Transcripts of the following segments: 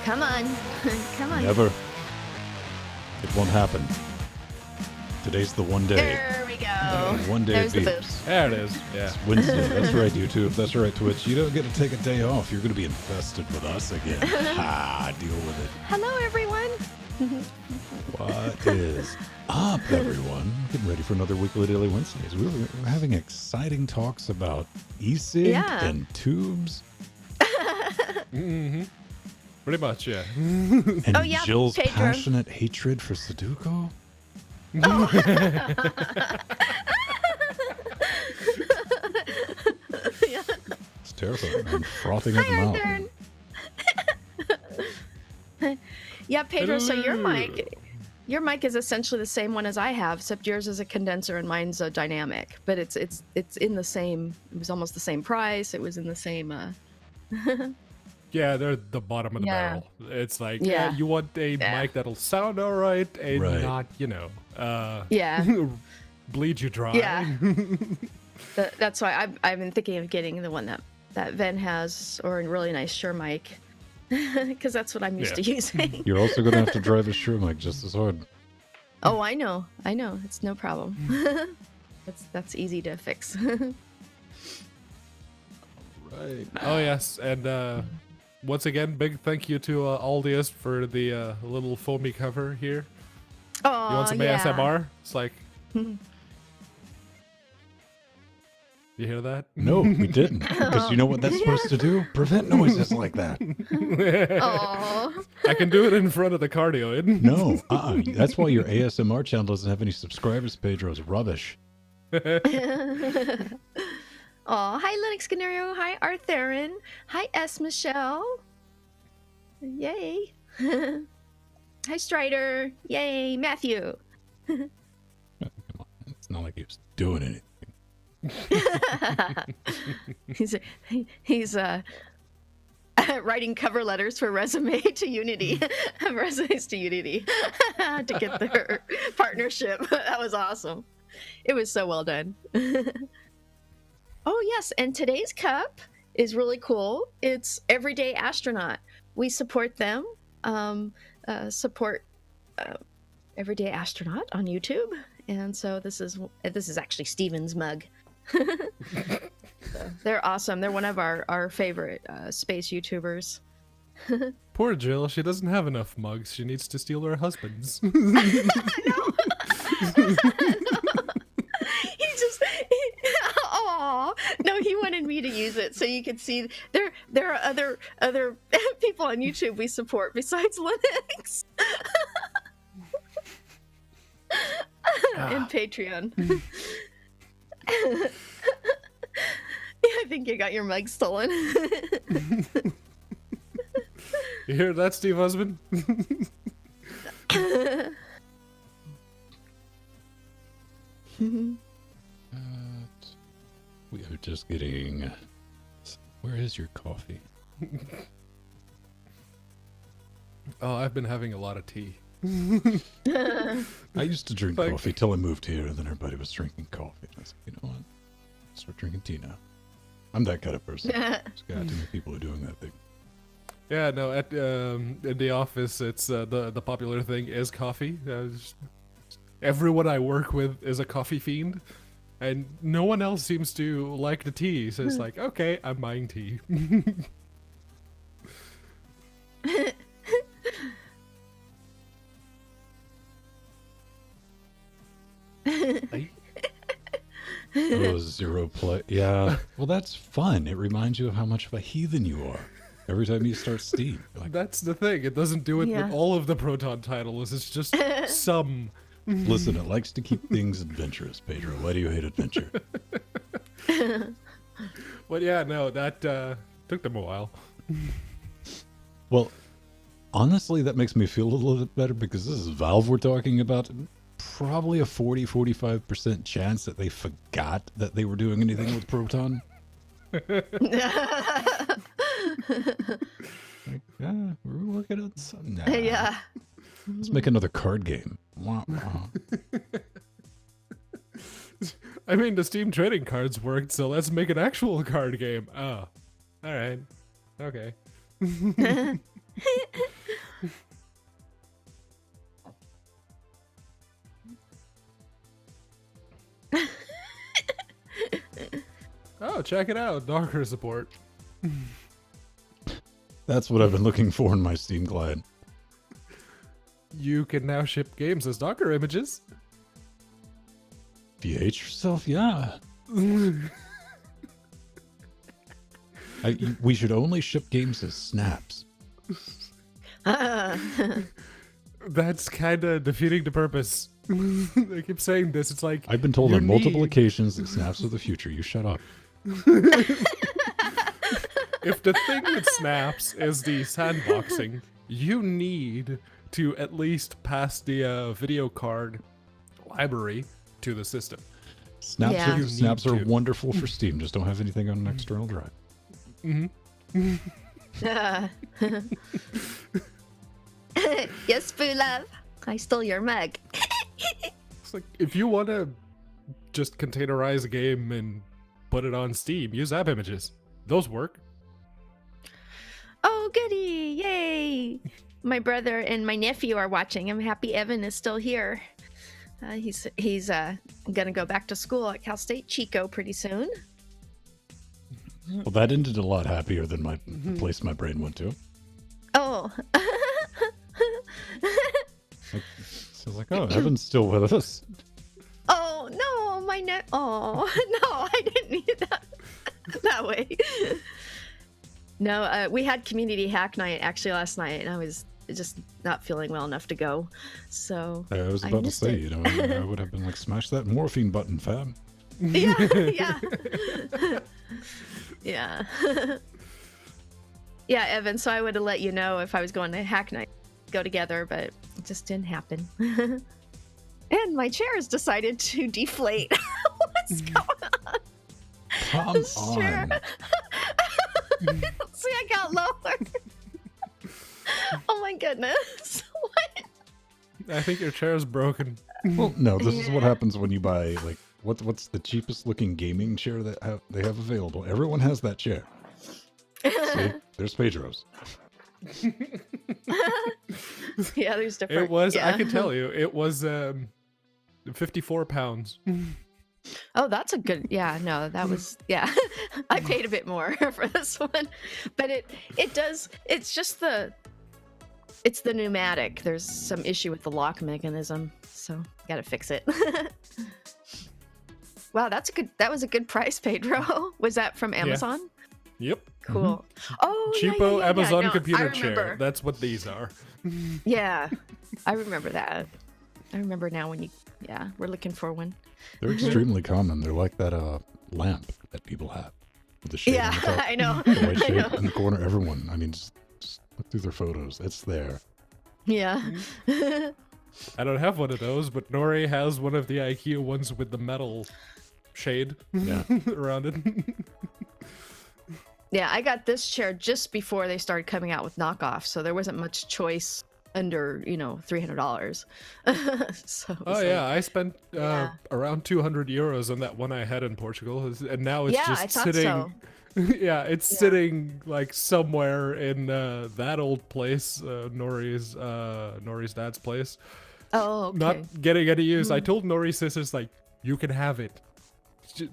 Come on. Come on. Never. It won't happen. Today's the one day. There we go. One day There's it the beats. boost. There it is. Yeah. It's Wednesday. That's right, YouTube. That's right, Twitch. You don't get to take a day off. You're going to be infested with us again. Deal with it. Hello, everyone. What is up, everyone? Getting ready for another Weekly Daily Wednesdays. We're having exciting talks about e-cig and tubes. Mm-hmm. Pretty much, yeah. And Jill's Pedro. passionate hatred for Sudoku. It's terrifying. I'm frothing at the mouth. Yeah, Pedro, so your Hello. mic is essentially the same one as I have, except yours is a condenser and mine's a dynamic. But it's in the same. It was almost the same price. It was in the same. Yeah, they're the bottom of the Yeah. barrel. It's like, Yeah. you want a mic that'll sound all right and Right. not, Yeah, bleed you dry. Yeah. That's why I've been thinking of getting the one that Ven has, or a really nice Shure mic, because that's what I'm used to using. You're also going to have to drive a Shure mic just as hard. Oh, I know, it's no problem. That's easy to fix. Right. Oh, yes. And once again, big thank you to Aldius for the little foamy cover here. Oh, You want some yeah. ASMR? It's like... You hear that? No, we didn't. Because you know what that's supposed to do? Prevent noises like that. Oh. I can do it in front of the cardioid. No, that's why your ASMR channel doesn't have any subscribers, Pedro. It's rubbish. Oh, hi Linux Canario. Hi Artherin. Hi S Michelle. Yay. Hi Strider. Yay, Matthew. Come on. It's not like he was doing anything. he's writing cover letters for resumes to Unity to get their partnership. That was awesome. It was so well done. Oh yes, and today's cup is really cool. It's Everyday Astronaut. We support them. Support Everyday Astronaut on YouTube, and so this is actually Steven's mug. So they're awesome. They're one of our favorite space YouTubers. Poor Jill, she doesn't have enough mugs. She needs to steal her husband's. Aw, no, he wanted me to use it so you could see there are other people on YouTube we support besides Linux. And Patreon. I think you got your mug stolen. You hear that, Steve husband? We are just getting... Where is your coffee? Oh, I've been having a lot of tea. I used to drink coffee till I moved here, and then everybody was drinking coffee. And I was like, you know what? Start drinking tea now. I'm that kind of person. There's got too many people who are doing that thing. Yeah, no, at in the office, it's the popular thing is coffee. Everyone I work with is a coffee fiend, and no one else seems to like the tea. So it's like, okay, I'm buying tea. Oh, zero play. Yeah. Well, that's fun. It reminds you of how much of a heathen you are. Every time you start Steam. You're like, That's the thing. It doesn't do it Yeah. with all of the Proton titles. It's just some. listen, it likes to keep things adventurous, Pedro. Why do you hate adventure? But yeah, no, that took them a while. Well, honestly, that makes me feel a little bit better because this is Valve we're talking about. Probably a 40-45% chance that they forgot that they were doing anything with Proton. Like, yeah, we're working on something. Nah. Yeah. Let's make another card game. Wah, wah. I mean, the Steam trading cards worked, so let's make an actual card game. Oh, all right, okay. oh, check it out, Docker support. That's what I've been looking for in my Steam client. You can now ship games as Docker images. If you hate yourself, yeah. We should only ship games as snaps. That's kind of defeating the purpose. I keep saying this. It's like I've been told on multiple occasions that snaps are the future. You shut up. If the thing with snaps is the sandboxing, you need to at least pass the video card library to the system. Snaps Yeah. are, You snaps need are to. wonderful for Steam. Just don't have anything on an external drive. Yes, Boo Love. I stole your mug. It's like if you want to just containerize a game and put it on Steam, use app images. Those work. Oh, goody! Yay! My brother and my nephew are watching. I'm happy Evan is still here. He's gonna go back to school at Cal State Chico pretty soon. Well, that ended a lot happier than the place my brain went to. Oh. So I was like, oh, Evan's still with us. Oh no, my neck. Oh no, I didn't need that that way. No, we had community hack night actually last night, and I was just not feeling well enough to go. So I was I about to missed say, it. I would have been like, smash that morphine button, fam. Yeah, yeah, yeah, yeah, Evan. So I would have let you know if I was going to hack night, go together, but it just didn't happen. And my chair has decided to deflate. What's going on? Come This chair. on. See, I got lower. Oh my goodness. What? I think your chair is broken. Well, no, this is what Yeah. happens when you buy, like, what's the cheapest looking gaming chair that they have available? Everyone has that chair. See, there's Pedro's. Yeah, there's different. It was, yeah. I can tell you, it was 54 pounds. Oh, that's a good. Yeah, no, that was. Yeah, I paid a bit more for this one, but it does. It's just it's the pneumatic. There's some issue with the lock mechanism, so gotta fix it. Wow, that was a good price, Pedro. Was that from Amazon? Yep. Cool. Oh, yeah, Cheapo yeah. Amazon No, I computer chair. remember. That's what these are. Yeah, I remember that. I remember now when you. Yeah, we're looking for one. They're extremely common. They're like that lamp that people have. With the shade Yeah, on the top, I know. the white I shade know. in the corner. Everyone, I mean, just look through their photos. It's there. Yeah. I don't have one of those, but Nori has one of the IKEA ones with the metal shade Yeah. around it. Yeah, I got this chair just before they started coming out with knockoffs, so there wasn't much choice under, $300. So Oh yeah, I spent Yeah. around 200 euros on that one I had in Portugal, and now it's Yeah, I just thought sitting. so. Yeah, it's Yeah. sitting like somewhere in that old place, Nori's dad's place. Oh, okay. Not getting any use. I told Nori's sisters like, you can have it.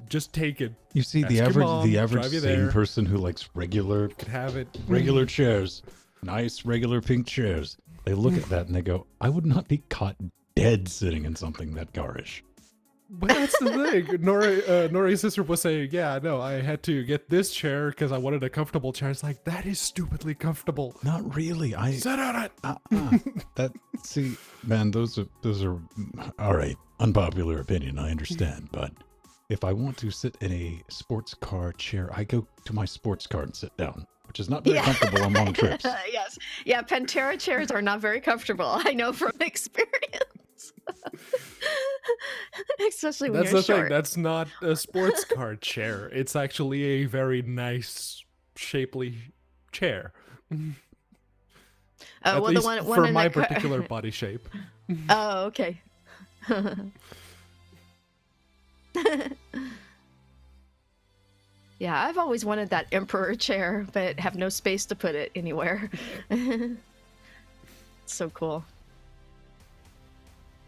Just take it. You see, Ask the your average mom, drive you sane there. person who likes regular You can have it. chairs, nice regular pink chairs, they look at that and they go, I would not be caught dead sitting in something that garish. But that's the thing. Nori's sister was saying, yeah, no, I had to get this chair because I wanted a comfortable chair. It's like, that is stupidly comfortable. Not really. Sit on it. That see, man, those are all right. Unpopular opinion, I understand, but if I want to sit in a sports car chair, I go to my sports car and sit down, which is not very comfortable on long trips. Yes. Yeah, Pantera chairs are not very comfortable. I know from experience. Especially when That's you're the thing. short. That's not a sports car chair. It's actually a very nice, shapely chair. Oh, At well, least the one for in my the car- particular body shape. Oh, okay. Yeah, I've always wanted that emperor chair, but have no space to put it anywhere. So cool.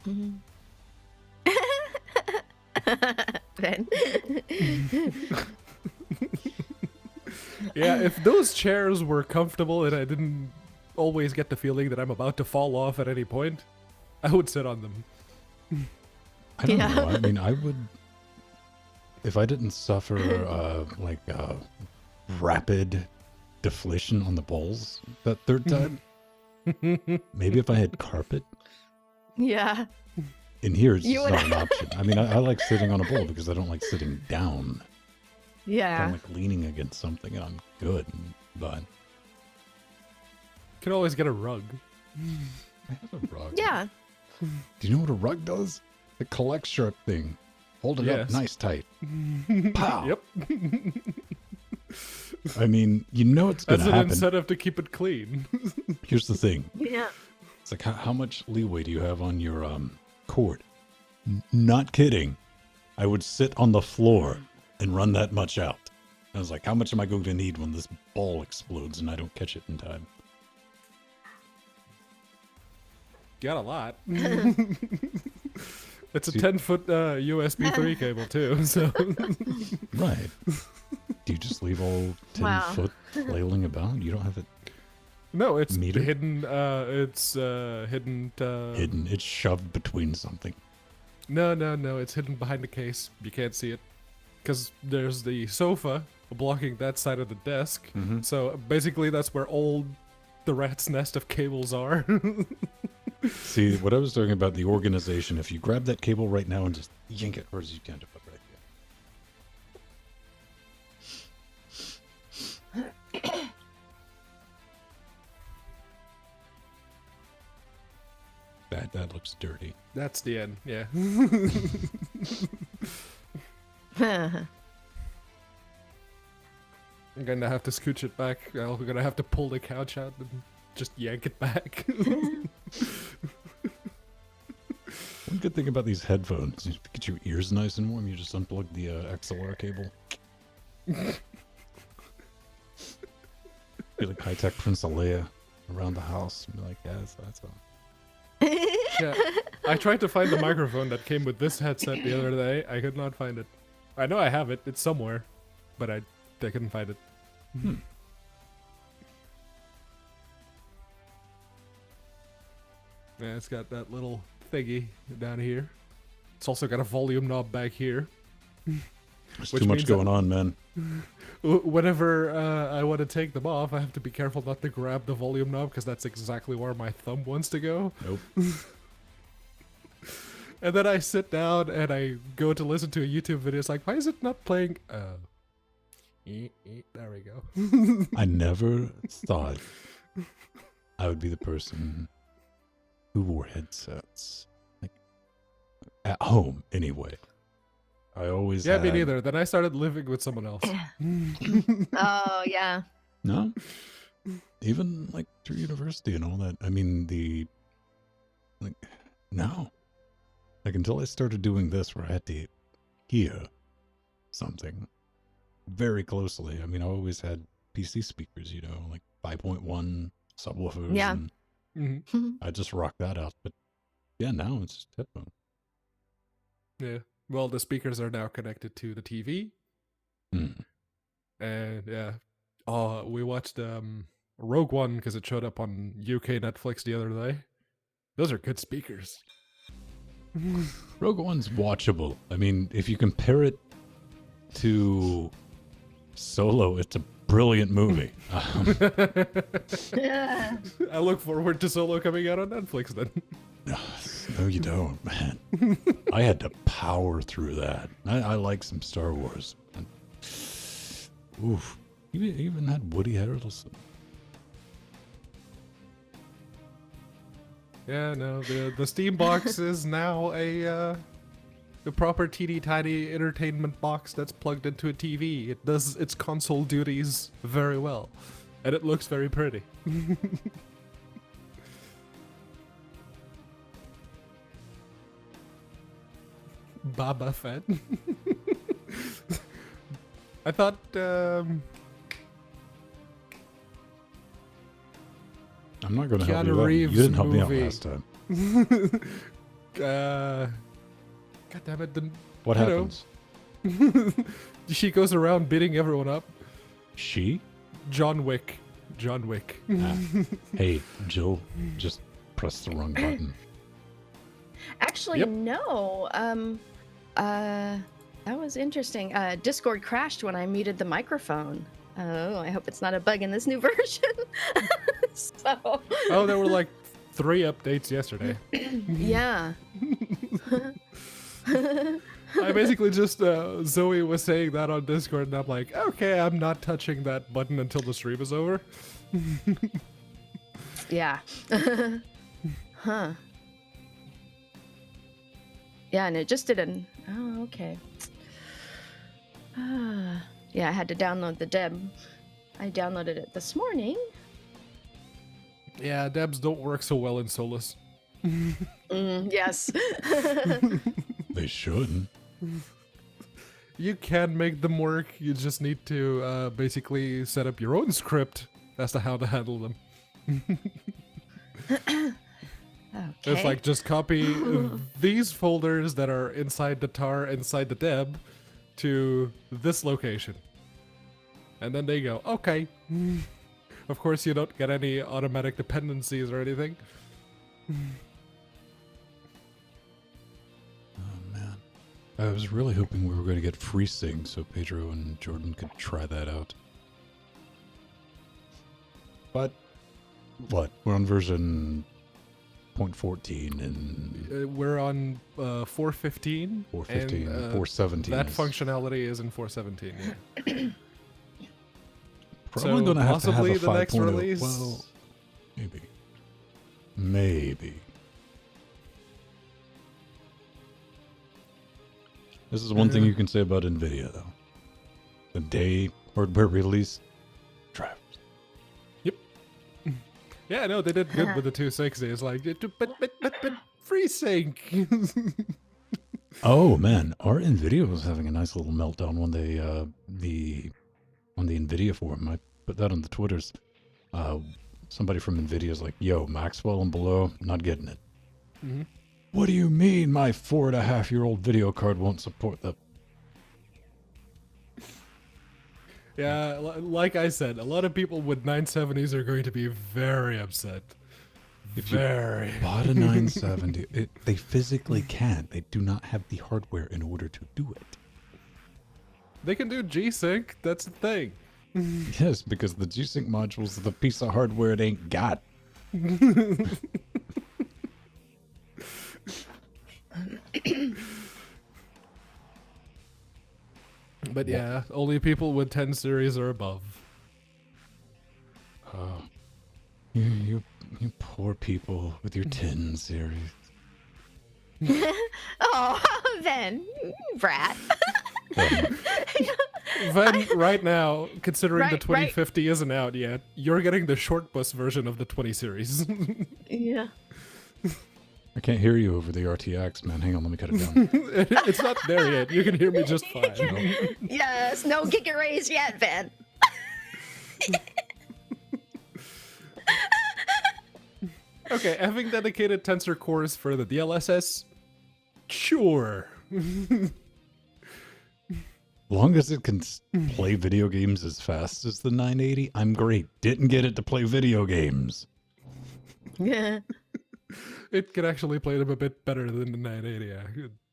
Mhm. Ben. Yeah, if those chairs were comfortable and I didn't always get the feeling that I'm about to fall off at any point, I would sit on them. I don't Yeah. know. I mean, I would, if I didn't suffer rapid deflation on the balls that third time. Maybe if I had carpet. Yeah. In here, it's You just would- not an option. I mean, I like sitting on a ball because I don't like sitting down. Yeah. I'm like leaning against something and I'm good. But Can always get a rug. I have a rug. Yeah. Do you know what a rug does? The collect sharp thing. Hold it up Yes. nice tight. Pow. Yep. I mean, you know it's going That's to an happen. incentive to keep it clean. Here's the thing. Yeah. It's like, how much leeway do you have on your cord? Not kidding. I would sit on the floor and run that much out. I was like, how much am I going to need when this ball explodes and I don't catch it in time? Got a lot. It's a 10-foot USB 3 cable too, so Right. Do you just leave all 10 Wow. foot flailing about? You don't have it no, it's Meter? hidden. It's hidden. hidden. It's shoved between something. No, it's hidden behind the case. You can't see it because there's the sofa blocking that side of the desk. Mhm. So basically, that's where all the rat's nest of cables are. See, what I was talking about, the organization, if you grab that cable right now and just yank it as hard as you can to put right there. That looks dirty. That's the end. Yeah. I'm gonna have to scooch it back. I'm gonna have to pull the couch out and just yank it back. One good thing about these headphones, you get your ears nice and warm, you just unplug the XLR cable. Be like high-tech Prince Leia around the house. And be like, yes, that's all. Yeah. I tried to find the microphone that came with this headset the other day. I could not find it. I know I have it. It's somewhere, but I couldn't find it. Yeah, it's got that little thingy down here. It's also got a volume knob back here. There's Which too much means that- going on, man. Whenever I want to take them off, I have to be careful not to grab the volume knob because that's exactly where my thumb wants to go. Nope. And then I sit down and I go to listen to a YouTube video. It's like, why is it not playing? There we go. I never thought I would be the person who wore headsets. Like, at home, anyway. I always Yeah, me had- neither. Then I started living with someone else. Oh, yeah. No? Even, like, through university and all that. I mean, no. Like, until I started doing this where I had to hear something very closely. I mean, I always had PC speakers, you know, like 5.1 subwoofers. Yeah. And Mhm. I just rock that out. But, yeah, now it's just headphones. Yeah. Well, the speakers are now connected to the TV. Hmm. And yeah. We watched Rogue One because it showed up on UK Netflix the other day. Those are good speakers. Rogue One's watchable. I mean, if you compare it to Solo, it's a brilliant movie. I look forward to Solo coming out on Netflix then. No, you don't, man. I had to power through that. I like some Star Wars. Oof. Even had Woody Harrelson. Yeah, no, the Steam box is now a proper teeny tiny entertainment box that's plugged into a TV. It does its console duties very well, and it looks very pretty. Baba Fett. I thought I'm not going to help Keanu you out. You Reeves didn't help me out movie. last time. God damn it! What you know. happens? She goes around beating everyone up. She? John Wick. John Wick. Hey, Jill, just press the wrong button. Actually, Yep. no. That was interesting. Discord crashed when I muted the microphone. Oh, I hope it's not a bug in this new version. So. Oh, there were like 3 updates yesterday. Yeah. I basically just, Zoe was saying that on Discord, and I'm like, okay, I'm not touching that button until the stream is over. Yeah. Huh. Yeah, and it just didn't. Oh, okay. Yeah, I had to download the deb. I downloaded it this morning. Yeah, Debs don't work so well in Solus. Yes. They shouldn't. You can make them work, you just need to basically set up your own script as to how to handle them. Okay. It's like, just copy these folders that are inside the tar, inside the deb, to this location. And then they go, okay. Of course, you don't get any automatic dependencies or anything. Oh, man. I was really hoping we were going to get free sync so Pedro and Jordan could try that out. But, what? We're on version 0.14 and We're on 4.15. 4.15, and, 4.17. That functionality is in 4.17, yeah. Probably So going to have a possibly the next 5.0. release. Well, maybe. Maybe. This is one thing you can say about NVIDIA, though. The day hardware release, drives. Yeah, no, they did good with the 260. It's like, but free sync. Oh man, our NVIDIA was having a nice little meltdown when they on the NVIDIA forum. I put that on the Twitters. Somebody from NVIDIA's like, "Yo, Maxwell and below, not getting it." Mm-hmm. What do you mean my 4.5-year-old video card won't support the? Yeah, like I said, a lot of people with 970s are going to be very upset. If Very. you bought a 970, they physically can't. They do not have the hardware in order to do it. They can do G-Sync, that's the thing. Yes, because the G-Sync module is the piece of hardware it ain't got. But yeah, only people with 10 series or above. Oh, you poor people with your 10 series. Oh, Ben, brat. Then, right now, considering the Right, 2050 isn't out yet, you're getting the short bus version of the 20 series. Yeah. I can't hear you over the RTX, man. Hang on, let me cut it down. It's not there yet. You can hear me just fine. Yes, no giga rays yet, Ben. Okay, having dedicated tensor cores for the DLSS? Sure. Long as it can play video games as fast as the 980, I'm great. Didn't get it to play video games. Yeah. It can actually play them a bit better than the 980. Yeah.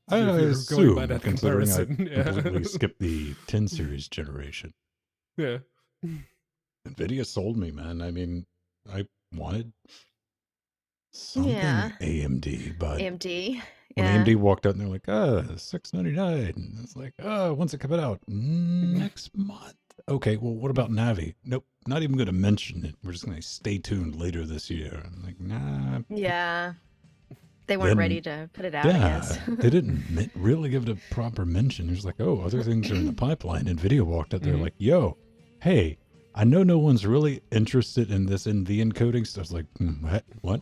I If you're assume, going by that considering I comparison. Yeah. completely skipped the 10 series generation. Yeah. NVIDIA sold me, man. I mean, I wanted something Yeah. AMD, but AMD. when Yeah. AMD walked out and they're like, $699. And it's like, when's it coming out? Next month. Okay, well, what about Navi? Nope, not even going to mention it. We're just going to stay tuned later this year. I'm like, nah. Yeah. They weren't Then- ready to put it out, I Yeah, guess. they didn't really give it a proper mention. It was like, oh, other things are in the pipeline. NVIDIA walked out there like, yo, hey, I know no one's really interested in this NV encoding stuff. It's like, what?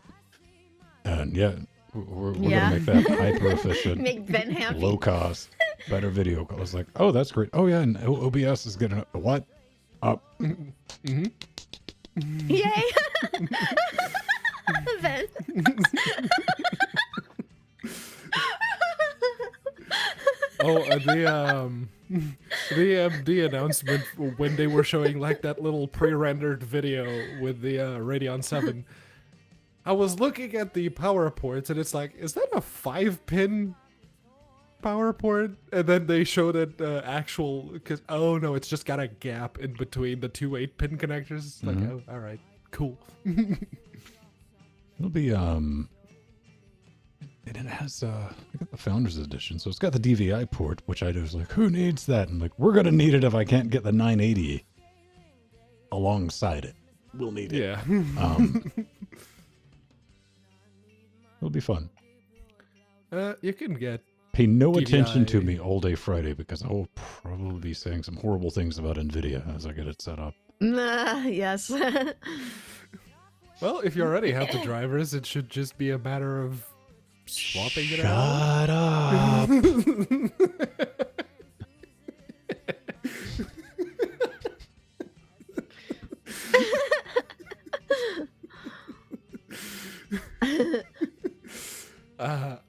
And yeah, we're Yeah. going to make that hyper efficient. Make Ben happy. Low cost, better video. I was like, oh, that's great. Oh yeah, and OBS is getting what? Up. Mm-hmm. Yay. Ben. Oh, the announcement when they were showing like that little pre-rendered video with the Radeon 7. I was looking at the power ports and it's like, is that a 5-pin power port? And then they showed it actual, because oh no, it's just got a gap in between the two 8-pin connectors. It's like, oh, all right, cool. It'll be and it has I got the Founders Edition, so it's got the DVI port, which I was like, who needs that? And like, we're gonna need it if I can't get the 980 alongside it. We'll need it. Yeah. It'll be fun. You can get Pay no DVI. attention to me all day Friday because I will probably be saying some horrible things about NVIDIA as I get it set up. Yes. Well, if you already have the drivers, it should just be a matter of swapping it out. Shut up.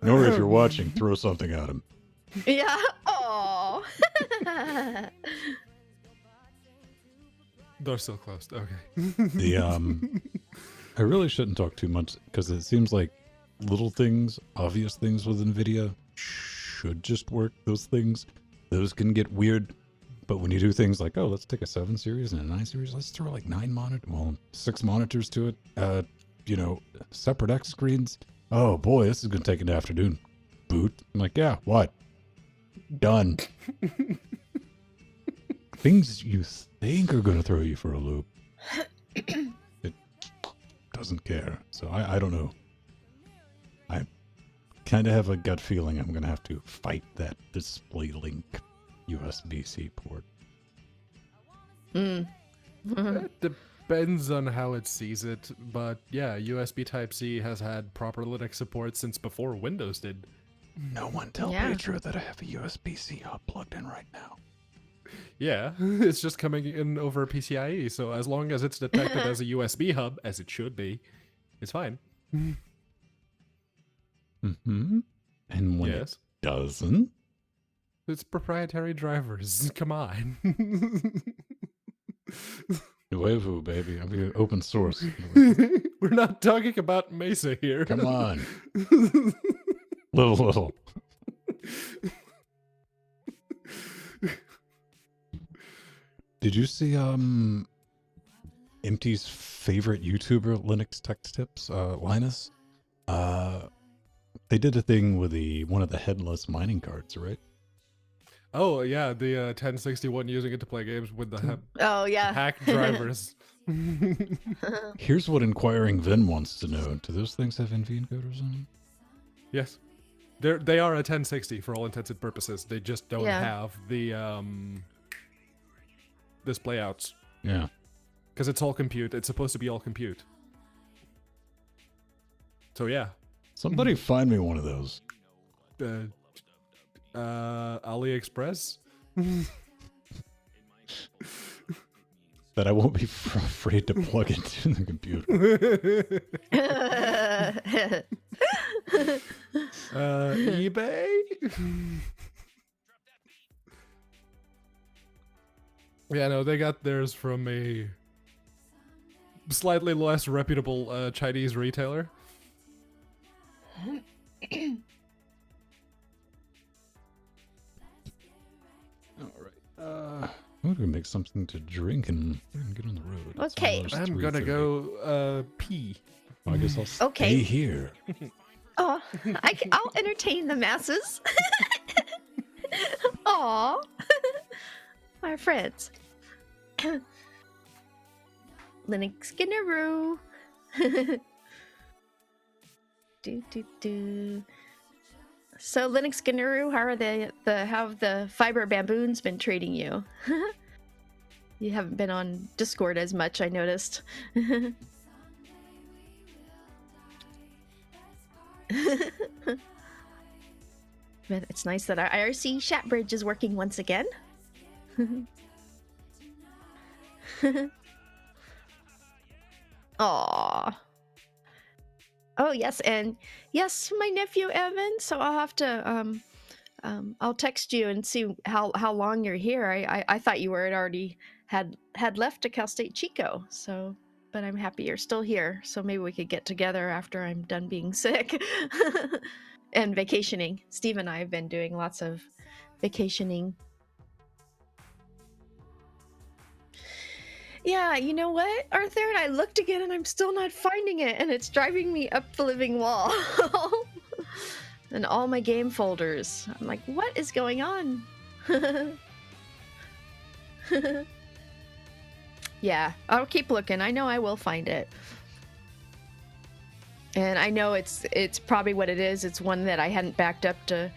Nor if you're watching, throw something at him. Yeah. Oh. Door's still closed. Okay. The I really shouldn't talk too much because it seems like little things, obvious things with NVIDIA should just work. Those can get weird. But when you do things like, oh, let's take a 7 series and a 9 series, let's throw like 6 monitors to it, separate X screens. Oh boy, this is gonna take an afternoon. Boot. I'm like, yeah, what? Done. Things you think are gonna throw you for a loop. It doesn't care. So I don't know. I kind of have a gut feeling I'm gonna have to fight that display link USB-C port. It depends on how it sees it, but yeah, USB Type-C has had proper Linux support since before Windows did. No one tell Pedro that I have a USB-C hub plugged in right now. Yeah, it's just coming in over PCIe, so as long as it's detected as a USB hub, as it should be, it's fine. Mm-hmm. And when it doesn't? It's proprietary drivers. Come on. Lwdw, baby. I'll be open source. We're not talking about Mesa here. Come on. Little. Did you see Empty's favorite YouTuber, Linux Tech Tips, Linus? They did a thing with one of the headless mining cards, right? Oh yeah, the 1061 using it to play games with the hack drivers. Here's what Inquiring Vin wants to know. Do those things have NV encoders on them? Yes. They are a 1060 for all intents and purposes. They just don't have the display outs. Yeah. Because it's all compute. It's supposed to be all compute. So yeah. Somebody find me one of those. AliExpress? That I won't be afraid to plug into the computer. eBay? Yeah, no, they got theirs from a slightly less reputable Chinese retailer. I'm gonna make something to drink and get on the road. Okay. I'm gonna go pee. Well, I guess I'll stay here. Oh, I'll entertain the masses. Aw. Our friends. Linux Skinneroo. do. So Linux Skinneroo, how are how have the fiber baboons been treating you? You haven't been on Discord as much, I noticed. But it's nice that our IRC chat bridge is working once again. Aww. Oh yes, and yes, my nephew Evan. So I'll have to I'll text you and see how long you're here. I thought you were already had left to Cal State Chico, so but I'm happy you're still here. So maybe we could get together after I'm done being sick and vacationing. Steve and I have been doing lots of vacationing. Yeah, you know what, Arthur? And I looked again and I'm still not finding it, and it's driving me up the living wall. And all my game folders. I'm like, what is going on? Yeah, I'll keep looking. I know I will find it. And I know it's probably what it is. It's one that I hadn't backed up to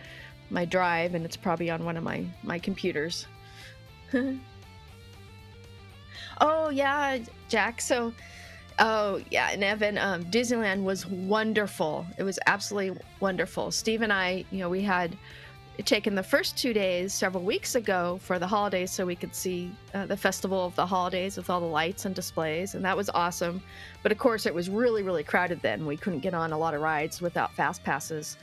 my drive, and it's probably on one of my computers. Oh yeah, Jack. So, oh yeah, and Evan, Disneyland was wonderful. It was absolutely wonderful. Steve and I, we had taken the first 2 days several weeks ago for the holidays so we could see the Festival of the Holidays with all the lights and displays, and that was awesome. But of course, it was really, really crowded then. We couldn't get on a lot of rides without fast passes.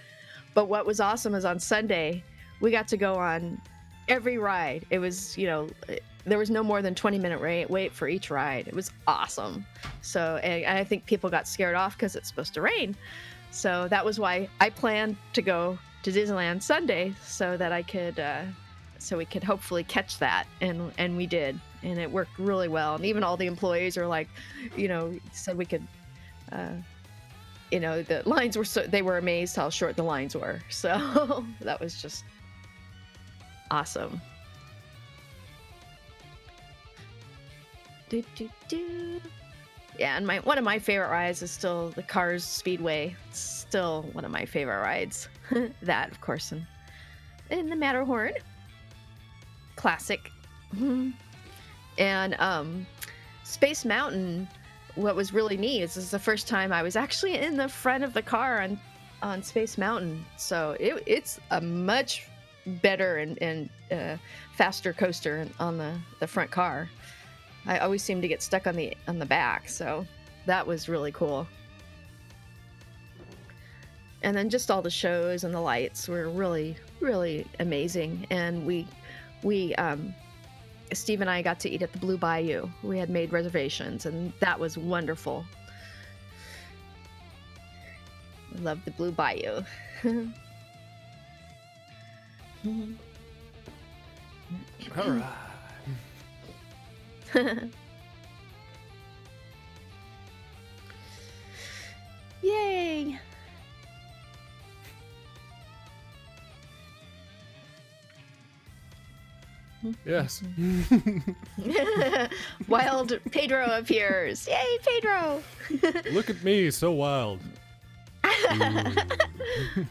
But what was awesome is on Sunday, we got to go on every ride. It was, there was no more than 20-minute wait for each ride. It was awesome. So, and I think people got scared off because it's supposed to rain. So that was why I planned to go to Disneyland Sunday so that I could, so we could hopefully catch that. And we did. And it worked really well. And even all the employees are like, said we could, the lines were they were amazed how short the lines were. So that was just awesome. Yeah, and one of my favorite rides is still the Cars Speedway. It's still one of my favorite rides. That, of course, in the Matterhorn. Classic. And Space Mountain, what was really neat is this is the first time I was actually in the front of the car on Space Mountain. So it's a much better and faster coaster on the front car. I always seem to get stuck on the back, so that was really cool. And then just all the shows and the lights were really, really amazing. And we Steve and I got to eat at the Blue Bayou. We had made reservations, and that was wonderful. I love the Blue Bayou. All right. Yay! Yes. Wild Pedro appears. Yay, Pedro! Look at me, so wild.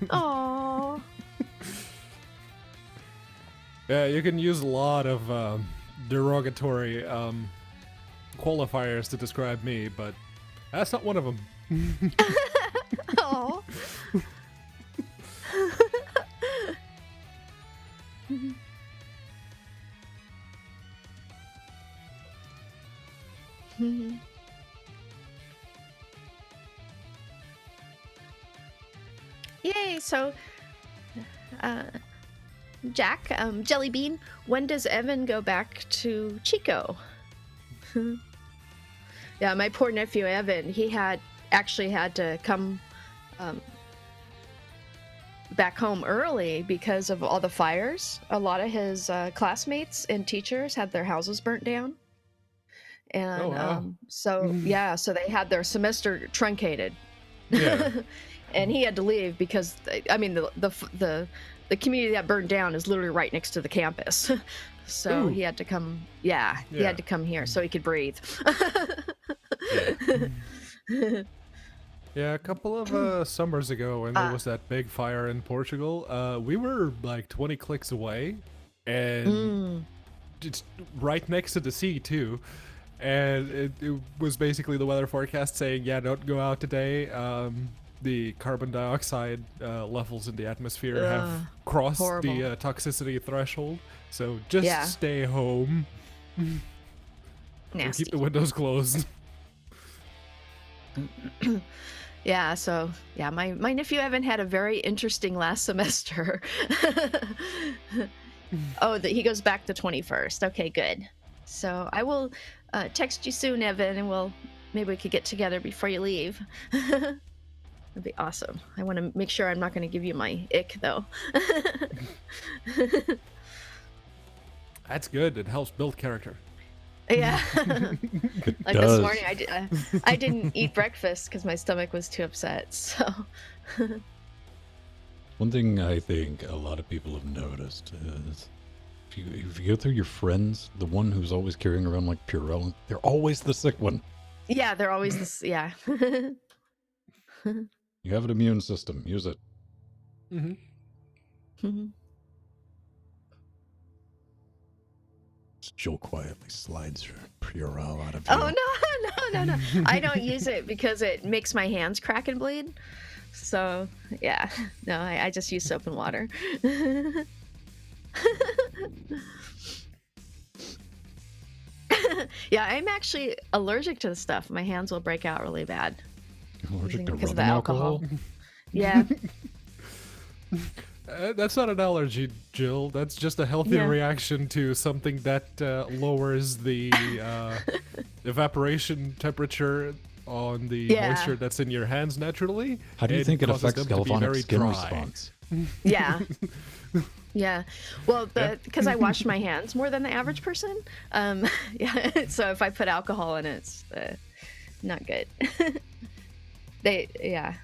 Aww. Yeah, you can use a lot of derogatory qualifiers to describe me, but that's not one of them. Aww. Yay, so Jack, Jelly Bean, when does Evan go back to Chico? Yeah, my poor nephew Evan, he had to come back home early because of all the fires. A lot of his classmates and teachers had their houses burnt down. And Oh, wow. so they had their semester truncated. Yeah. And he had to leave because the community that burned down is literally right next to the campus. So Ooh. he had to come. Yeah, he had to come here so he could breathe. Yeah, a couple of summers ago when there was that big fire in Portugal, we were like 20 clicks away, and it's right next to the sea too. And it was basically the weather forecast saying, yeah, don't go out today. The carbon dioxide levels in the atmosphere have crossed horrible. the toxicity threshold. So just stay home. And Nasty. keep the windows closed. Yeah, so yeah, my nephew Evan had a very interesting last semester. Oh, he goes back the 21st. Okay, good. So I will text you soon, Evan, and maybe we could get together before you leave. That'd be awesome. I want to make sure I'm not going to give you my ick though. That's good. It helps build character. Yeah. It Like does. this morning, I didn't eat breakfast because my stomach was too upset. So. One thing I think a lot of people have noticed is if you go through your friends, the one who's always carrying around like Purell, they're always the sick one. Yeah, they're always this. Yeah. You have an immune system. Use it. Mm-hmm. Jill quietly slides her Purell out of you. Oh no! I don't use it because it makes my hands crack and bleed. So yeah, no, I just use soap and water. Yeah, I'm actually allergic to the stuff. My hands will break out really bad. Allergic to Because of rubbing the alcohol? Yeah. That's not an allergy, Jill. That's just a healthy Yeah. reaction to something that lowers the evaporation temperature on the Yeah. moisture that's in your hands naturally. How do you think it causes affects them to be galvanic very skin dry. response? Yeah. Yeah. Well, Yeah. because I wash my hands more than the average person. Yeah. So if I put alcohol in it, it's not good. Yeah.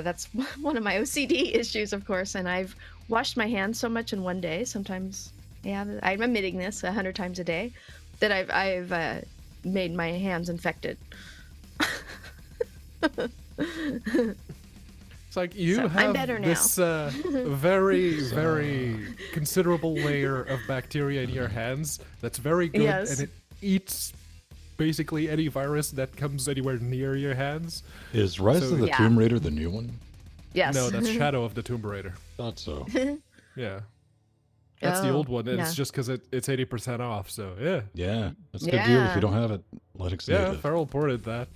That's one of my OCD issues, of course, and I've washed my hands so much in one day. Sometimes, yeah, I'm admitting this 100 times a day, that I've made my hands infected. It's like you So, I'm have better now. this very, very considerable layer of bacteria in your hands that's very good, Yes. and it eats basically any virus that comes anywhere near your hands. Is Rise So- of the Yeah. Tomb Raider the new one? Yes. No, that's Shadow of the Tomb Raider. Thought so. Yeah. That's the Oh, old one, and yeah. it's just because it's 80% off, so yeah. Yeah, that's a good deal. If Yeah. you don't have it, let it Yeah, live. Farrell ported that.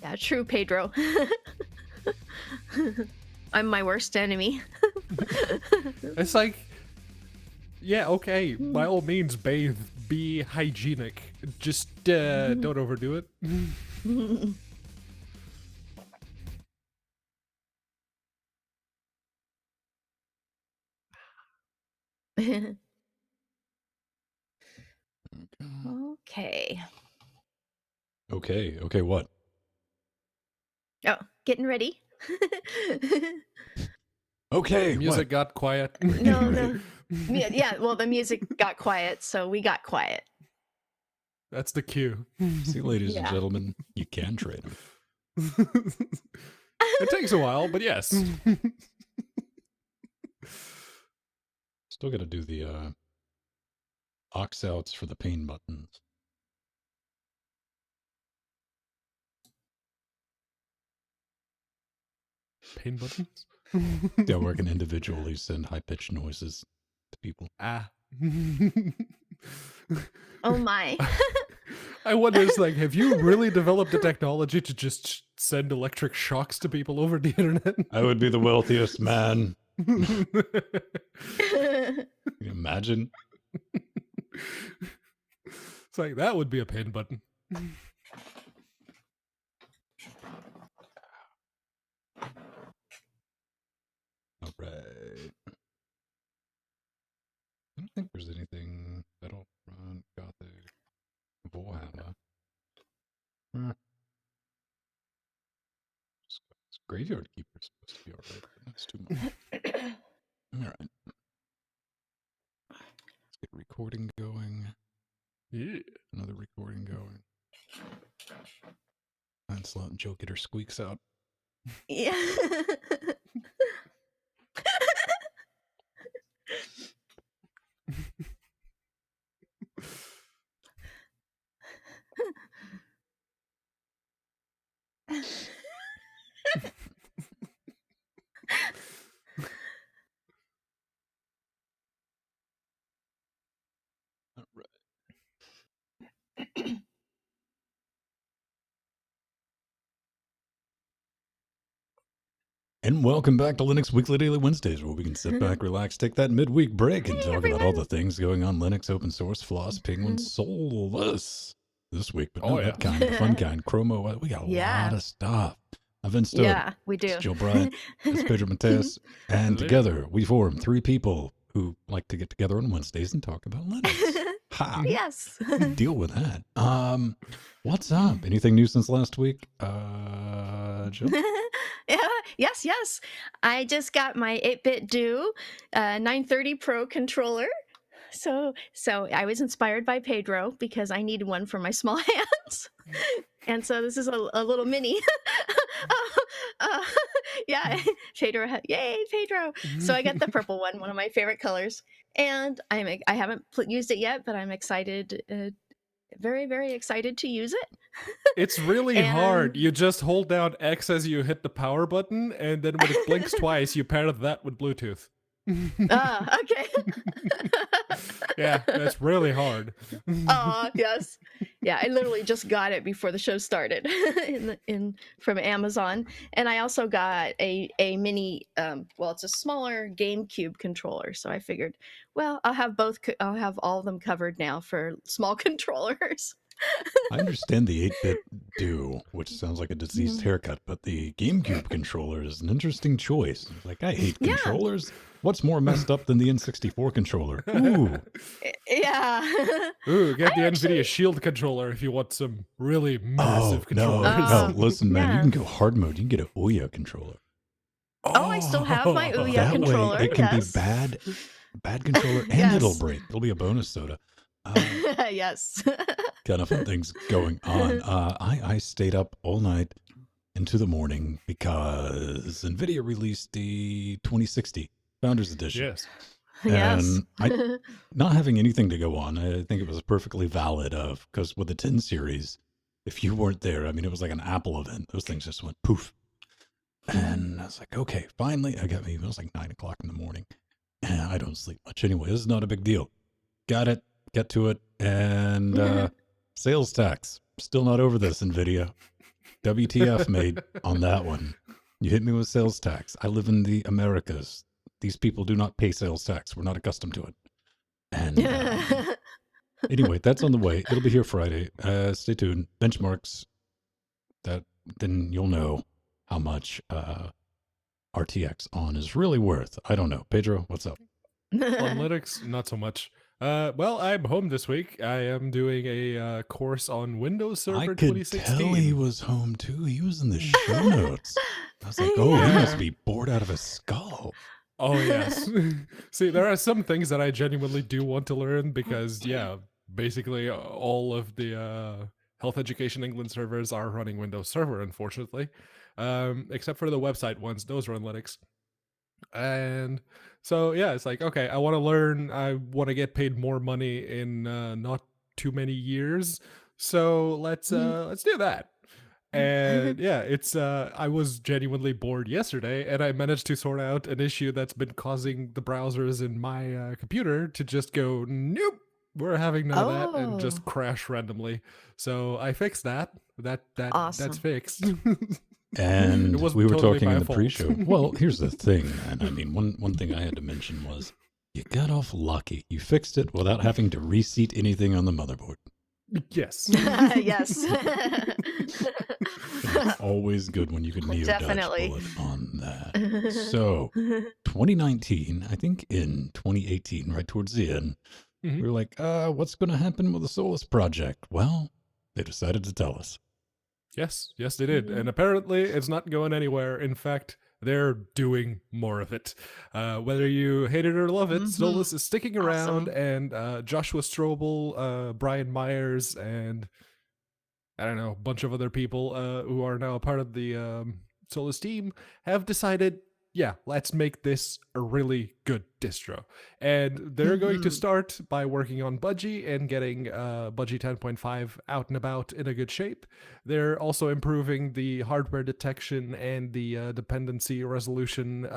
Yeah, true, Pedro. I'm my worst enemy. It's like, yeah, okay, by all means, bathe, be hygienic. Just don't overdo it. Okay. Okay, what? Oh, getting ready. Okay, Music got quiet. No. Yeah, well, the music got quiet, so we got quiet. That's the cue. See, ladies and Yeah. gentlemen, you can trade them. It takes a while, but yes. Still got to do the aux outs for the pain buttons. Pain buttons? Yeah, where I can individually send high pitched noises to people. Ah. Oh my. I wonder, it's like, have you really developed the technology to just send electric shocks to people over the internet? I would be the wealthiest man. Can you imagine? It's like, that would be a pain button. All right. I don't think there's anything Battlefront, Gothic, Warhammer. Graveyard Keeper's supposed to be alright, but that's too much. Alright. Let's get recording going. Yeah. Another recording going. Lancelot and Jill get her squeaks out. Yeah. Alright. And welcome back to Linux Weekly Daily Wednesdays, where we can sit back, relax, take that midweek break, and talk about all the things going on Linux, open source, floss, penguin, soulless. This week, but not that kind, the fun kind, Chromo. We got a lot of stuff. I'm Vince Stone. Yeah, we do. It's Jill Bryant. It's Pedro Mateus. And together, we form three people who like to get together on Wednesdays and talk about Linux. Ha! Yes. Deal with that. What's up? Anything new since last week? Jill? Yeah, yes. I just got my 8-bit do 930 Pro controller. So I was inspired by Pedro because I needed one for my small hands. And so this is a little mini. Yeah, Pedro. Yay, Pedro. So I got the purple one of my favorite colors. And I haven't used it yet, but I'm excited, very, very excited to use it. It's really hard. You just hold down X as you hit the power button, and then when it blinks twice, you pair that with Bluetooth. Okay. Yeah, that's really hard. Yes. Yeah, I literally just got it before the show started from Amazon. And I also got a mini it's a smaller GameCube controller. So I figured, well, I'll have all of them covered now for small controllers. I understand the 8-bit do, which sounds like a diseased haircut, but the GameCube controller is an interesting choice. Like, I hate controllers. What's more messed up than the N64 controller? Ooh. Yeah. Ooh, get the NVIDIA Shield controller if you want some really massive controllers. No, listen, man, you can go hard mode. You can get an Ouya controller. I still have my Ouya that controller. Way, it can be bad controller, and it'll break. It'll be a bonus soda. Yes. Kind of fun things going on. I stayed up all night into the morning because NVIDIA released the 2060 Founders Edition. Yes. And not having anything to go on, I think it was perfectly valid because with the 10 series, if you weren't there, I mean, it was like an Apple event. Those things just went poof. And I was like, okay, finally, it was like 9 o'clock in the morning. And I don't sleep much anyway. This is not a big deal. Got it. Get to it. And sales tax. Still not over this, NVIDIA. WTF, mate, on that one. You hit me with sales tax. I live in the Americas. These people do not pay sales tax. We're not accustomed to it. And anyway, that's on the way. It'll be here Friday. Stay tuned. Benchmarks. Then you'll know how much RTX on is really worth. I don't know. Pedro, what's up? On Linux, not so much. Well, I'm home this week. I am doing a course on Windows Server 2016. I could tell he was home too. He was in the show notes. I was like, he must be bored out of his skull. Oh, yes. See, there are some things that I genuinely do want to learn because, basically all of the Health Education England servers are running Windows Server, unfortunately. Except for the website ones. Those are on Linux. And so, it's like, okay, I want to learn. I want to get paid more money in not too many years. So let's do that. And it's I was genuinely bored yesterday, and I managed to sort out an issue that's been causing the browsers in my computer to just go, nope, we're having none of that, and just crash randomly. So I fixed that. Awesome. That's fixed. And we were talking in the pre-show. Well, here's the thing, man. I mean, one thing I had to mention was you got off lucky. You fixed it without having to reseat anything on the motherboard. Yes. Yes. It's always good when you can neo dodge Definitely. bullet on that. So, 2019, I think in 2018, right towards the end, we were like, what's going to happen with the Solus project? Well, they decided to tell us. Yes, they did. And apparently it's not going anywhere. In fact, they're doing more of it. Whether you hate it or love it, Solus is sticking around, and Joshua Strobel, Brian Myers, and I don't know, a bunch of other people who are now a part of the Solus team have decided, let's make this a really good distro. And they're going to start by working on Budgie and getting Budgie 10.5 out and about in a good shape. They're also improving the hardware detection and the dependency resolution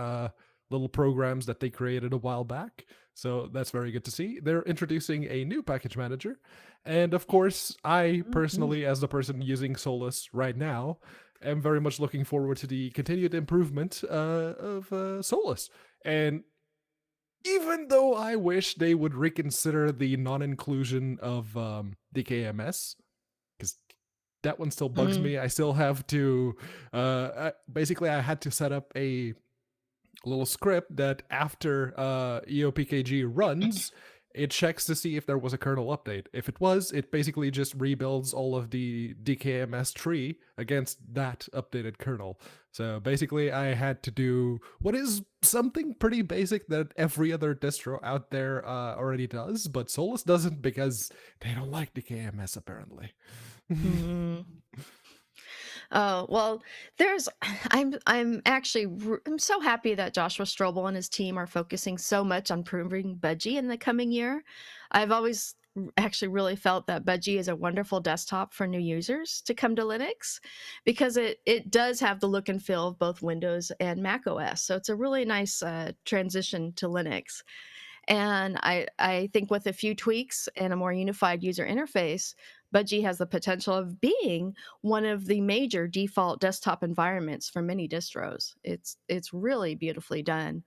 little programs that they created a while back. So that's very good to see. They're introducing a new package manager. And of course, I personally, as the person using Solus right now, am very much looking forward to the continued improvement of Solus. And even though I wish they would reconsider the non-inclusion of DKMS, because that one still bugs me. I still have to, basically, I had to set up a little script that after EOPKG runs, it checks to see if there was a kernel update. If it was, it basically just rebuilds all of the DKMS tree against that updated kernel. So basically, I had to do what is something pretty basic that every other distro out there already does, but Solus doesn't because they don't like DKMS apparently. Oh, well, I'm so happy that Joshua Strobel and his team are focusing so much on improving Budgie in the coming year. I've always actually really felt that Budgie is a wonderful desktop for new users to come to Linux because it does have the look and feel of both Windows and Mac OS. So it's a really nice transition to Linux. And I think with a few tweaks and a more unified user interface, Budgie has the potential of being one of the major default desktop environments for many distros. It's really beautifully done.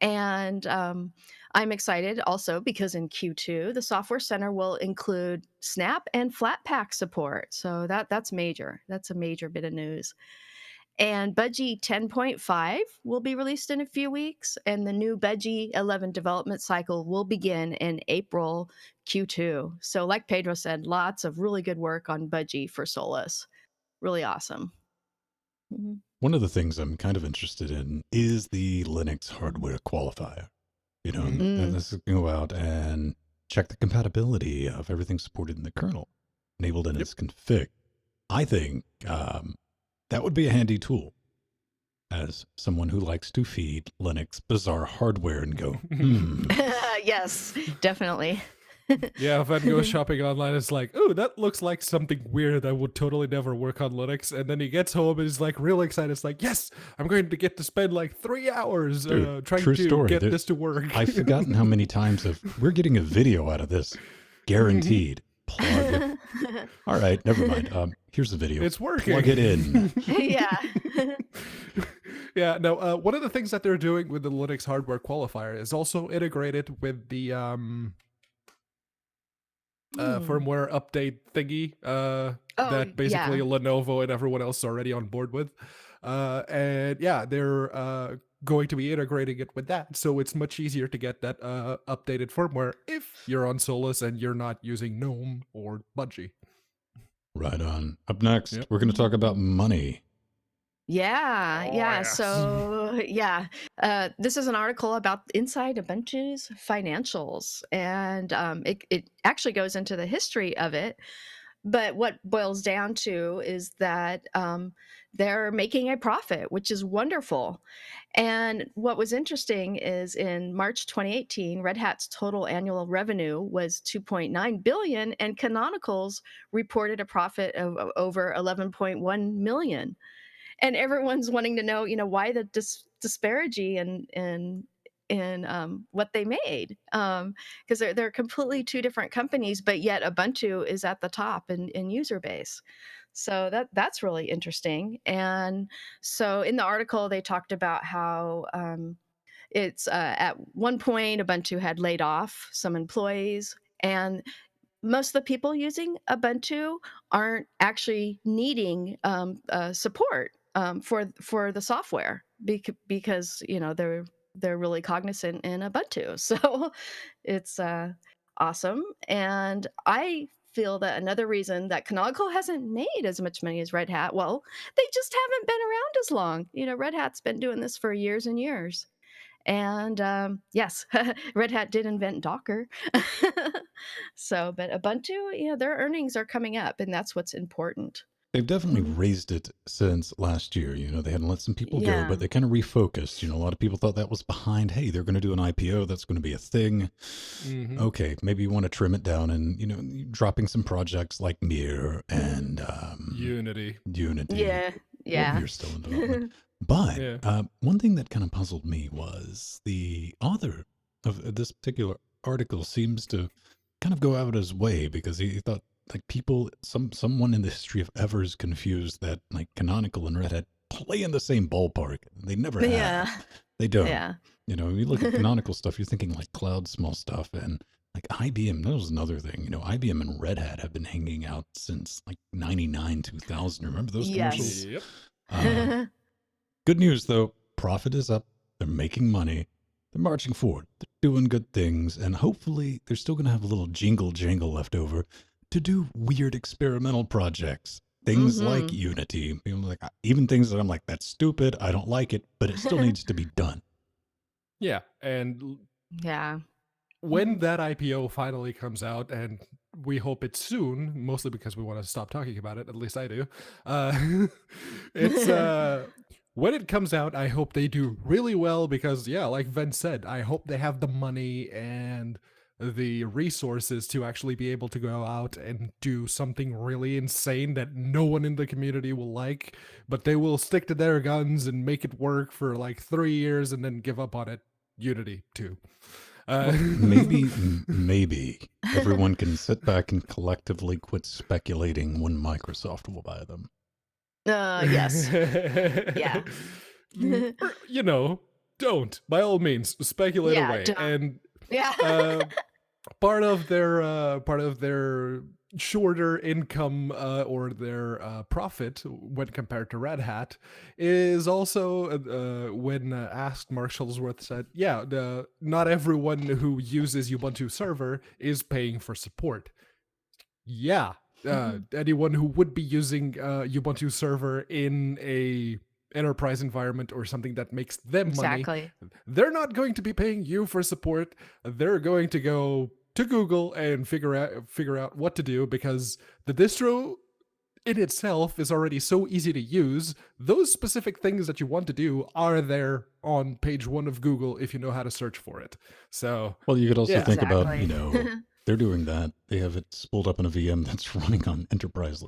And I'm excited also because in Q2, the Software Center will include Snap and Flatpak support. So that's major. That's a major bit of news. And Budgie 10.5 will be released in a few weeks, and the new Budgie 11 development cycle will begin in April Q2. So like Pedro said, lots of really good work on Budgie for Solus. Really awesome. One of the things I'm kind of interested in is the Linux hardware qualifier. You know, this is go out and check the compatibility of everything supported in the kernel, enabled in its config. I think that would be a handy tool as someone who likes to feed Linux bizarre hardware and go, Yes, definitely. Yeah, if I'd go shopping online, it's like, oh, that looks like something weird that would totally never work on Linux. And then he gets home and he's like really excited. It's like, yes, I'm going to get to spend like 3 hours trying to get this to work. I've forgotten how many times we're getting a video out of this. Guaranteed. Plug it. All right, never mind. Here's the video. It's working. Plug it in. Yeah. Yeah, no, one of the things that they're doing with the Linux hardware qualifier is also integrated with the firmware update thingy that basically Lenovo and everyone else is already on board with. And yeah, they're going to be integrating it with that. So it's much easier to get that updated firmware if you're on Solus and you're not using GNOME or Budgie. Right on. Up next, we're going to talk about money. Yeah, Oh, yeah. yes. So, yeah, this is an article about inside Ubuntu's financials, and it actually goes into the history of it. But what boils down to is that they're making a profit, which is wonderful. And what was interesting is in March 2018, Red Hat's total annual revenue was 2.9 billion, and Canonical's reported a profit of over 11.1 million. And everyone's wanting to know, why the disparity in what they made, because they're completely two different companies, but yet Ubuntu is at the top in user base. So that's really interesting. And so in the article, they talked about how it's at one point Ubuntu had laid off some employees, and most of the people using Ubuntu aren't actually needing support for the software because they're really cognizant in Ubuntu. So it's awesome. And I feel that another reason that Canonical hasn't made as much money as Red Hat, well, they just haven't been around as long. Red Hat's been doing this for years and years. And yes, Red Hat did invent Docker. So, but Ubuntu, their earnings are coming up, and that's what's important. They've definitely raised it since last year. They hadn't let some people go, but they kind of refocused. A lot of people thought that was behind. Hey, they're going to do an IPO. That's going to be a thing. Okay, maybe you want to trim it down and, dropping some projects like Mir and Unity. Yeah. Well, Mir's still in development. But one thing that kind of puzzled me was the author of this particular article seems to kind of go out of his way because he thought like someone in the history of Evers confused that like Canonical and Red Hat play in the same ballpark. They never have. Yeah. They don't. Yeah. You know, you look at Canonical stuff, you're thinking like cloud small stuff, and like IBM, that was another thing. You know, IBM and Red Hat have been hanging out since like 99, 2000. Remember those commercials? Yep. Good news though, profit is up. They're making money. They're marching forward. They're doing good things, and hopefully they're still going to have a little jingle jangle left over to do weird experimental projects. Things like Unity, you know, like even things that I'm like, that's stupid, I don't like it, but it still needs to be done. Yeah, and Yeah. when that IPO finally comes out, and we hope it's soon, mostly because we want to stop talking about it, at least I do. It's when it comes out, I hope they do really well because, yeah, like Ven said, I hope they have the money and the resources to actually be able to go out and do something really insane that no one in the community will like, but they will stick to their guns and make it work for like 3 years and then give up on it. Unity too. Well, maybe everyone can sit back and collectively quit speculating when Microsoft will buy them. Yes. Yeah. You know, don't by all means speculate Yeah, away. don't. And Yeah. part of their shorter income or their profit when compared to Red Hat is also when asked, Mark Shuttlesworth said, yeah, not everyone who uses Ubuntu server is paying for support. Yeah, anyone who would be using Ubuntu server in a enterprise environment or something that makes them money, Exactly. they're not going to be paying you for support. They're going to go to Google and figure out what to do because the distro in itself is already so easy to use. Those specific things that you want to do are there on page 1 of Google if you know how to search for it. So, well, you could also yeah, think about, exactly. you know, they're doing that. They have it spooled up in a VM that's running on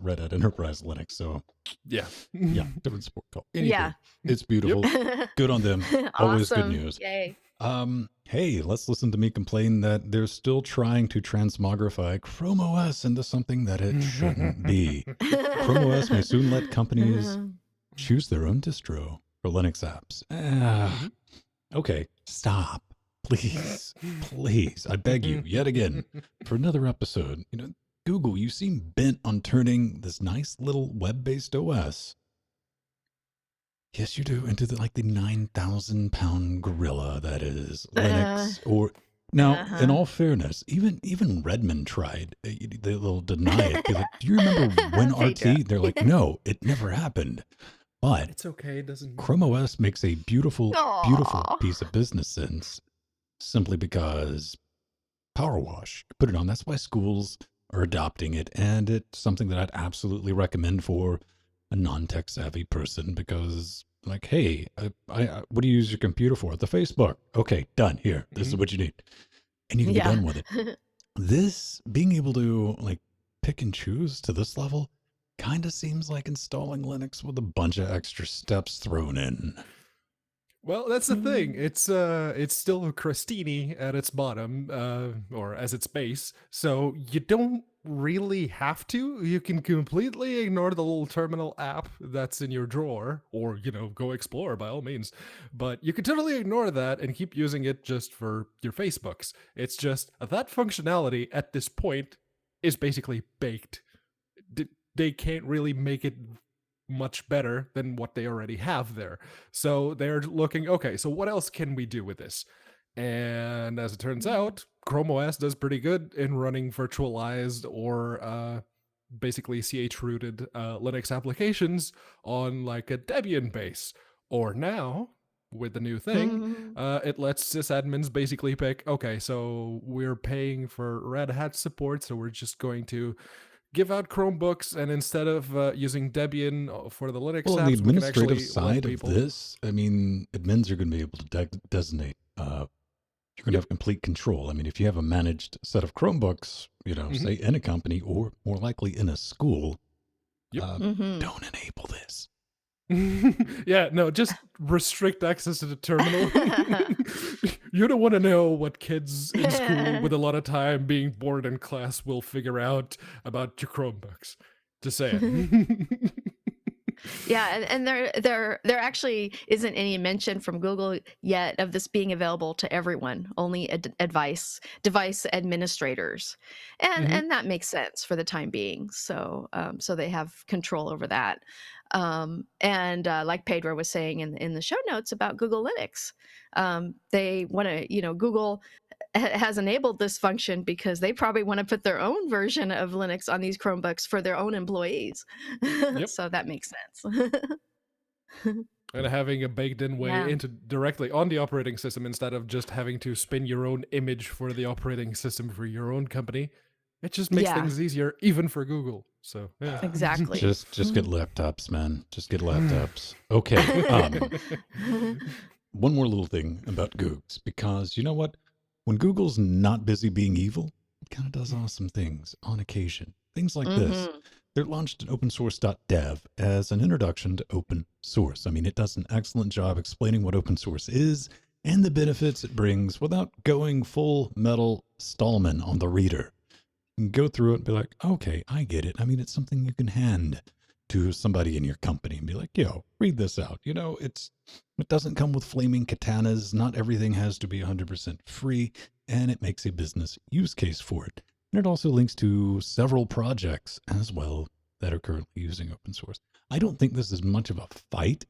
Red Hat Enterprise Linux. So yeah. yeah, different support call. Anyway, Yeah. it's beautiful. Good on them. Always good Awesome. news. Yay. Hey, let's listen to me complain that they're still trying to transmogrify Chrome OS into something that it shouldn't be. Chrome OS may soon let companies choose their own distro for Linux apps. Okay, stop. Please, please, I beg you, yet again, for another episode. You know, Google, you seem bent on turning this nice little web-based OS, yes, you do, into the 9,000-pound gorilla that is Linux. Or now, in all fairness, even Redmond tried. They'll deny it. Be like, do you remember when They RT? do. They're like, no, it never happened. But It's okay. It doesn't. Chrome OS makes a beautiful, beautiful Aw. piece of business sense simply because power wash. Put it on. That's why schools are adopting it. And it's something that I'd absolutely recommend for a non-tech savvy person because, like, hey, what do you use your computer for? The Facebook. Okay, done. Here, this is what you need. And you can be done with it. This, being able to, pick and choose to this level kind of seems like installing Linux with a bunch of extra steps thrown in. Well, that's the thing. It's still Crostini at its bottom, or as its base. So you don't really have to. You can completely ignore the little terminal app that's in your drawer, or go explore by all means. But you can totally ignore that and keep using it just for your Facebooks. It's just that functionality at this point is basically baked. They can't really make it much better than what they already have there. So they're looking, okay, so what else can we do with this? And as it turns out, Chrome OS does pretty good in running virtualized or basically CH-rooted Linux applications on a Debian base. Or now, with the new thing, it lets sysadmins basically pick, okay, so we're paying for Red Hat support, so we're just going to give out Chromebooks, and instead of using Debian for the Linux apps, the administrative we can side of this, I mean, admins are going to be able to designate. You're going to have complete control. I mean, if you have a managed set of Chromebooks, say in a company or more likely in a school, don't enable this. Yeah, no, just restrict access to the terminal. You don't want to know what kids in school with a lot of time being bored in class will figure out about your Chromebooks. Just saying. Yeah, and there actually isn't any mention from Google yet of this being available to everyone, only device administrators, and that makes sense for the time being. So so they have control over that. And like Pedro was saying in the show notes about Google Linux, they want to, Google has enabled this function because they probably want to put their own version of Linux on these Chromebooks for their own employees. Yep. So that makes sense. And having a baked-in way Yeah. into directly on the operating system instead of just having to spin your own image for the operating system for your own company. It just makes Yeah. things easier, even for Google. So yeah. Exactly. Just get laptops, man. Just get laptops. Okay. One more little thing about Googs, because you know what? When Google's not busy being evil, it kind of does awesome things on occasion. Things like this. They launched an opensource.dev as an introduction to open source. I mean, it does an excellent job explaining what open source is and the benefits it brings without going full metal Stallman on the reader. You can go through it and be like, okay, I get it. I mean, it's something you can hand to somebody in your company and be like, yo, read this out. You know, it doesn't come with flaming katanas. Not everything has to be 100% free, and it makes a business use case for it. And it also links to several projects as well that are currently using open source. I don't think this is much of a fight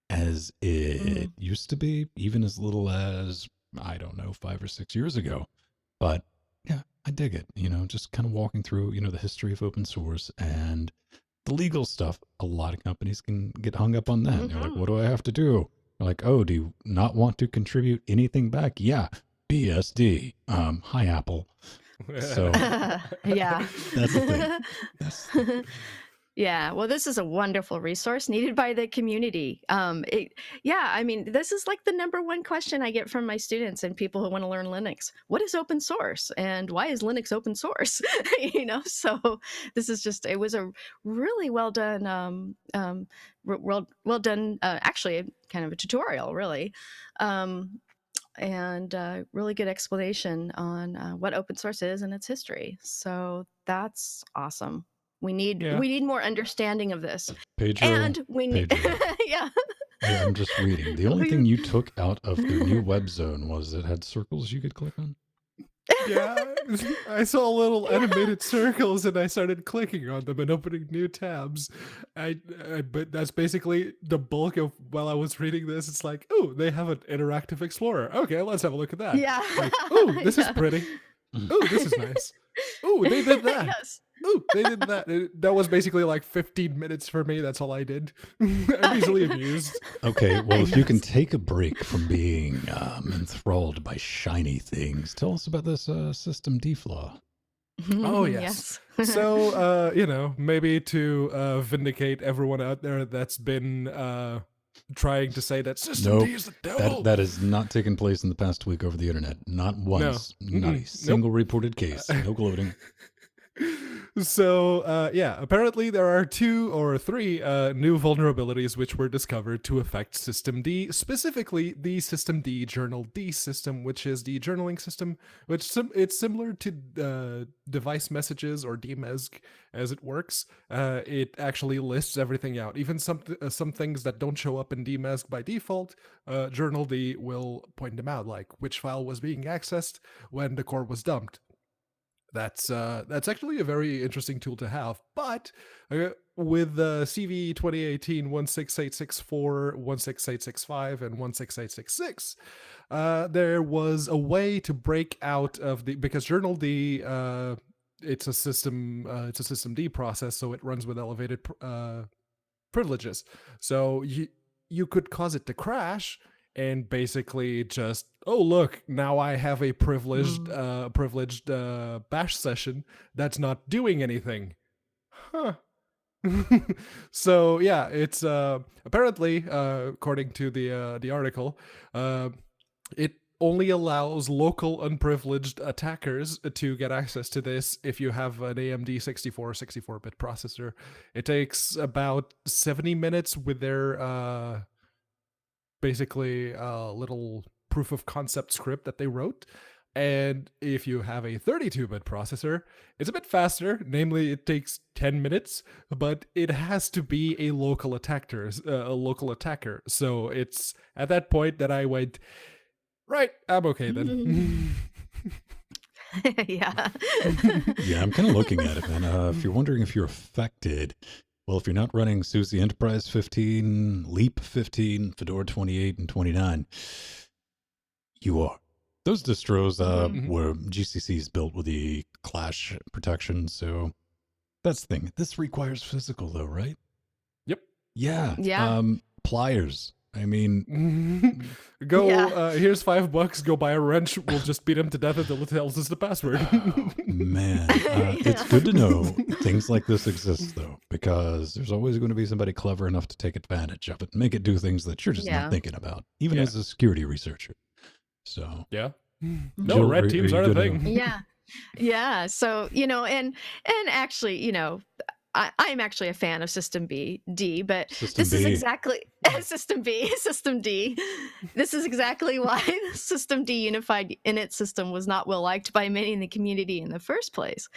as it used to be, even as little as, I don't know, 5 or 6 years ago. But yeah, I dig it. You know, just kind of walking through, the history of open source and the legal stuff. A lot of companies can get hung up on that. They're like, what do I have to do? They're like, oh, do you not want to contribute anything back? Yeah, BSD. Hi, Apple. So Yeah. that's the thing. Yeah, well, this is a wonderful resource needed by the community. I mean, this is like the number one question I get from my students and people who want to learn Linux. What is open source, and why is Linux open source? So this is it was a really well done, well done. Actually, kind of a tutorial, really. And really good explanation on what open source is and its history. So that's awesome. We need more understanding of this. Pedro, And we need Yeah, I'm just reading. The only thing you took out of their new web zone was it had circles you could click on. Yeah, I saw little animated circles and I started clicking on them and opening new tabs. But that's basically the bulk of while I was reading this. It's like, oh, they have an interactive explorer. Okay, let's have a look at that. Yeah. Like, oh, this is pretty. Oh, this is nice. Oh, they did that. Yes. Oh, they did that. That was basically like 15 minutes for me. That's all I did. I'm easily amused. Okay, well, if you can take a break from being enthralled by shiny things, tell us about this system D flaw. Oh, yes. So, maybe to vindicate everyone out there that's been trying to say that system D is the devil. That has not taken place in the past week over the internet. Not once. No. Not a single reported case. No gloating. So, apparently there are 2 or 3 new vulnerabilities which were discovered to affect System D, specifically the System D Journal D system, which is the journaling system, which it's similar to device messages or DMESG as it works. It actually lists everything out, even some things that don't show up in DMESG by default. Journal D will point them out, like which file was being accessed when the core was dumped. That's actually a very interesting tool to have, but with CV 2018-16864, 16865, and 16866, there was a way to break out of because Journal D, it's a system D process, so it runs with elevated privileges. So you could cause it to crash. And basically just, oh, look, now I have a privileged bash session that's not doing anything. Huh. So, yeah, it's apparently, according to the article, it only allows local unprivileged attackers to get access to this if you have an AMD 64-bit processor. It takes about 70 minutes with their basically little proof of concept script that they wrote. And if you have a 32-bit processor, it's a bit faster. Namely, it takes 10 minutes, but it has to be a local attacker. So it's at that point that I went, right, I'm okay then. Yeah. Yeah, I'm kind of looking at it, man. If you're wondering if you're affected, well, if you're not running SUSE Enterprise 15, Leap 15, Fedora 28, and 29, you are. Those distros were GCC's built with the clash protection, so that's the thing. This requires physical, though, right? Yep. Yeah. Yeah. Pliers. I mean, go. Here's $5. Go buy a wrench. We'll just beat him to death until it tells us the password. Man, it's good to know things like this exist, though, because there's always going to be somebody clever enough to take advantage of it and make it do things that you're just not thinking about, even as a security researcher. So yeah, Jill, no, red teams are a thing. Yeah. So and actually, I'm actually a fan of System D, but this is exactly System D. This is exactly why the System D unified init system was not well liked by many in the community in the first place,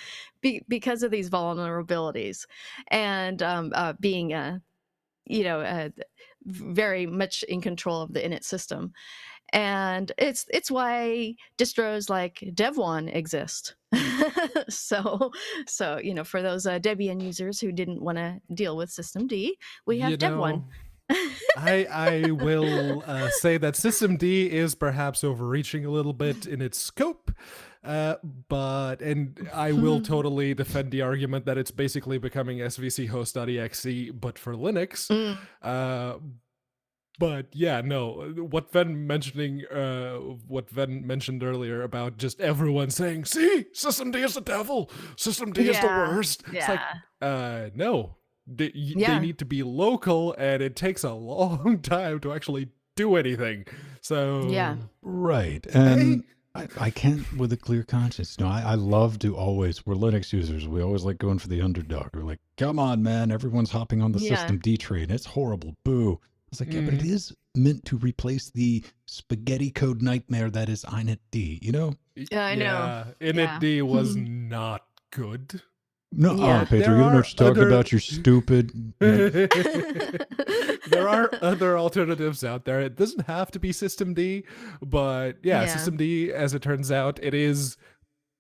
because of these vulnerabilities and being very much in control of the init system. And it's why distros like Dev1 exist. so for those Debian users who didn't want to deal with Systemd, we have Dev1. I will say that Systemd is perhaps overreaching a little bit in its scope, but I will totally defend the argument that it's basically becoming svc host.exe but for Linux. But yeah, no, what Ven mentioned earlier about just everyone saying, see, Systemd is the devil, Systemd is the worst. Yeah. It's like, no, they need to be local, and it takes a long time to actually do anything. So right, and I can't with a clear conscience. No, I love to always. We're Linux users. We always like going for the underdog. We're like, come on, man, everyone's hopping on the Systemd train. It's horrible. Boo. I was like, yeah, but it is meant to replace the spaghetti code nightmare that is initd, Yeah, I know. Initd was not good. No, Pedro, you don't know what you're talking about. You're stupid. There are other alternatives out there. It doesn't have to be Systemd, but Systemd, as it turns out, it is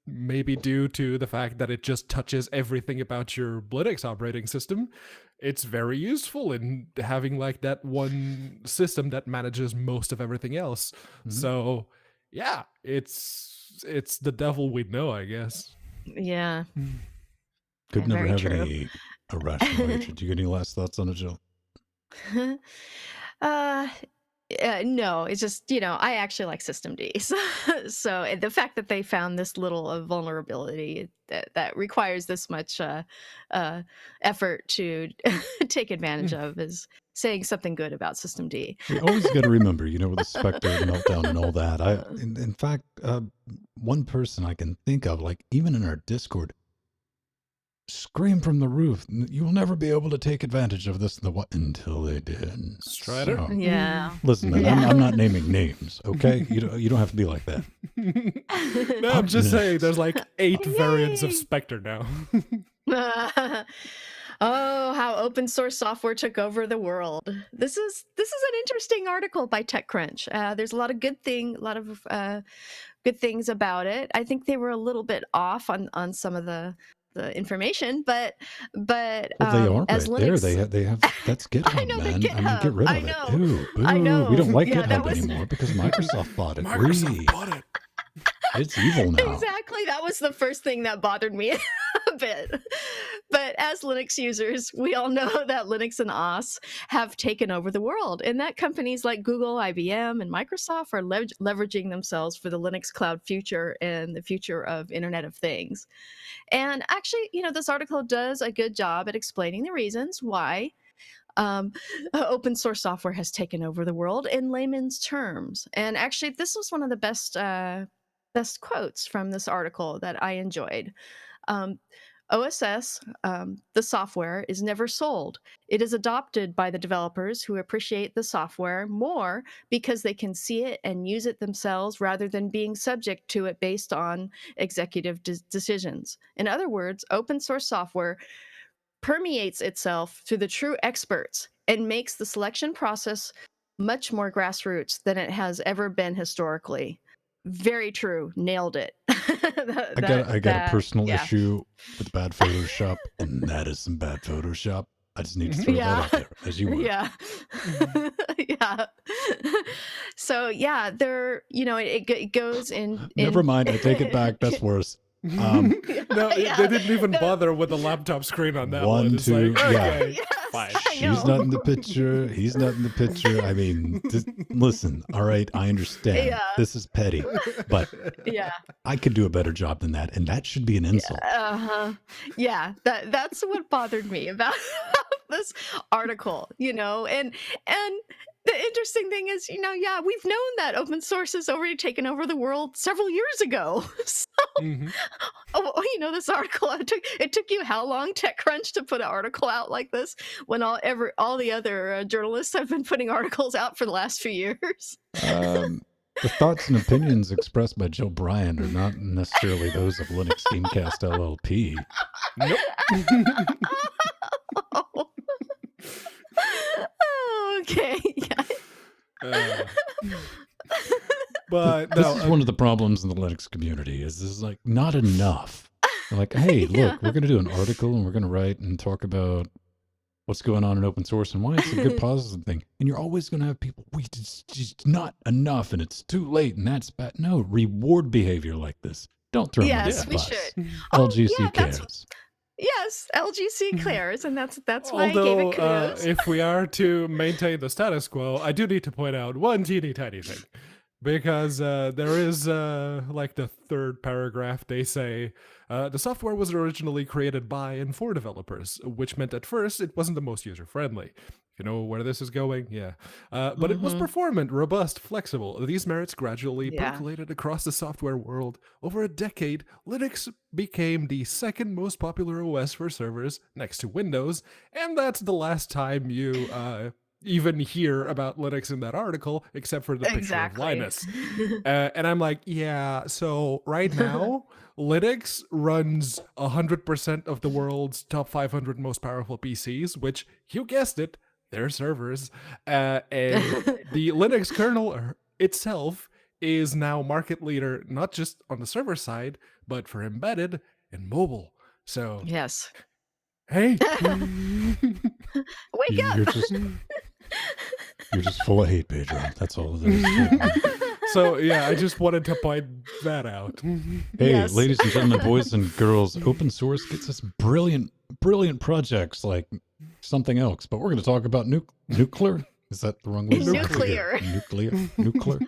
maybe due to the fact that it just touches everything about your Linux operating system. It's very useful in having like that one system that manages most of everything else. So yeah, it's the devil we know, I guess. Yeah. Could never have any irrational hatred. Do you get any last thoughts on it, Jill? No, it's just, I actually like Systemd. So the fact that they found this little vulnerability that requires this much effort to take advantage of is saying something good about Systemd. We always got to remember, with the Spectre meltdown and all that. In fact, one person I can think of, like even in our Discord, scream from the roof, you'll never be able to take advantage of this until they did. Strider? So, yeah. Listen, man, I'm not naming names, okay? You don't have to be like that. No, I'm just saying there's like 8 variants of Spectre now. Oh, how open source software took over the world. This is an interesting article by TechCrunch. There's a lot of good things about it. I think they were a little bit off on some of the information, but they are as right Linux, there. They have that's GitHub, I know, man. GitHub. I mean, get rid of I it. know. Boo. I know. We don't like Yeah, GitHub anymore because Microsoft bought it. Microsoft bought it. It's evil now. Exactly. That was the first thing that bothered me a bit. But as Linux users, we all know that Linux and OS have taken over the world, and that companies like Google, IBM, and Microsoft are leveraging themselves for the Linux cloud future and the future of Internet of Things. And actually, this article does a good job at explaining the reasons why Open source software has taken over the world in layman's terms. And actually, this was one of the best quotes from this article that I enjoyed. Um, OSS, the software, is never sold. It is adopted by the developers who appreciate the software more because they can see it and use it themselves rather than being subject to it based on executive decisions. In other words, open source software permeates itself to the true experts and makes the selection process much more grassroots than it has ever been historically. Very true. Nailed it. I got a personal issue with bad Photoshop, and that is some bad Photoshop. I just need to throw that out there as you were. Yeah. Yeah. So yeah, there, it goes in. Never mind. I take it back. That's worse. No, they didn't even bother with the laptop screen on that one. It's two, like, okay, yes, fine. She's not in the picture. He's not in the picture. I mean, listen, all right, I understand. Yeah. This is petty, but Yeah. I could do a better job than that, and that should be an insult. Yeah, that's what bothered me about this article, and the interesting thing is, yeah, we've known that open source has already taken over the world several years ago. So, this article, it took you how long, TechCrunch, to put an article out like this when all the other journalists have been putting articles out for the last few years? The thoughts and opinions expressed by Joe Bryant are not necessarily those of Linux Gamecast LLP. Nope. Oh, okay. Yeah. But this is one of the problems in the Linux community. Is this like not enough? They're like, hey, look, we're going to do an article and we're going to write and talk about what's going on in open source and why it's a good positive thing. And you're always going to have people, it's just not enough and it's too late and that's bad. No, reward behavior like this. Don't throw them under the bus. Should. LGC cares. Yes, LGC cares, and that's why I gave it kudos. If we are to maintain the status quo, I do need to point out one teeny tiny thing. Because there is, like the third paragraph, they say, the software was originally created by and for developers, which meant at first it wasn't the most user-friendly. You know where this is going? Yeah. But it was performant, robust, flexible. These merits gradually percolated across the software world. Over a decade, Linux became the second most popular OS for servers next to Windows, and that's the last time you even hear about Linux in that article, except for the picture of Linus. And I'm like, yeah, so right now, Linux runs 100% of the world's top 500 most powerful PCs, which, you guessed it, they're servers. And the Linux kernel itself is now market leader, not just on the server side, but for embedded and mobile. So, yes. Hey, wake up! You're just full of hate, Pedro. That's all it is. So yeah, I just wanted to point that out. Hey, ladies and gentlemen, boys and girls, open source gets us brilliant projects like something else. But we're going to talk about nuclear. Is that the wrong word? Nuclear.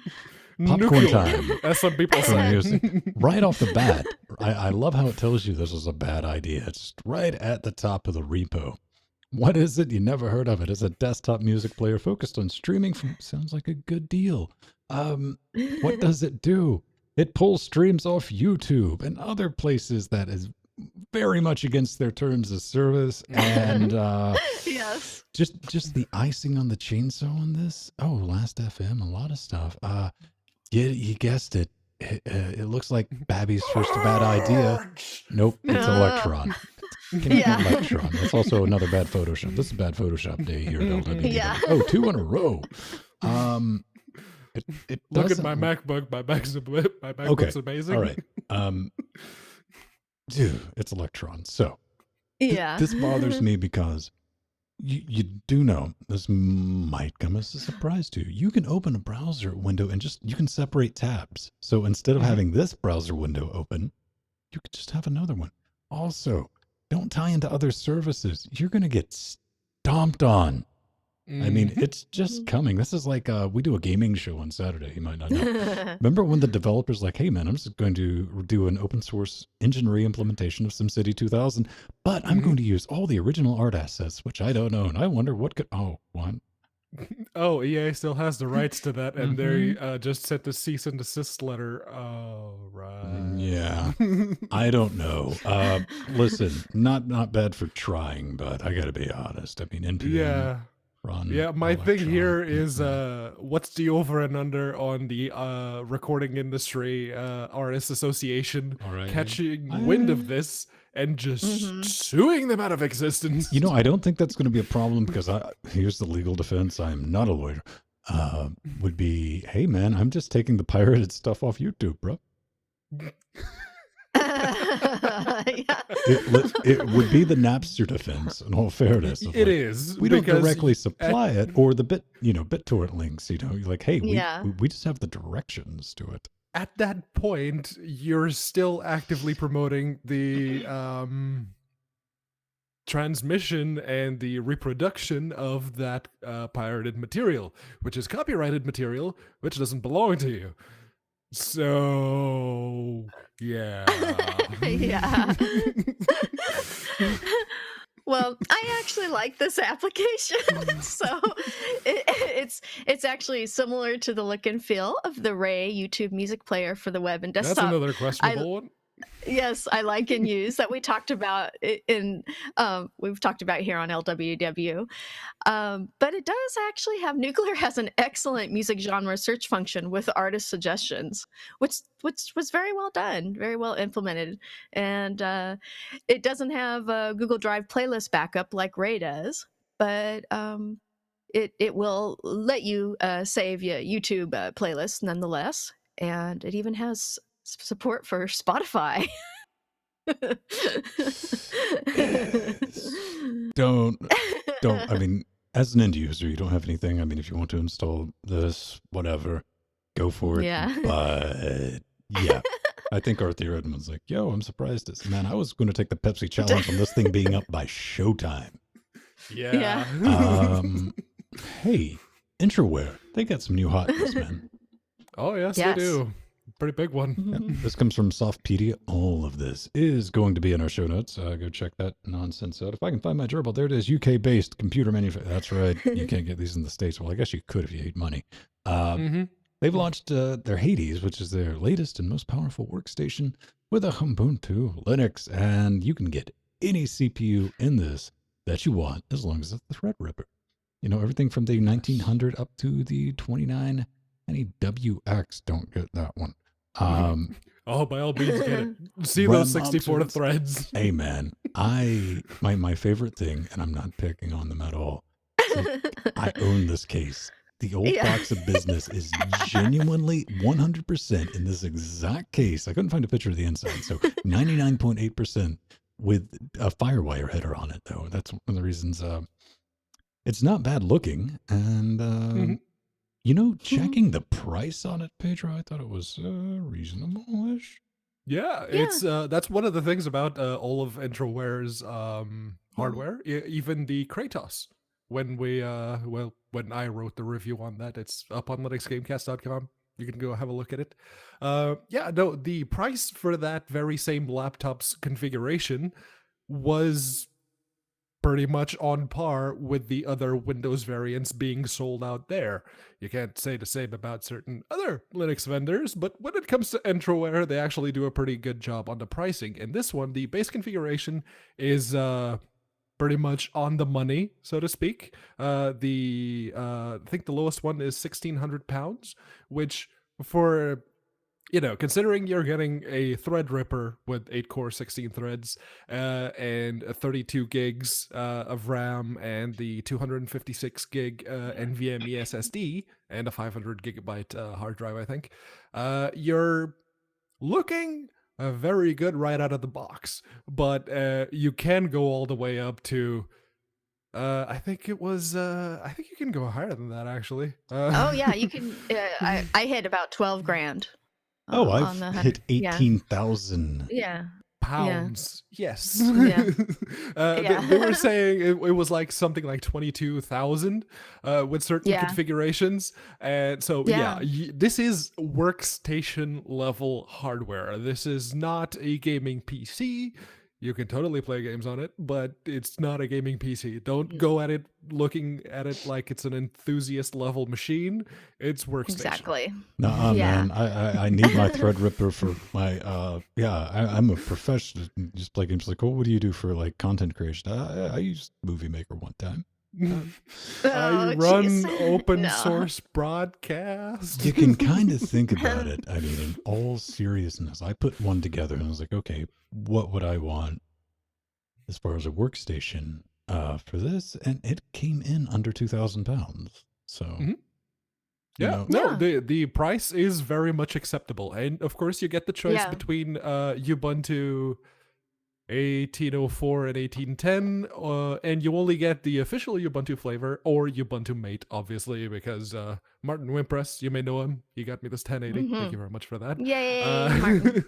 Popcorn time. As some people say. Right off the bat, I love how it tells you this is a bad idea. It's right at the top of the repo. What is it? You never heard of it. It's a desktop music player focused on streaming from... Sounds like a good deal. What does it do? It pulls streams off YouTube and other places that is very much against their terms of service. And yes, just the icing on the chainsaw on this. Oh, Last FM, a lot of stuff. You guessed it. It looks like Babby's first bad idea. Nope, it's Electron. Electron. That's also another bad Photoshop. This is bad Photoshop day here at Lwdw. Yeah. Oh, 2 in a row. It Look at my MacBook. My MacBook's amazing. All right. Dude, it's Electron. So yeah, this bothers me because you do know this might come as a surprise to you. You can open a browser window and you can separate tabs. So instead of having this browser window open, you could just have another one. Also, don't tie into other services. You're going to get stomped on. I mean, Mhm. it's just coming. This is like we do a gaming show on Saturday. You might not know. Remember when the developers like, hey man, I'm just going to do an open source engine re-implementation of SimCity 2000, but I'm Mhm. going to use all the original art assets, which I don't own. I wonder what could. Oh, what? Oh, EA still has the rights to that, and they Mm-hmm. just sent the cease and desist letter. Oh, Yeah, right. I don't know. Listen, not bad for trying, but I got to be honest. I mean, NPM Yeah. run Yeah, my thing Electron. here is Mm-mm. what's the over and under on the recording industry artists association All right. catching wind of I, this and just Hmm. suing them out of existence? I don't think that's going to be a problem because here's the legal defense. I am not a lawyer. Would be, hey man, I'm just taking the pirated stuff off YouTube, bro. Yeah. It would be the Napster defense, in all fairness. Of It like, is we don't because directly at supply it, or the BitTorrent links. You're like, hey, Yeah. we just have the directions to it. at that point you're still actively promoting the transmission and the reproduction of that pirated material, which is copyrighted material, which doesn't belong to you. So, yeah. Yeah. Well, I actually like this application. So it's actually similar to the look and feel of the Ray YouTube music player for the web and That's desktop. another questionable one. Yes, I like and use that we talked about in we've talked about here on LWW. But it does actually have Nuclear has an excellent music genre search function with artist suggestions, which was very well done, very well implemented, and it doesn't have a Google Drive playlist backup like Ray does, but it will let you save your YouTube playlist nonetheless, and it even has support for Spotify. don't I mean, as an end user, you don't have anything. I mean, if you want to install this, whatever, go for it. Yeah. But yeah, I think Arthur Edmonds like, yo, I'm surprised. Man, I was going to take the Pepsi challenge on this thing being up by showtime. Yeah. Hey, Intraware, they got some new hotness, man. Oh, yes, Yes. they do. Pretty big one. Mhm. This comes from Softpedia. All of this is going to be in our show notes. Go check that nonsense out. If I can find my gerbil, there it is. UK-based computer manufacturer. That's right. You can't get these in the States. Well, I guess you could if you hate money. Mm-hmm. They've launched their Hades, which is their latest and most powerful workstation with a Ubuntu Linux, and you can get any CPU in this that you want as long as it's the Threadripper. Everything from the 1900 up to the 29. Any WX, don't get that one. Oh, by all means, get it. See Run those 64 options. threads. Hey man, my favorite thing, and I'm not picking on them at all. I own this case. The old Yeah. box of business is genuinely 100% in this exact case. I couldn't find a picture of the inside, so 99.8% with a Firewire header on it, though. That's one of the reasons. It's not bad looking, and Mhm. checking the price on it, Pedro, I thought it was reasonable-ish. Yeah, Yeah. it's that's one of the things about all of Introware's hardware, even the Kratos. When when I wrote the review on that, it's up on linuxgamecast.com. You can go have a look at it. Yeah, no, the price for that very same laptop's configuration was pretty much on par with the other Windows variants being sold out there. You can't say the same about certain other Linux vendors, but when it comes to Entroware, they actually do a pretty good job on the pricing. And this one, the base configuration is pretty much on the money, so to speak. I think the lowest one is £1,600, which for considering you're getting a Threadripper with 8 core, 16 threads, and 32 gigs of RAM, and the 256 gig NVMe SSD, and a 500 gigabyte hard drive, I think, you're looking very good right out of the box. But you can go all the way up to. I think it was. I think you can go higher than that, actually. Oh yeah, you can. I hit about 12 grand. Oh, on I've the hit yeah. 18,000. Yeah. pounds. Yes. Yeah. They were saying it was like something like 22,000 with certain Yeah. configurations. And so, Yeah. this is workstation level hardware. This is not a gaming PC. You can totally play games on it, but it's not a gaming PC. Don't go at it looking at it like it's an enthusiast level machine. It's workstation. Exactly. Nah, Yeah. man. I need my Threadripper for my I'm a professional. Just play games. Like, oh, what do you do for like content creation? I used Movie Maker one time. I Oh, run jeez. open No. source broadcast. You can kind of think about it. I mean, in all seriousness, I put one together and I was like, okay, what would I want as far as a workstation for this? And it came in under 2,000 pounds. So, Mhm. you Yeah, know, no, the price is very much acceptable, and of course you get the choice Yeah. between Ubuntu 1804 and 1810, and you only get the official Ubuntu flavor or Ubuntu Mate, obviously, because Martin Wimpress, you may know him. He got me this 1080. Thank you very much for that. Yay, Martin.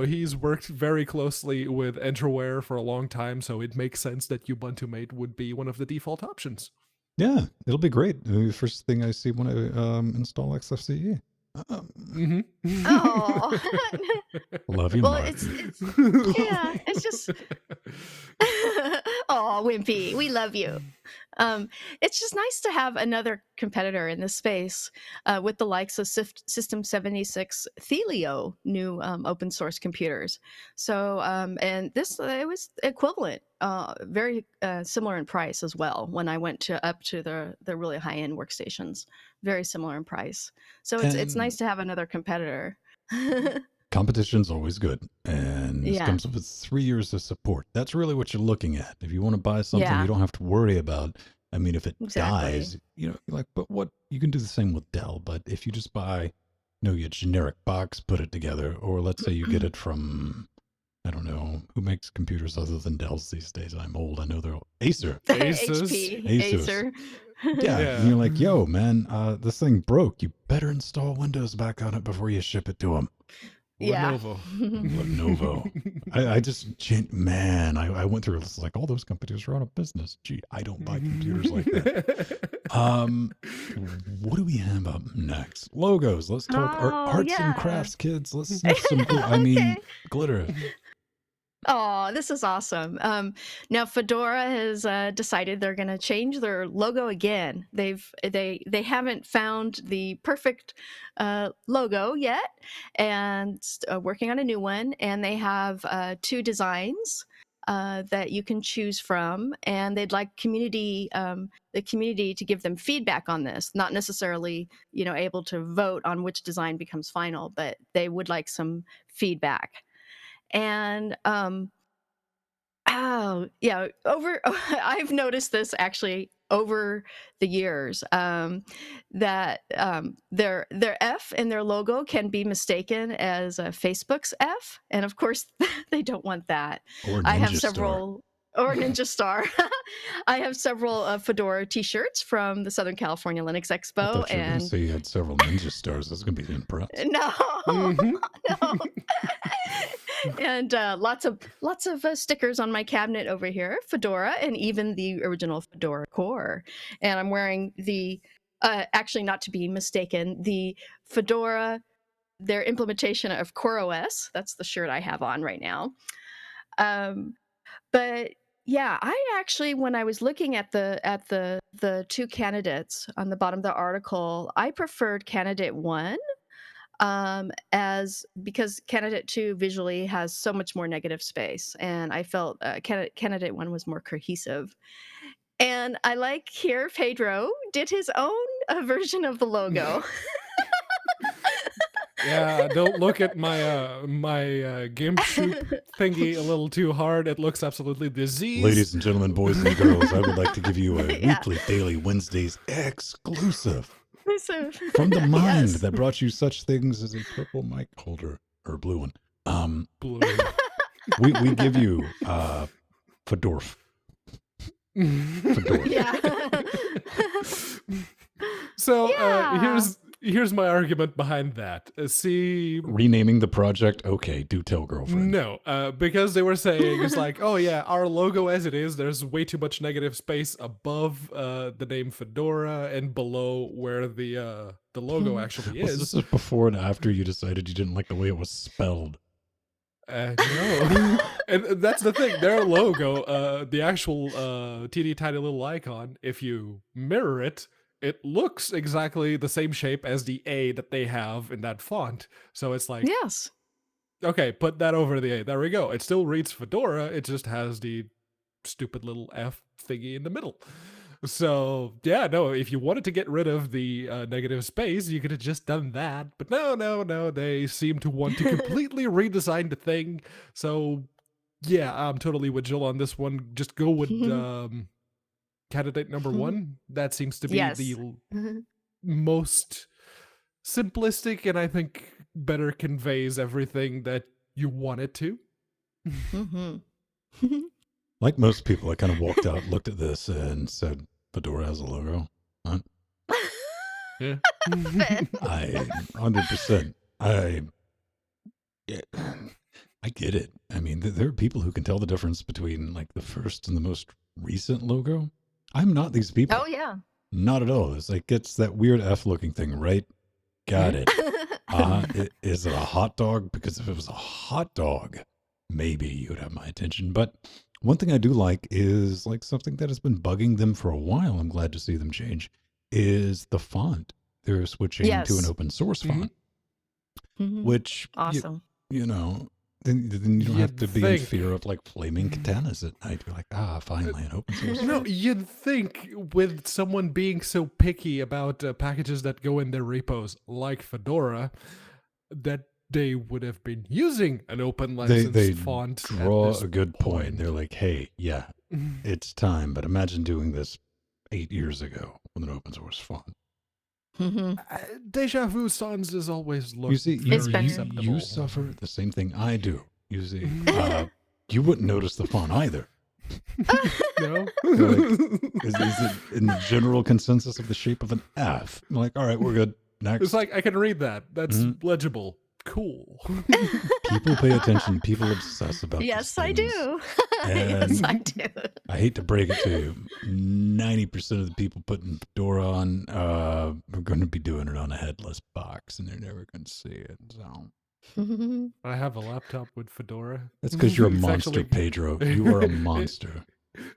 He's worked very closely with Enterware for a long time, so it makes sense that Ubuntu Mate would be one of the default options. yeah, it'll be great. The first thing I see when I install XFCE. Oh. Love you, Well, Mark. it's it's just oh, Wimpy, we love you. It's just nice to have another competitor in this space with the likes of System 76 Thelio new open source computers. So and this it was equivalent, very similar in price as well. When I went up to the really high end workstations, very similar in price. So it's nice to have another competitor. Competition's always good, and this comes with 3 years of support. That's really what you're looking at. If you want to buy something, you don't have to worry about. I mean, if it dies, you're like, but what? You can do the same with Dell. But if you just buy, your generic box, put it together, or let's say you get it from, I don't know, who makes computers other than Dells these days? I'm old. I know they're all Acer. HP, Acer. Yeah, and you're like, yo, man, this thing broke. You better install Windows back on it before you ship it to them. Lenovo. Lenovo. I just, man, I went through this, like, all those companies are out of business. Gee, I don't buy computers like that. What do we have up next? Logos. Let's talk arts and crafts, kids. Let's sniff some glitter. Oh, this is awesome. Now Fedora has decided they're going to change their logo again. They haven't found the perfect logo yet, and working on a new one. And they have 2 designs that you can choose from, and they'd like the community to give them feedback on this. Not necessarily, able to vote on which design becomes final, but they would like some feedback. And I've noticed this actually over the years, that their F in their logo can be mistaken as Facebook's F, and of course they don't want that. Or I have Ninja several or Ninja Star. I have several Fedora T-shirts from the Southern California Linux I Expo, thought you were going and to say you had several Ninja Stars. That's going to be impressed. no, no. And lots of stickers on my cabinet over here, Fedora, and even the original Fedora core. And I'm wearing the, actually not to be mistaken, the Fedora, their implementation of CoreOS. That's the shirt I have on right now. But yeah, I actually, when I was looking at the 2 candidates on the bottom of the article, I preferred candidate 1. Because candidate 2 visually has so much more negative space, and I felt candidate 1 was more cohesive. And I like here Pedro did his own version of the logo. Yeah, don't look at my GIMP shoot thingy a little too hard. It looks absolutely diseased. Ladies and gentlemen, boys and girls, I would like to give you a weekly, daily, Wednesdays exclusive. From the mind that brought you such things as a purple mic holder or blue one. Blue. We give you Fedora. Yeah. So here's my argument behind that. See, Renaming the project, okay, do tell girlfriend. no, because they were saying it's like, oh yeah, our logo as it is, there's way too much negative space above the name Fedora and below where the logo actually Was is. this before and after you decided you didn't like the way it was spelled? No. And that's the thing. Their logo, the actual teeny tiny little icon, if you mirror it, it looks exactly the same shape as the A that they have in that font. So it's like, Yes. okay, put that over the A. There we go. It still reads Fedora. It just has the stupid little F thingy in the middle. So yeah, no, if you wanted to get rid of the negative space, you could have just done that. But no, they seem to want to completely redesign the thing. So yeah, I'm totally with Jill on this one. Just go with candidate number one. That seems to be Yes. the most simplistic and I think better conveys everything that you want it to. Like most people, I kind of walked out, looked at this, and said, Fedora has a logo. Huh? Yeah. I 100%. I get it. I mean, there are people who can tell the difference between like the first and the most recent logo. I'm not these people. Oh yeah. Not at all. It's like it's that weird F looking thing, right? Got it. Is it a hot dog? Because if it was a hot dog, maybe you'd have my attention. But one thing I do like is like something that has been bugging them for a while. I'm glad to see them change. Is the font? They're switching to an open source font, which awesome. You know, then you don't have to be in fear of like flaming katanas at night. You're like, finally an open source. No, you'd think with someone being so picky about packages that go in their repos, like Fedora, that they would have been using an open license they font. Draw a good point. They're like, hey, yeah, it's time. But imagine doing this 8 years ago with an open source font. Deja Vu Sans is always looked You see, you acceptable. suffer the same thing I do. You see, you wouldn't notice the font either. No? Is it in the general consensus of the shape of an F? I'm like, all right, we're good. Next. It's like, I can read that. That's legible. Cool. People pay attention. People obsess about Yes, these I things. do. And yes, I do. I hate to break it to you. 90% of the people putting Fedora on are going to be doing it on a headless box, and they're never going to see it. So I have a laptop with Fedora. that's because you're a It's monster, actually- Pedro. You are a monster.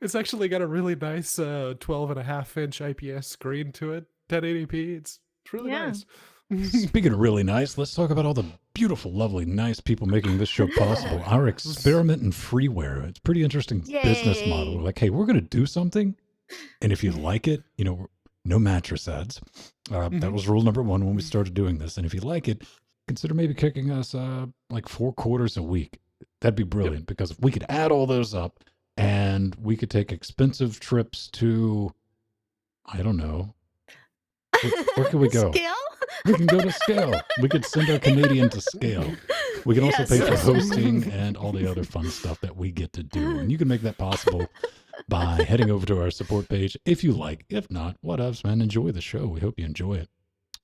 It's actually got a really nice 12.5-inch IPS screen to it, 1080p. It's really Yeah. nice. Speaking of really nice, let's talk about all the beautiful, lovely, nice people making this show possible. Our experiment in freeware. It's a pretty interesting business model. Yay. We're like, hey, we're going to do something. And if you like it, you know, no mattress ads. That was rule number one when we started doing this. And if you like it, consider maybe kicking us like 4 quarters a week. That'd be brilliant because if we could add all those up and we could take expensive trips to, I don't know, where can we go? Scale? We can go to Scale. We could send our Canadian to Scale. We can also Yes. pay for hosting and all the other fun stuff that we get to do. And you can make that possible by heading over to our support page if you like. If not, whatevs, man. Enjoy the show. We hope you enjoy it.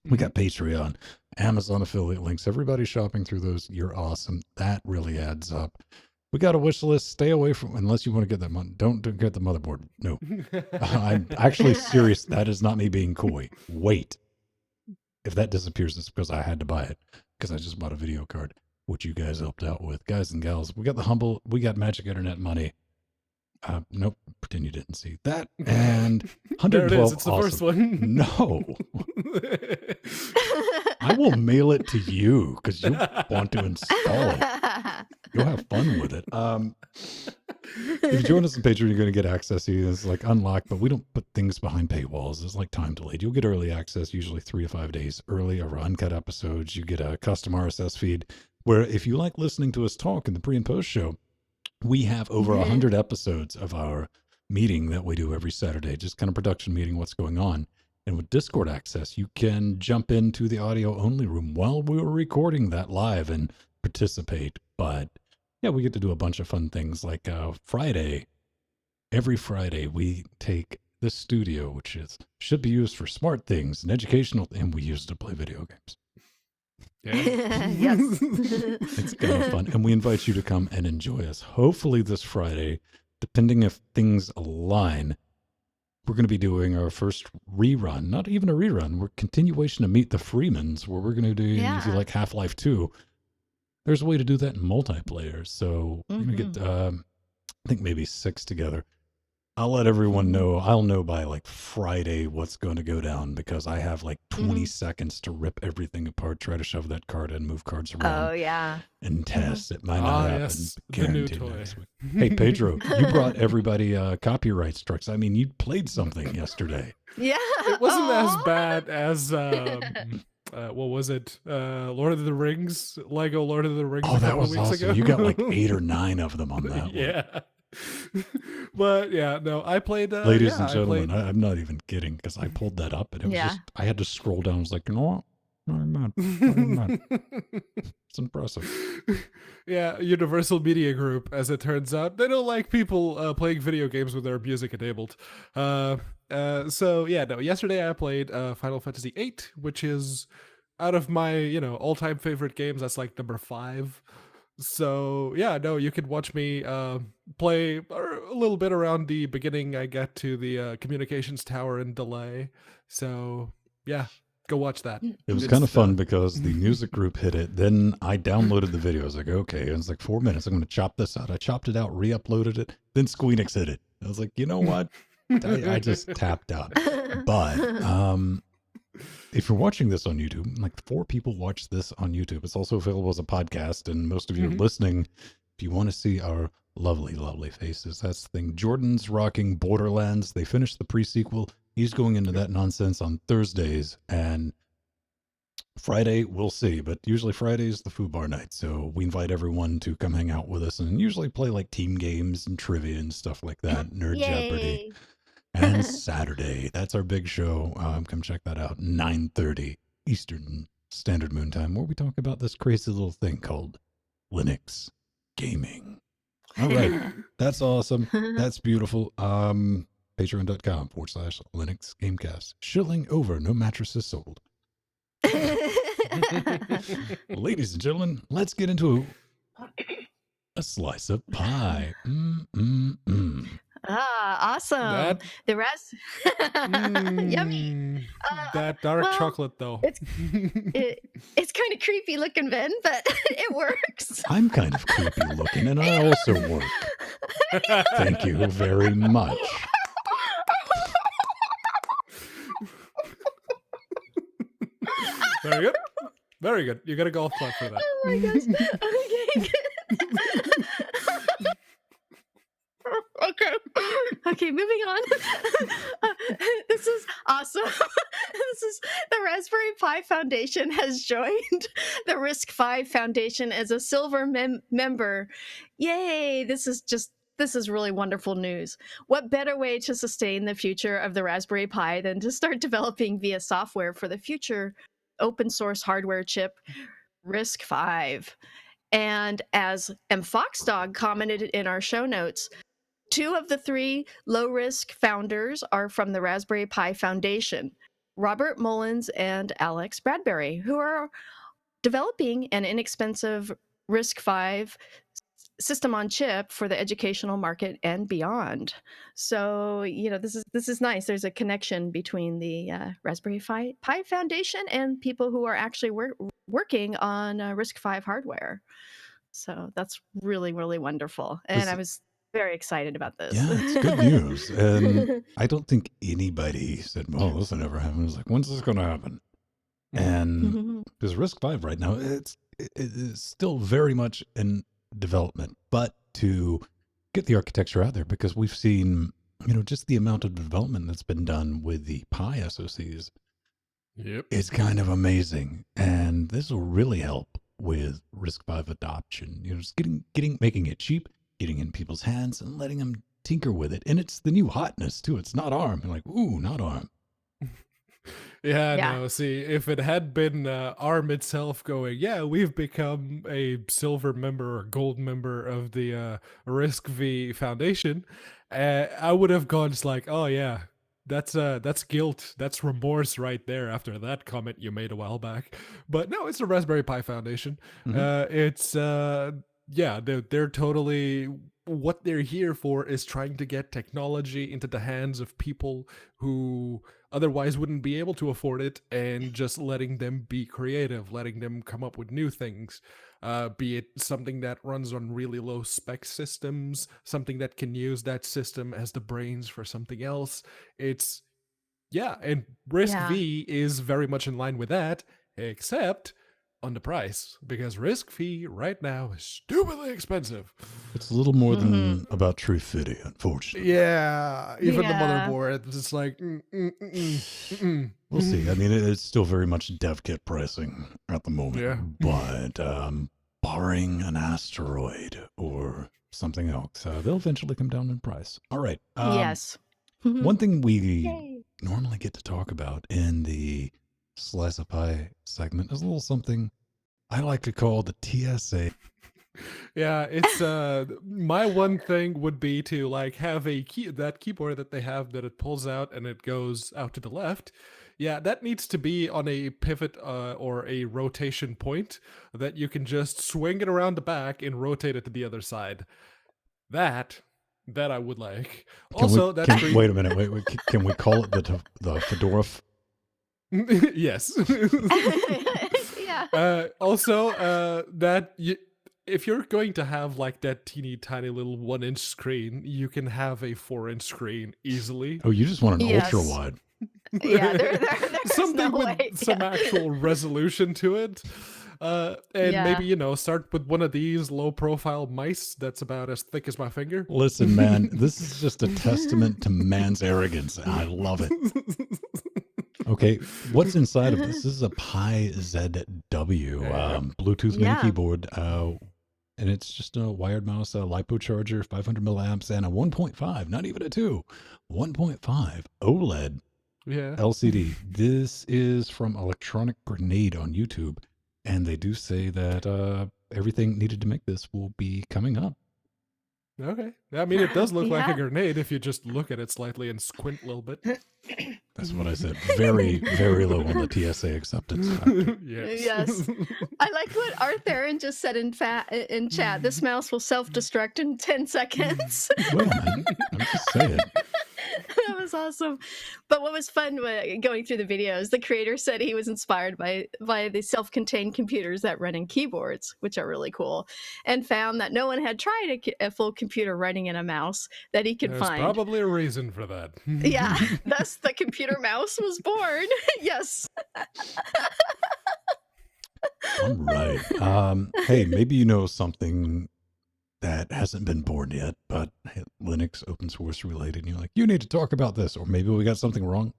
We got Patreon, Amazon affiliate links. Everybody shopping through those. You're awesome. That really adds up. We got a wish list. Stay away from, unless you want to get that money. Don't get the motherboard. No. I'm actually serious. That is not me being coy. Wait. If that disappears, it's because I had to buy it because I just bought a video card, which you guys helped out with. Guys and gals, we got the humble, we got magic internet money. Nope, pretend you didn't see that. And 112 There it is. It's the awesome. first one. No. I will mail it to you because you want to install it. You'll have fun with it. If you join us on Patreon, you're going to get access to this like unlocked, but we don't put things behind paywalls. It's like time delayed. You'll get early access, usually 3 to 5 days early, or uncut episodes. You get a custom RSS feed where if you like listening to us talk in the pre and post show, we have over 100 episodes of our meeting that we do every Saturday, just kind of production meeting, what's going on. And with Discord access, you can jump into the audio only room while we were recording that live and participate. But yeah, we get to do a bunch of fun things like every Friday we take this studio, which should be used for smart things and educational, and we use it to play video games. Yeah. Yes. It's kind of fun, and we invite you to come and enjoy us. Hopefully this Friday, depending if things align, we're going to be doing our first rerun. Not even a rerun. We're continuation of Meet the Freemans, where we're going to do, if you Yeah. like Half-Life 2, there's a way to do that in multiplayer. So we're going to get, I think maybe 6 together. I'll let everyone know. I'll know by like Friday what's going to go down, because I have like 20 seconds to rip everything apart, try to shove that card in, move cards around, Oh yeah. and test. It might not happen. Yes, the new Guaranteed toy. next week. Hey, Pedro, you brought everybody copyright strikes. I mean, you played something yesterday. Yeah. It wasn't as Aw. bad as what was it? Lord of the Rings, Lego Lord of the Rings. Oh, a that couple was weeks awesome. ago. You got like 8 or 9 of them on that one. Yeah. But yeah, no, I played. Ladies yeah, and gentlemen, I played... I'm not even kidding, because I pulled that up and it was Yeah. just, I had to scroll down. I was like, you know what? No, I'm not. No, I'm not. It's impressive. Yeah, Universal Media Group, as it turns out, they don't like people playing video games with their music enabled. So yeah, no. Yesterday I played Final Fantasy VIII, which is out of my all-time favorite games. That's like number 5. So yeah, no, you can watch me play a little bit around the beginning. I get to the communications tower and delay. So yeah, go watch that. It was It's, kind of fun because the music group hit it. Then I downloaded the video. I was like, okay, it was like 4 minutes. I'm going to chop this out. I chopped it out, re-uploaded it. Then Squeenix hit it. I was like, you know what? I just tapped out. But if you're watching this on YouTube, like 4 people watch this on YouTube. It's also available as a podcast, and most of you are listening. If you want to see our lovely, lovely faces, that's the thing. Jordan's rocking Borderlands. They finished the pre-sequel. He's going into that nonsense on Thursdays, and Friday we'll see. But usually Friday is the Foo Bar night, so we invite everyone to come hang out with us, and usually play like team games and trivia and stuff like that. Nerd Jeopardy. Yay. And Saturday, that's our big show. Come check that out. 9:30 Eastern Standard Moon Time, where we talk about this crazy little thing called Linux gaming. All right, that's awesome. That's beautiful. Patreon.com/Linux Gamecast. Shilling over, no mattresses sold. Ladies and gentlemen, let's get into a slice of pie. Ah, awesome. That- The rest, yummy. That dark well, chocolate, though. It's kind of creepy looking, Ben, but it works. I'm kind of creepy looking, and I also work. Thank you very much. Very good. Very good. You got a golf clap for that. Oh my gosh. Okay. Okay, moving on. This is awesome. This is the Raspberry Pi Foundation has joined the RISC-V Foundation as a silver member. Yay! This is really wonderful news. What better way to sustain the future of the Raspberry Pi than to start developing via software for the future open source hardware chip RISC-V? And as M. Foxdog commented in our show notes, 2 of the 3 low-risk founders are from the Raspberry Pi Foundation, Robert Mullins and Alex Bradbury, who are developing an inexpensive RISC-V system on chip for the educational market and beyond. So, this is nice. There's a connection between the Raspberry Pi Foundation and people who are actually working on RISC-V hardware. So that's really, really wonderful. And I was very excited about this. Yeah, it's good news. And I don't think anybody said, well, this will never happen. It was like, when's this going to happen? And because RISC-V right now, it is still very much in development, but to get the architecture out there, because we've seen, just the amount of development that's been done with the Pi SoCs. Yep. It's kind of amazing. And this will really help with RISC-V adoption, just making it cheap, getting in people's hands and letting them tinker with it. And it's the new hotness too. It's not ARM. I'm like, ooh, not ARM. Yeah, Yeah. no, see, if it had been ARM itself going, yeah, we've become a silver member or gold member of the RISC-V Foundation, I would have gone just like, oh yeah, that's guilt. That's remorse right there after that comment you made a while back. But no, it's the Raspberry Pi Foundation. It's yeah, they're totally, what they're here for is trying to get technology into the hands of people who otherwise wouldn't be able to afford it, and just letting them be creative, letting them come up with new things. Be it something that runs on really low spec systems, something that can use that system as the brains for something else. It's, yeah, and Risk Yeah. V is very much in line with that, except on the price, because Risk V right now is stupidly expensive. It's a little more than about True Fitty, unfortunately. Yeah, even the Yeah. motherboard, it's just like, We'll see. I mean, it's still very much dev kit pricing at the moment. Yeah. But barring an asteroid or something else, they'll eventually come down in price. All right. Yes. One thing we Yay. normally get to talk about in the Slice of Pie segment is a little something I like to call the TSA. Yeah, it's my one thing would be to like have that keyboard that they have that it pulls out and it goes out to the left. Yeah, that needs to be on a pivot or a rotation point that you can just swing it around the back and rotate it to the other side. That I would like. Also, wait a minute. Wait. Can we call it the Fedora? Yes. Yeah. Also, that if you're going to have like that teeny tiny little 1-inch screen, you can have a 4-inch screen easily. Oh, you just want an Yes. ultra wide. Yeah, there's Something no with way. some Yeah. actual resolution to it. And Yeah. maybe, start with one of these low profile mice that's about as thick as my finger. Listen, man, this is just a testament to man's arrogance. I love it. Okay, what's inside of this? This is a Pi ZW Bluetooth mini Yeah. keyboard, and it's just a wired mouse, a LiPo charger, 500 milliamps, and a 1.5, not even a 2, 1.5 OLED Yeah. LCD. This is from Electronic Grenade on YouTube, and they do say that everything needed to make this will be coming up. Okay. I mean, it does look like a Yeah. grenade if you just look at it slightly and squint a little bit. That's what I said. Very, very low on the TSA acceptance factor. Yes. Yes. I like what Arthur just said in chat. This mouse will self-destruct in 10 seconds. Well, man, I'm just saying. That was awesome. But what was fun going through the videos, the creator said he was inspired by the self-contained computers that run in keyboards, which are really cool, and found that no one had tried a full computer running in a mouse that he could There's find. probably a reason for that. Yeah, thus the computer mouse was born. Yes. All right. Hey, maybe you know something that hasn't been born yet, but hey, Linux open source related, and you're like, you need to talk about this, or maybe we got something wrong.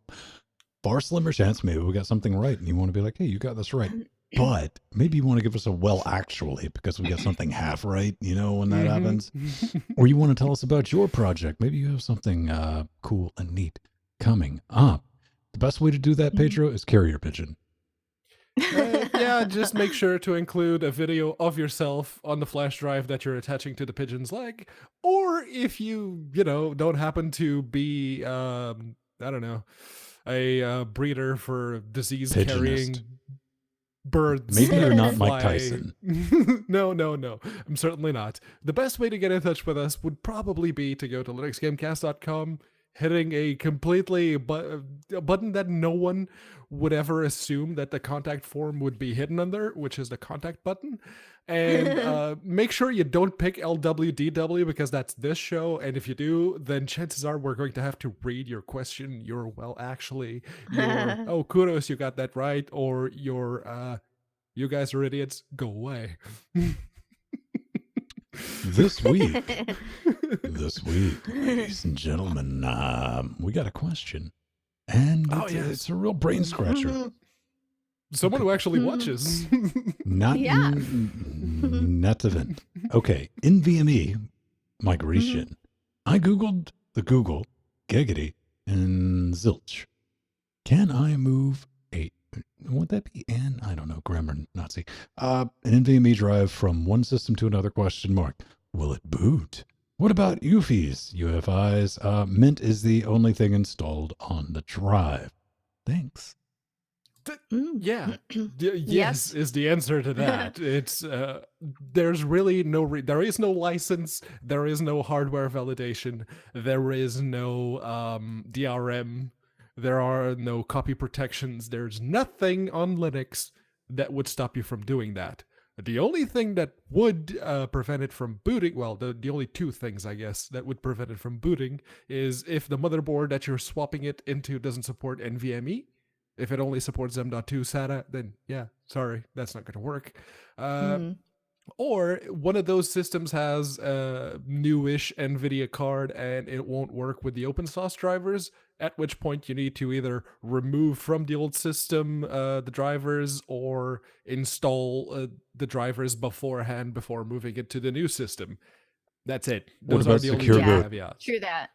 Far slimmer chance maybe we got something right, and you want to be like, hey, you got this right. But maybe you want to give us a well, actually, because we got something half right, when that happens. Or you want to tell us about your project. Maybe you have something cool and neat coming up. The best way to do that, Pedro, is carrier pigeon. Yeah, just make sure to include a video of yourself on the flash drive that you're attaching to the pigeon's leg. Or if you, don't happen to be, I don't know, a breeder for disease-carrying Pigeonist. birds. Maybe you're that not Mike fly- Tyson. No. I'm certainly not. The best way to get in touch with us would probably be to go to linuxgamecast.com, hitting a completely a button that no one would ever assume that the contact form would be hidden under, which is the contact button. And make sure you don't pick LWDW because that's this show. And if you do, then chances are we're going to have to read your question. Oh, kudos, you got that right. Or you guys are idiots. Go away. This week, ladies and gentlemen, we got a question. And it's a real brain scratcher. Someone who actually watches. Not Yeah. not event. Okay, NVMe migration. I googled the Google, Giggity, and zilch. Can I move would that be I don't know, grammar Nazi. An NVMe drive from one system to another, question mark. Will it boot? What about UFIs? Mint is the only thing installed on the drive. Thanks. Yeah. Yes. Yes is the answer to that. It's there's really there is no license, there is no hardware validation, there is no DRM, there are no copy protections, there's nothing on Linux that would stop you from doing that. The only thing that would prevent it from booting, well, the only two things, I guess, that would prevent it from booting is if the motherboard that you're swapping it into doesn't support NVMe. If it only supports M.2 SATA, then yeah, sorry, that's not going to work. Or one of those systems has a newish NVIDIA card and it won't work with the open source drivers, at which point you need to either remove from the old system the drivers or install the drivers beforehand before moving it to the new system. That's it. Those are the only two caveats. True that.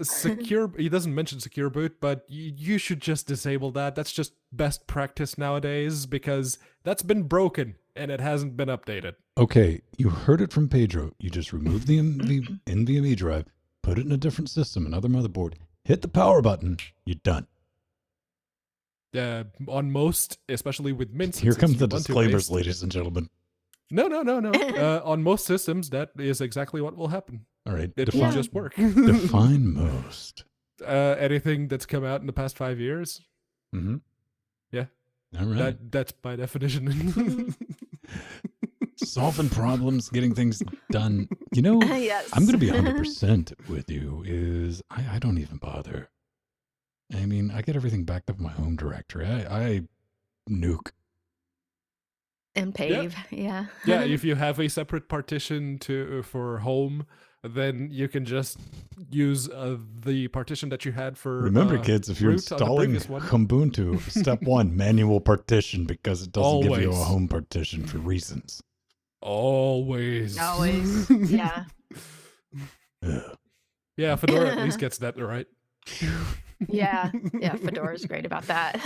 Secure. He doesn't mention secure boot, but you should just disable that. That's just best practice nowadays because that's been broken and it hasn't been updated. Okay, you heard it from Pedro. You just remove the NVMe drive, put it in a different system, another motherboard, hit the power button, you're done. On most, especially with Mint. Here comes the disclaimers, ladies and gentlemen. No. On most systems, that is exactly what will happen. All right. It will just work. Define most. Anything that's come out in the past 5 years. Mm-hmm. Yeah. All right. That's by definition. Solving problems, getting things done. You know, Yes. I'm going to be 100% with you is I don't even bother. I mean, I get everything backed up in my home directory. I nuke. And pave, yeah. Yeah, if you have a separate partition for home, then you can just use the partition that you had for. Remember, kids, if you're installing Ubuntu, step one, manual partition, because it doesn't give you a home partition for reasons. Always. Yeah. Yeah, Fedora at least gets that right. Yeah, Fedora's great about that.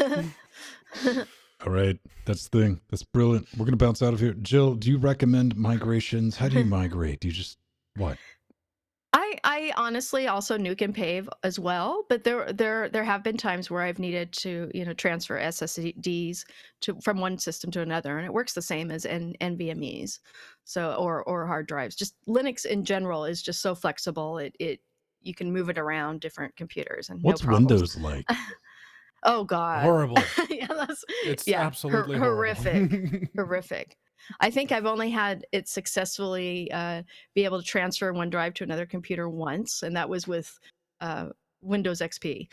All right, that's the thing. That's brilliant. We're going to bounce out of here. Jill, do you recommend migrations? How do you migrate? Do you just, what? I honestly also nuke and pave as well, but there have been times where I've needed to, transfer SSDs from one system to another, and it works the same as NVMEs, so or hard drives. Just Linux in general is just so flexible. It you can move it around different computers and what's no problems. Windows like? Oh God, horrible. It's absolutely horrific. Horrific. I think I've only had it successfully be able to transfer one drive to another computer once, and that was with Windows XP.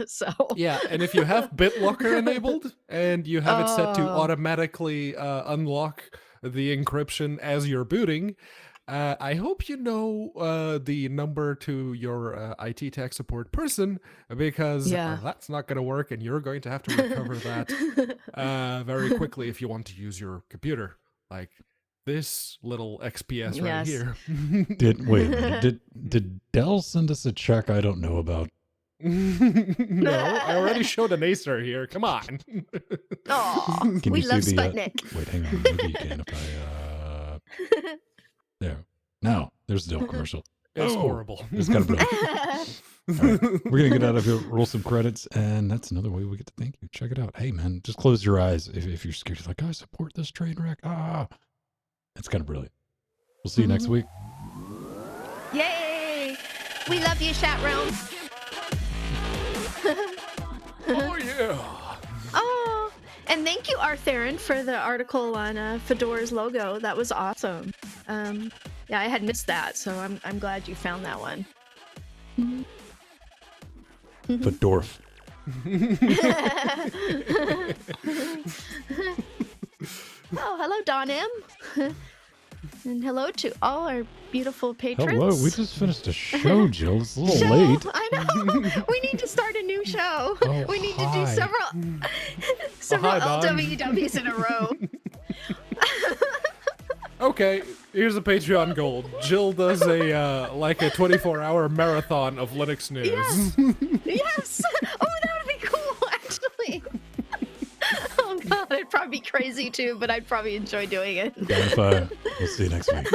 So yeah, and if you have BitLocker enabled and you have it set to automatically unlock the encryption as you're booting, I hope you know the number to your IT tech support person, because that's not going to work, and you're going to have to recover that very quickly if you want to use your computer. Like this little XPS right here. Did Dell send us a check I don't know about? No, I already showed an Acer here. Come on. Oh, we love Sputnik. Wait, hang on. Maybe you can if I... There. Now, there's the Dell commercial. It's horrible. It's kind of brilliant. All right, we're going to get out of here, roll some credits, and that's another way we get to thank you. Check it out. Hey, man, just close your eyes if you're scared. You're like, I support this train wreck. It's kind of brilliant. We'll see you next week. Yay! We love you, chat room. Oh, yeah. Oh, and thank you, Artherin, for the article on Fedora's logo. That was awesome. Yeah, I had missed that, so I'm glad you found that one. Fedorf. Oh, hello, Don M. And hello to all our beautiful patrons. Hello, we just finished a show, Jill. It's a little late. I know. We need to start a new show. We need to do several LWWs in a row. Okay, here's a Patreon goal. Jill does a 24-hour marathon of Linux news. Yes. Oh, that would be cool, actually. Oh God, it'd probably be crazy too, but I'd probably enjoy doing it. We'll see you next week.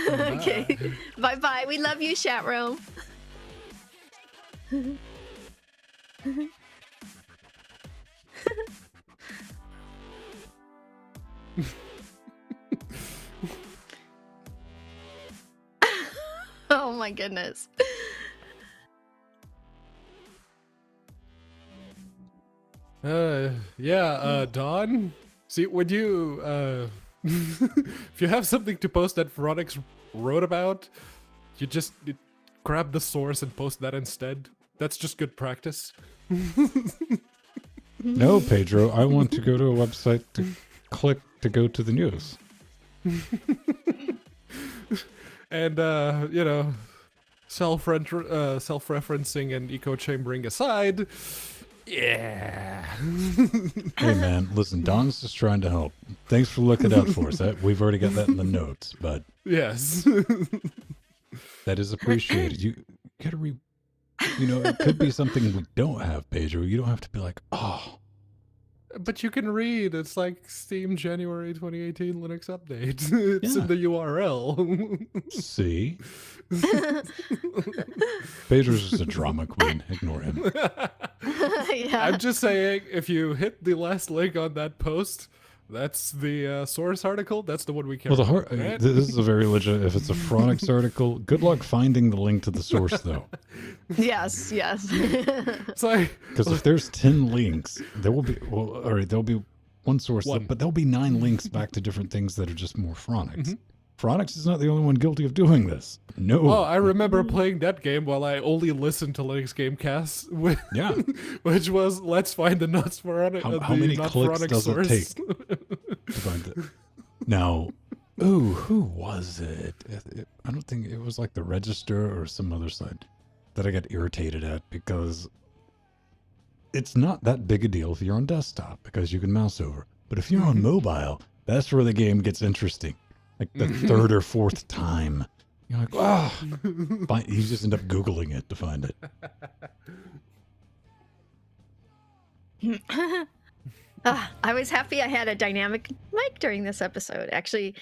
Okay. Bye bye. We love you, chat room. Oh my goodness. Dawn. See, would you, if you have something to post that Veronix wrote about, you grab the source and post that instead. That's just good practice. No, Pedro, I want to go to a website to click to go to the news. And, self-referencing and echo chambering aside, yeah. Hey, man, listen, Don's just trying to help. Thanks for looking out for us. We've already got that in the notes, but Yes. that is appreciated. You gotta it could be something we don't have, Pedro. You don't have to be like, oh. But you can read. It's like Steam January 2018 Linux update. It's in the URL. See? Pedro's just a drama queen. Ignore him. Yeah. I'm just saying, if you hit the last link on that post, that's the source article. That's the one we care about. Right? This is a very legit. If it's a Veronix article, good luck finding the link to the source, though. Yes. It's like, because if there's 10 links, there will be there'll be one source, but there'll be 9 links back to different things that are just more Veronix. Veronix is not the only one guilty of doing this. No. Oh, I remember playing that game while I only listened to Linux Gamecasts. Which was, let's find the nuts Veronix. How many clicks does source. it take to find it? Now, who was it? I don't think it was like the Register or some other site that I got irritated at, because it's not that big a deal if you're on desktop because you can mouse over. But if you're on mobile, that's where the game gets interesting. Like the third or fourth time. You're like, oh. You just end up Googling it to find it. I was happy I had a dynamic mic during this episode. Actually,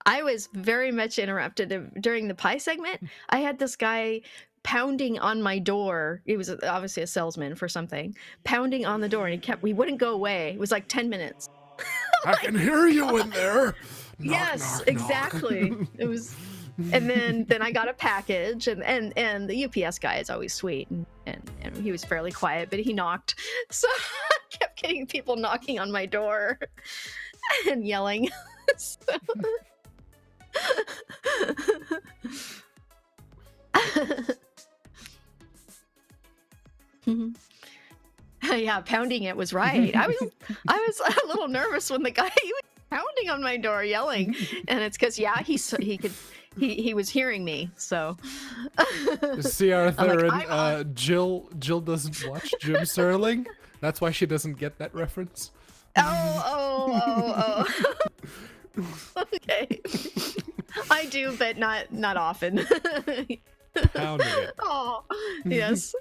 I was very much interrupted during the pie segment. I had this guy pounding on my door. He was obviously a salesman for something, pounding on the door, and he wouldn't go away. It was like 10 minutes. I can hear you in there. Yes, knock, exactly. knock. It was, and then I got a package, and the UPS guy is always sweet, and he was fairly quiet, but he knocked, so I kept getting people knocking on my door and yelling. So. Yeah, pounding it was right. I was a little nervous when the guy was pounding on my door, yelling, and it's because he was hearing me. So, see, Arthur, like, and Jill doesn't watch Jim Sterling. That's why she doesn't get that reference. Oh. Okay, I do, but not often. Pounding it. Oh, yes.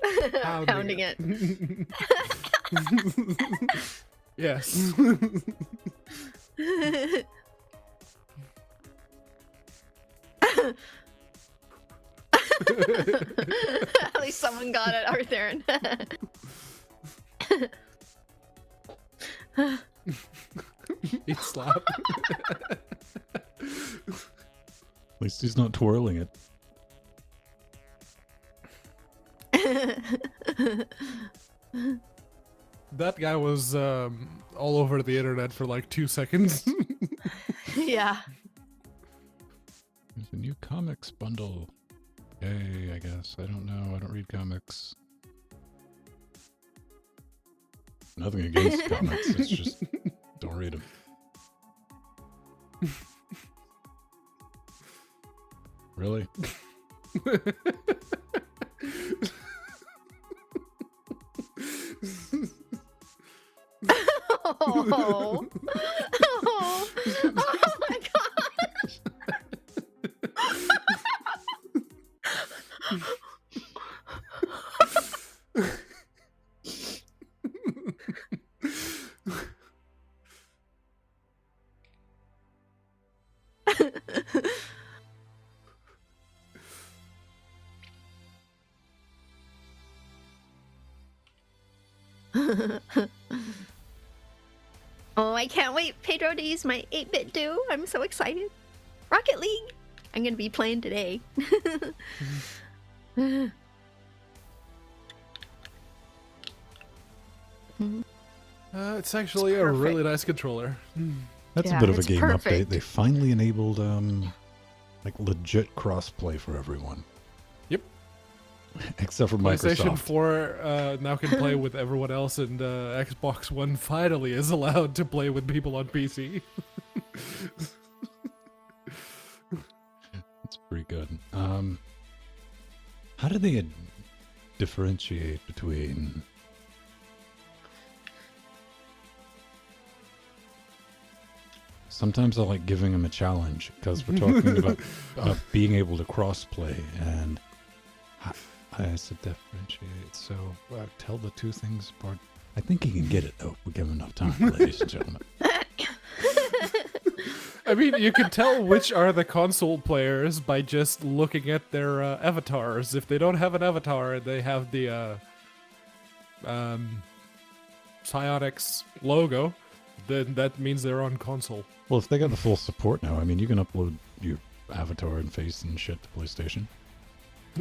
Pounding it. Yes. At least someone got it, Arthur. Eat slap. At least he's not twirling it. That guy was all over the internet for like 2 seconds. Yeah. There's a new comics bundle. Yay, I guess. I don't know. I don't read comics. Nothing against comics. It's just don't read them. Really? Oh. Oh my gosh. Oh, I can't wait, Pedro, to use my 8-bit do. I'm so excited. Rocket League. I'm gonna be playing today. It's actually a really nice controller. That's Yeah, a bit of a it's game perfect. update. They finally enabled like legit crossplay for everyone. Yep. Except for PlayStation Microsoft. 4 now can play with everyone else, and Xbox One finally is allowed to play with people on PC. That's pretty good. How do they differentiate between? Sometimes I like giving them a challenge because we're talking about being able to crossplay, and I said differentiate. So tell the two things apart. I think he can get it though. If we give him enough time, ladies and gentlemen. I mean, you can tell which are the console players by just looking at their avatars. If they don't have an avatar and they have the Psyonix logo, then that means they're on console. Well, if they got the full support now, I mean, you can upload your avatar and face and shit to PlayStation.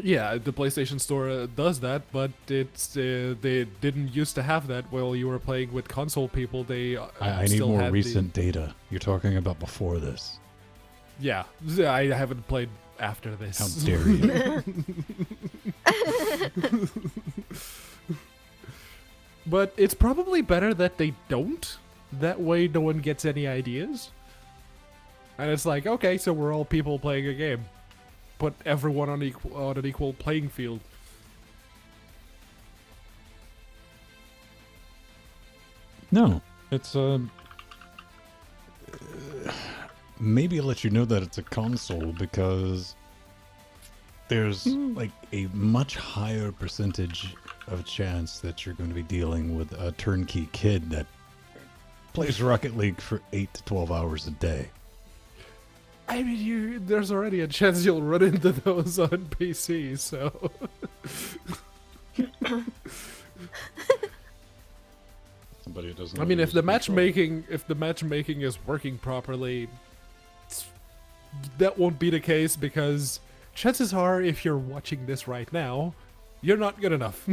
Yeah, the PlayStation Store does that, but it's they didn't used to have that while you were playing with console people. They I need still more had recent data. You're talking about before this. Yeah, I haven't played after this. How dare you? But it's probably better that they don't. That way no one gets any ideas. And it's like, okay, so we're all people playing a game. Put everyone on an equal playing field. No, it's maybe I'll let you know that it's a console because there's like a much higher percentage of chance that you're going to be dealing with a turnkey kid that plays Rocket League for 8 to 12 hours a day. I mean, there's already a chance you'll run into those on PC, so... Somebody who doesn't. I mean, if the matchmaking is working properly, that won't be the case because chances are, if you're watching this right now, you're not good enough.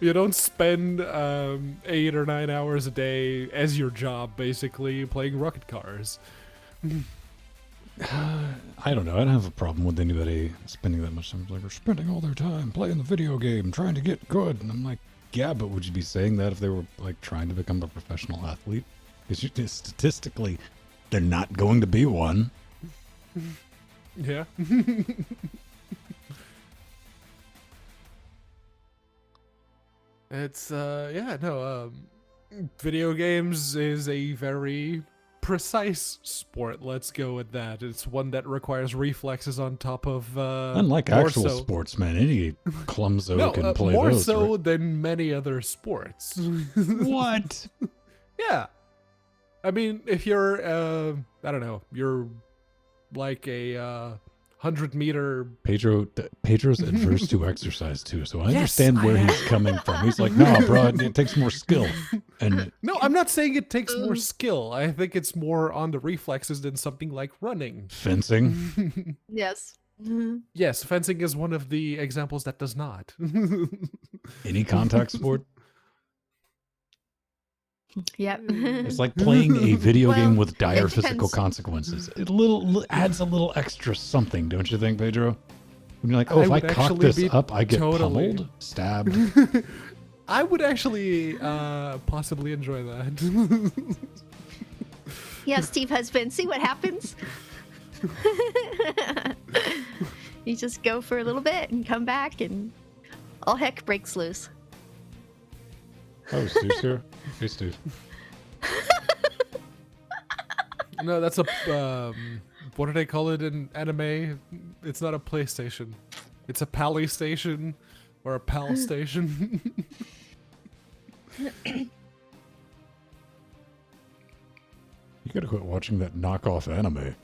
You don't spend 8 or 9 hours a day as your job, basically, playing rocket cars. I don't know. I don't have a problem with anybody spending that much time. Like, they're spending all their time playing the video game, trying to get good. And I'm like, yeah, but would you be saying that if they were like trying to become a professional athlete? Because statistically, they're not going to be one. Yeah. It's video games is a very precise sport. Let's go with that. It's one that requires reflexes on top of Unlike more actual so- sports, man, any clumso can play more those. so right? than many other sports. What? Yeah. I mean, if you're I don't know, you're like a 100-meter. Pedro's adverse to exercise too, so I Yes, understand where he's coming from. He's like, no, bro, it takes more skill. And No, I'm not saying it takes more skill. I think it's more on the reflexes than something like running. fencing. Yes. Yes, fencing is one of the examples that does not. Any contact sport. Yep. It's like playing a video Well, game with dire it physical depends. consequences. It adds a little extra something, don't you think, Pedro? When you're like, oh, I if I would cock actually this be up, I get totally- pummeled, stabbed. I would actually possibly enjoy that. Yeah, Steve Husband. See what happens? You just go for a little bit and come back, and all heck breaks loose. Oh, Steve's here. Hey, Steve. No, that's a what do they call it in anime? It's not a PlayStation. It's a Pally station or a PAL station. You gotta quit watching that knockoff anime.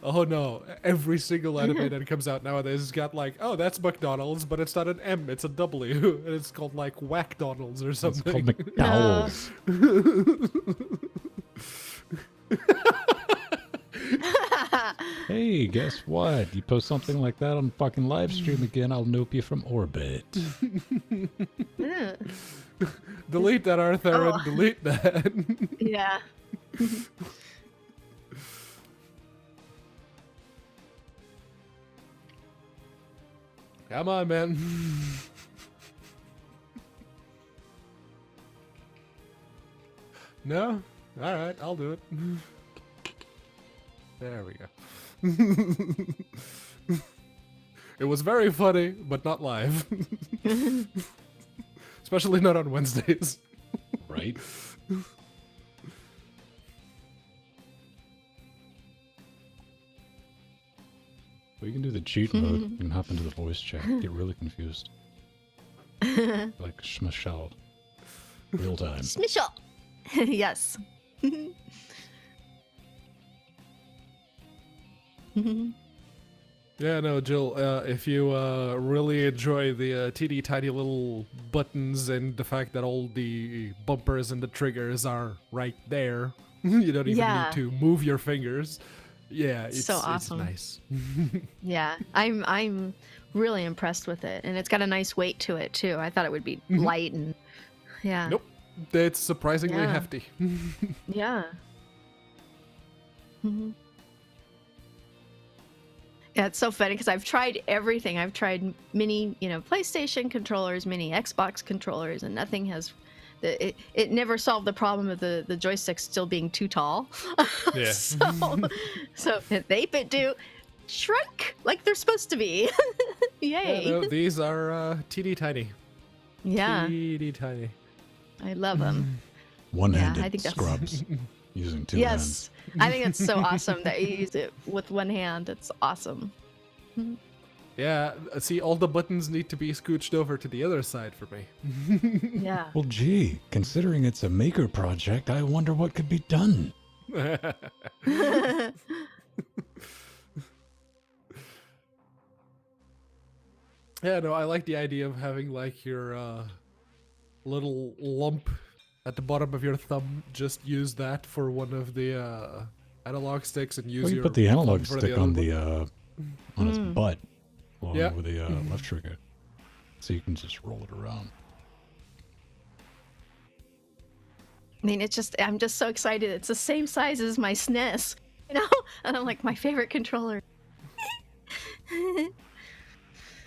Oh no, every single anime that comes out nowadays has got like, oh, that's McDonald's, but it's not an M, it's a W. And it's called like Whack-Donald's or It's something. called McDowell's. Hey, guess what? You post something like that on fucking live stream again, I'll nope you from orbit. Delete that, Arthur, Oh. and delete that. Yeah. Come on, man. No? Alright, I'll do it. There we go. It was very funny, but not live. Especially not on Wednesdays. Right? We can do the cheat mode and hop into the voice chat. Get really confused. Like Schmichelle. Real time. Smishel. Yes. Yeah, no, Jill, if you really enjoy the teeny tiny little buttons and the fact that all the bumpers and the triggers are right there, you don't even Yeah. need to move your fingers. Yeah, it's, So awesome. it's Yeah, I'm really impressed with it, and it's got a nice weight to it too. I thought it would be light and yeah. nice. Nope, it's surprisingly Yeah. hefty. Yeah. Yeah, it's so funny because I've tried everything. I've tried mini, PlayStation controllers, mini Xbox controllers, and nothing has. It never solved the problem of the joysticks still being too tall. Yeah. so they do shrunk like they're supposed to be. Yay! Yeah, no, these are teeny tiny. Yeah, Teeny tiny. I love them. One-handed I think that's- scrubs using two Yes, I think it's so awesome that you use it with one hand. It's awesome. Yeah, see, all the buttons need to be scooched over to the other side for me. Yeah. hands. Well, gee, considering it's a maker project, I wonder what could be done. Yeah, no, I like the idea of having like your little lump at the bottom of your thumb. Just use that for one of the analog sticks and use Well, you your put the analog thumb for stick other on one. on his butt, along Yeah. with the left trigger, so you can just roll it around. I mean, I'm just so excited. It's the same size as my SNES, and I'm like, my favorite controller.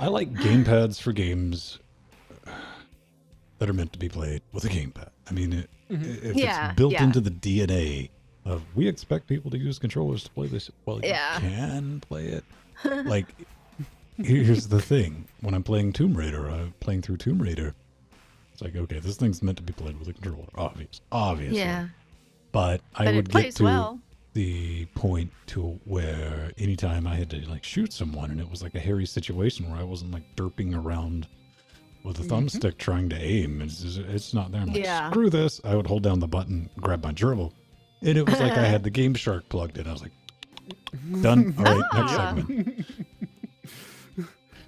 I like gamepads for games that are meant to be played with a gamepad. I mean, if Yeah, it's built yeah. into the DNA of we expect people to use controllers to play this, well, Yeah. you can play it. Like, here's the thing: when I'm playing Tomb Raider, playing through Tomb Raider, it's like, okay, this thing's meant to be played with a controller, obviously. Yeah, But I but would it get plays to well. the point to where anytime I had to like shoot someone and it was like a hairy situation where I wasn't like derping around with a thumbstick trying to aim, it's not there. I'm like, Yeah. screw this. I would hold down the button, grab my gerbil, and it was like I had the Game Shark plugged in. I was like, done. All right, next Ah. segment.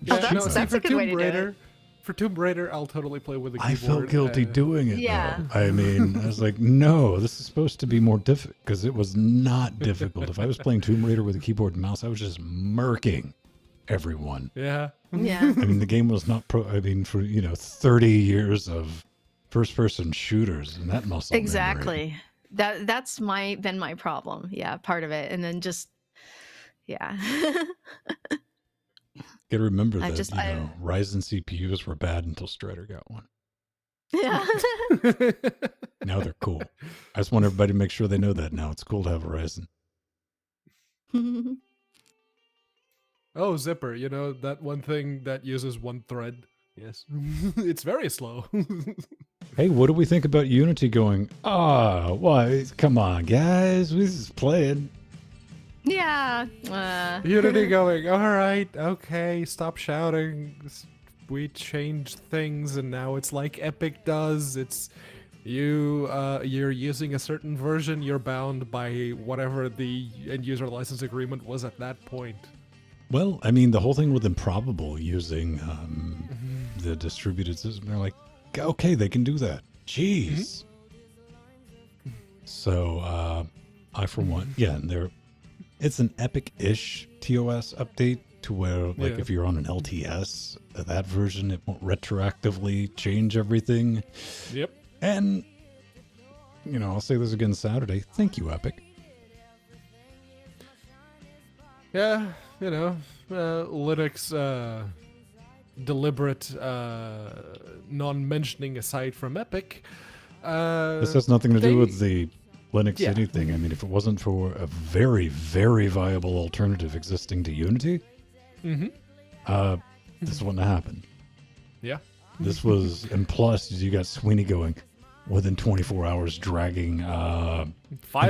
Yeah, that's- no, see, that's for a good way Tomb to do it. Raider, for Tomb Raider, I'll totally play with a I keyboard. felt guilty doing it. Yeah. Though. I mean, I was like, no, this is supposed to be more difficult because it was not difficult. If I was playing Tomb Raider with a keyboard and mouse, I was just murking everyone. Yeah. Yeah. I mean, the game was not for 30 years of first-person shooters and that muscle memory. Exactly. That's been my problem. Yeah, part of it, and then just yeah. Got to remember I that just- Ryzen CPUs were bad until Strider got one. Yeah. Now they're cool. I just want everybody to make sure they know that now. It's cool to have a Ryzen. Oh, Zipper, that one thing that uses one thread. Yes. It's very slow. Hey, what do we think about Unity going, what? Come on, guys. We just playing. Yeah. Unity going, all right, okay, stop shouting. We changed things and now it's like Epic does. It's You're using a certain version, you're bound by whatever the end user license agreement was at that point. Well, I mean, the whole thing with Improbable using the distributed system, they're like, okay, they can do that. Jeez. So, I for one, yeah, and it's an Epic-ish TOS update to where, like, if you're on an LTS, that version, it won't retroactively change everything. Yep. And, you know, I'll say this again Saturday. Thank you, Epic. Yeah, you know, Linux deliberate non-mentioning aside from Epic. This has nothing to do with the Linux anything. I mean, if it wasn't for a very, very viable alternative existing to Unity, this wouldn't have happened. Yeah. This was, and plus, you got Sweeney going within 24 hours, dragging 5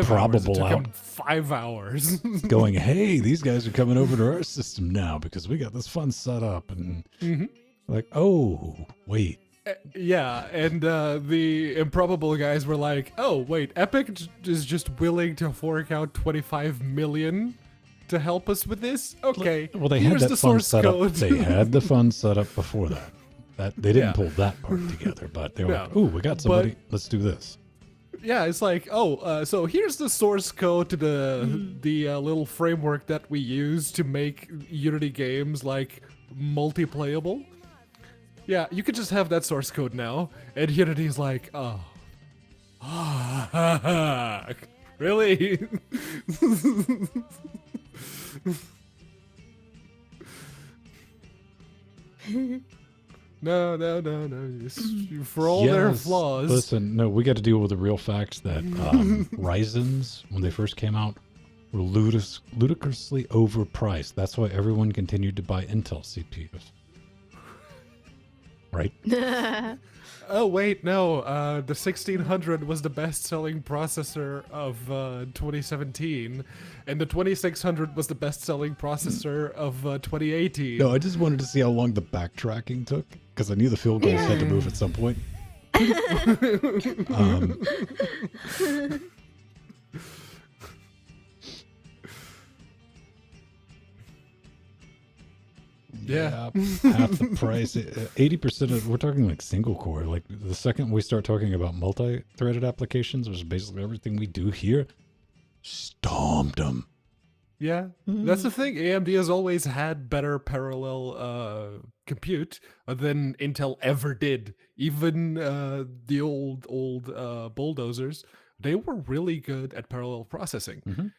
Improbable hours. It took out. him 5 hours. Going, hey, these guys are coming over to our system now because we got this fun set up. And like, oh, wait. Yeah, and the Improbable guys were like, oh, wait, Epic is just willing to fork out 25 million to help us with this? Okay, Well, they had here's that the fun source set up. code. They had the fun set up before that. They didn't pull that part together, but they were like, ooh, we got somebody. Let's do this. Yeah, it's like, oh, so here's the source code to the little framework that we use to make Unity games, like, multiplayable. Yeah, you could just have that source code now, and Unity's like, oh. Really? No. For all their flaws. Listen, no, we got to deal with the real facts that Ryzen's, when they first came out, were ludicrously overpriced. That's why everyone continued to buy Intel CPUs. Right? Oh, wait, no. The 1600 was the best-selling processor of 2017, and the 2600 was the best-selling processor of 2018. No, I just wanted to see how long the backtracking took, because I knew the field goals had to move at some point. Yeah. Half the price. 80% of, we're talking like single core. Like the second we start talking about multi-threaded applications, which is basically everything we do here, stomped them. Yeah, that's the thing. AMD has always had better parallel compute than Intel ever did. Even the old bulldozers, they were really good at parallel processing.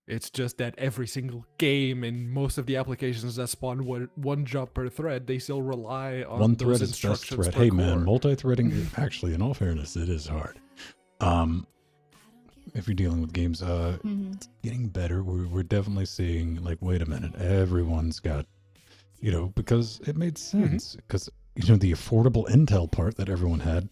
It's just that every single game and most of the applications that spawn one job per thread, they still rely on one those thread is best instructions thread. per Hey core. man, multi-threading, actually, in all fairness, it is hard. If you're dealing with games, it's getting better. We're definitely seeing, like, wait a minute, everyone's got, you know, because it made sense. Because, you know, the affordable Intel part that everyone had,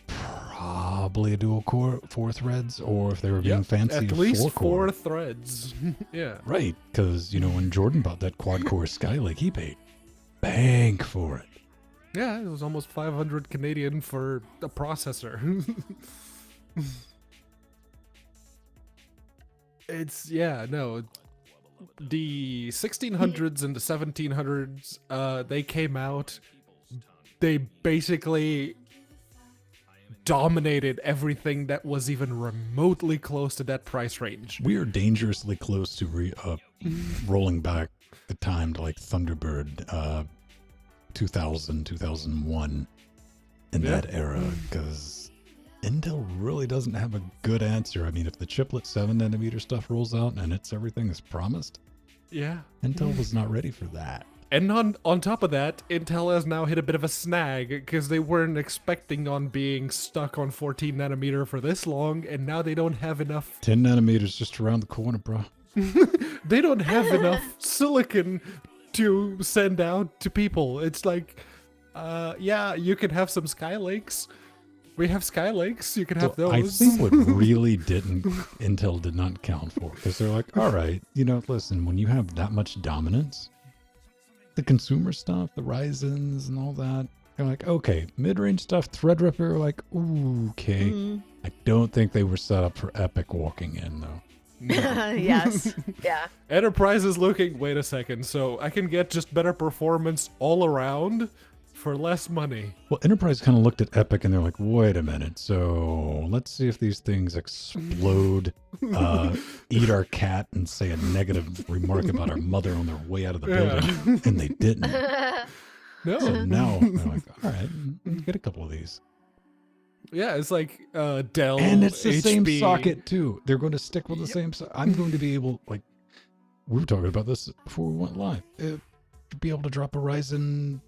probably a dual core, 4 threads, or if they were being fancy, at least 4 4 threads. Yeah. Right, because, you know, when Jordan bought that quad-core Skylake, he paid bank for it. Yeah, it was almost 500 Canadian for a processor. The 1600s and the 1700s, they came out, they basically dominated everything that was even remotely close to that price range. We are dangerously close to rolling back the time to like Thunderbird 2000, 2001 in that era, because Intel really doesn't have a good answer. I mean, if the chiplet 7nm stuff rolls out and it's everything is promised, Intel was not ready for that. And on top of that, Intel has now hit a bit of a snag because they weren't expecting on being stuck on 14nm for this long, and now they don't have enough. 10nm just around the corner, bro. They don't have enough silicon to send out to people. It's like, you can have some Skylakes. We have Skylakes. You can have those. I think what really Intel did not count for, because they're like, all right, you know, listen, when you have that much dominance, the consumer stuff, the Ryzens and all that, They're like, okay, mid-range stuff, Threadripper, like, ooh, okay. I don't think they were set up for Epic walking in, though. Yes. Yeah. Enterprise is looking, wait a second, so I can get just better performance all around for less money. Well, Enterprise kind of looked at Epic and they're like, wait a minute, so let's see if these things explode, eat our cat, and say a negative remark about our mother on their way out of the building. And they didn't. No. So now they're like, all right, get a couple of these. Yeah, it's like Dell, And it's the HP. same socket, too. They're going to stick with the same socket. I'm going to be able, like, we were talking about this before we went live. To be able to drop a Ryzen,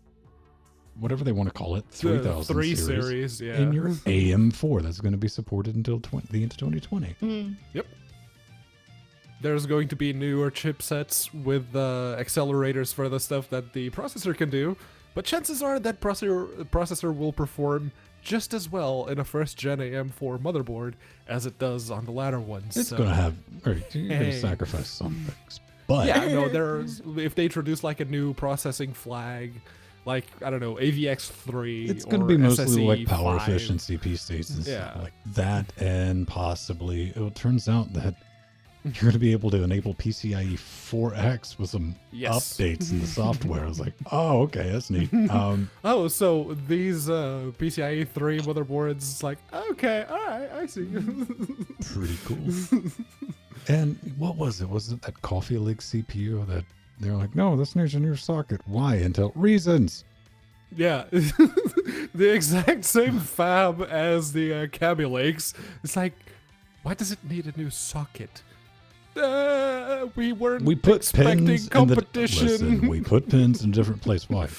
whatever they want to call it, 3000 3 series, series, yeah. in your AM4. That's going to be supported until the end of 2020. Yep. There's going to be newer chipsets with accelerators for the stuff that the processor can do, but chances are that processor will perform just as well in a first-gen AM4 motherboard as it does on the latter ones. It's going to have, you're going to sacrifice some things. But yeah, no, if they introduce like a new processing flag, like, I don't know, AVX3, it's going to be mostly SSE like power 5. efficiency P-states and Yeah. stuff like that. And possibly, it turns out that you're going to be able to enable PCIe 4X with some updates in the software. I was like, oh, okay, that's neat. Oh, so these PCIe 3 motherboards, like, okay, all right, I see. Pretty cool. And what was it? Was it that Coffee Lake CPU that they're like, no, this needs a new socket. Why? Intel reasons. Yeah, the exact same fab as the Kaby Lakes. It's like, why does it need a new socket? We weren't expecting pins competition. Listen, we put pins in a different place. Why?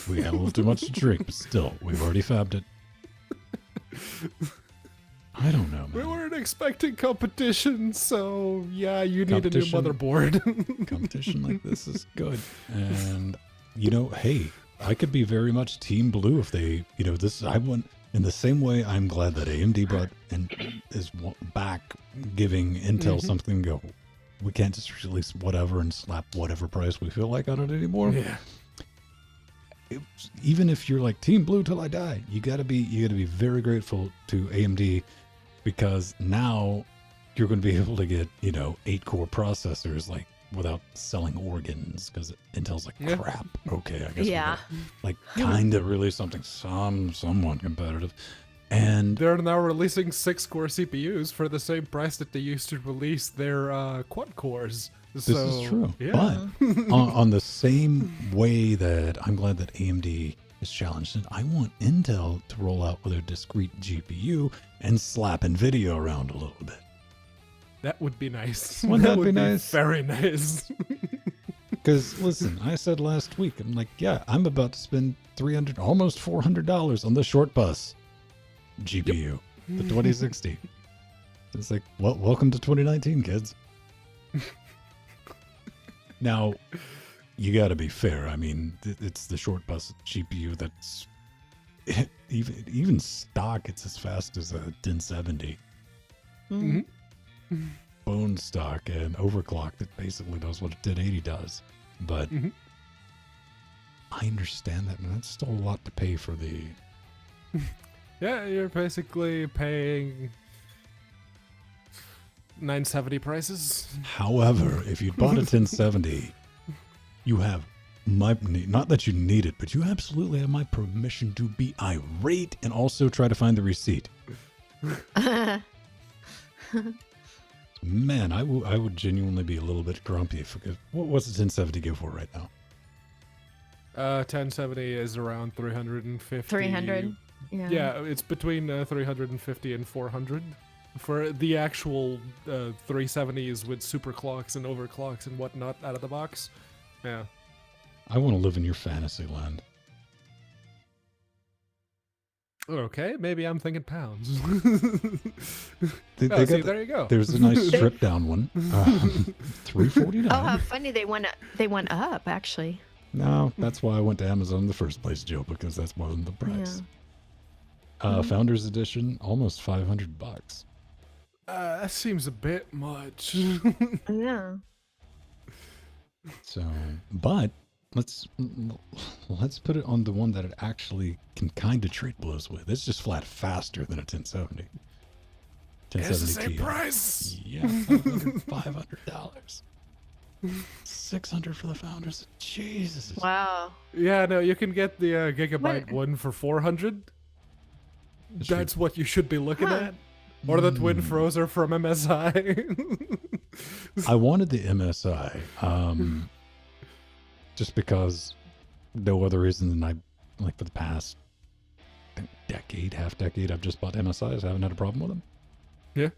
We had a little too much to drink, but still, we've already fabbed it. I don't know, man. We weren't expecting competition, so yeah, you need a new motherboard. Competition like this is good. And, hey, I could be very much Team Blue if they, I want, in the same way, I'm glad that AMD brought and is back giving Intel something to go. We can't just release whatever and slap whatever price we feel like on it anymore. Yeah. Even if you're like Team Blue till I die, you gotta be very grateful to AMD, because now you're going to be able to get 8-core processors like without selling organs, because Intel's like crap. Okay, I guess Yeah. like kind of release something somewhat competitive. And they're now releasing 6-core CPUs for the same price that they used to release their quad cores. This is true. Yeah. But on the same way that I'm glad that AMD is challenged, and I want Intel to roll out with a discrete GPU and slap NVIDIA around a little bit. That would be nice. Wouldn't that be nice? Very nice. Because listen, I said last week, I'm like, yeah, I'm about to spend $300, almost $400 on the short bus GPU, the 2060. It's like, well, welcome to 2019, kids. Now, you got to be fair. I mean, it's the short bus GPU that's even stock. It's as fast as a 1070. Bone stock and overclocked. It basically does what a 1080 does. But I understand that, man. That's still a lot to pay for the. Yeah, you're basically paying 970 prices. However, if you bought a 1070, you have not that you need it, but you absolutely have my permission to be irate and also try to find the receipt. Man, I would genuinely be a little bit grumpy if what's the 1070 go for right now? 1070 is around 350. 300. Yeah. Yeah, it's between 350 and 400 for the actual 370s with super clocks and overclocks and whatnot out of the box. Yeah. I want to live in your fantasy land. Okay, maybe I'm thinking pounds. There you go. There's a nice stripped down one. $349. Oh, how funny they went up actually. No, that's why I went to Amazon in the first place, Joe, because that's more than the price. Yeah. Founders Edition, almost $500. That seems a bit much. Yeah. So, but let's put it on the one that it actually can kind of trade blows with. It's just flat faster than a 1070. It's the 1070 same Ti. price. Yeah, $500. $600 for the founders. Jesus. Wow. Yeah, no, you can get the gigabyte one for 400. That's what you should be looking at. Or the Twin Frozer from MSI. I wanted the MSI, just because no other reason than like for the past half decade, I've just bought MSIs. I haven't had a problem with them. Yeah.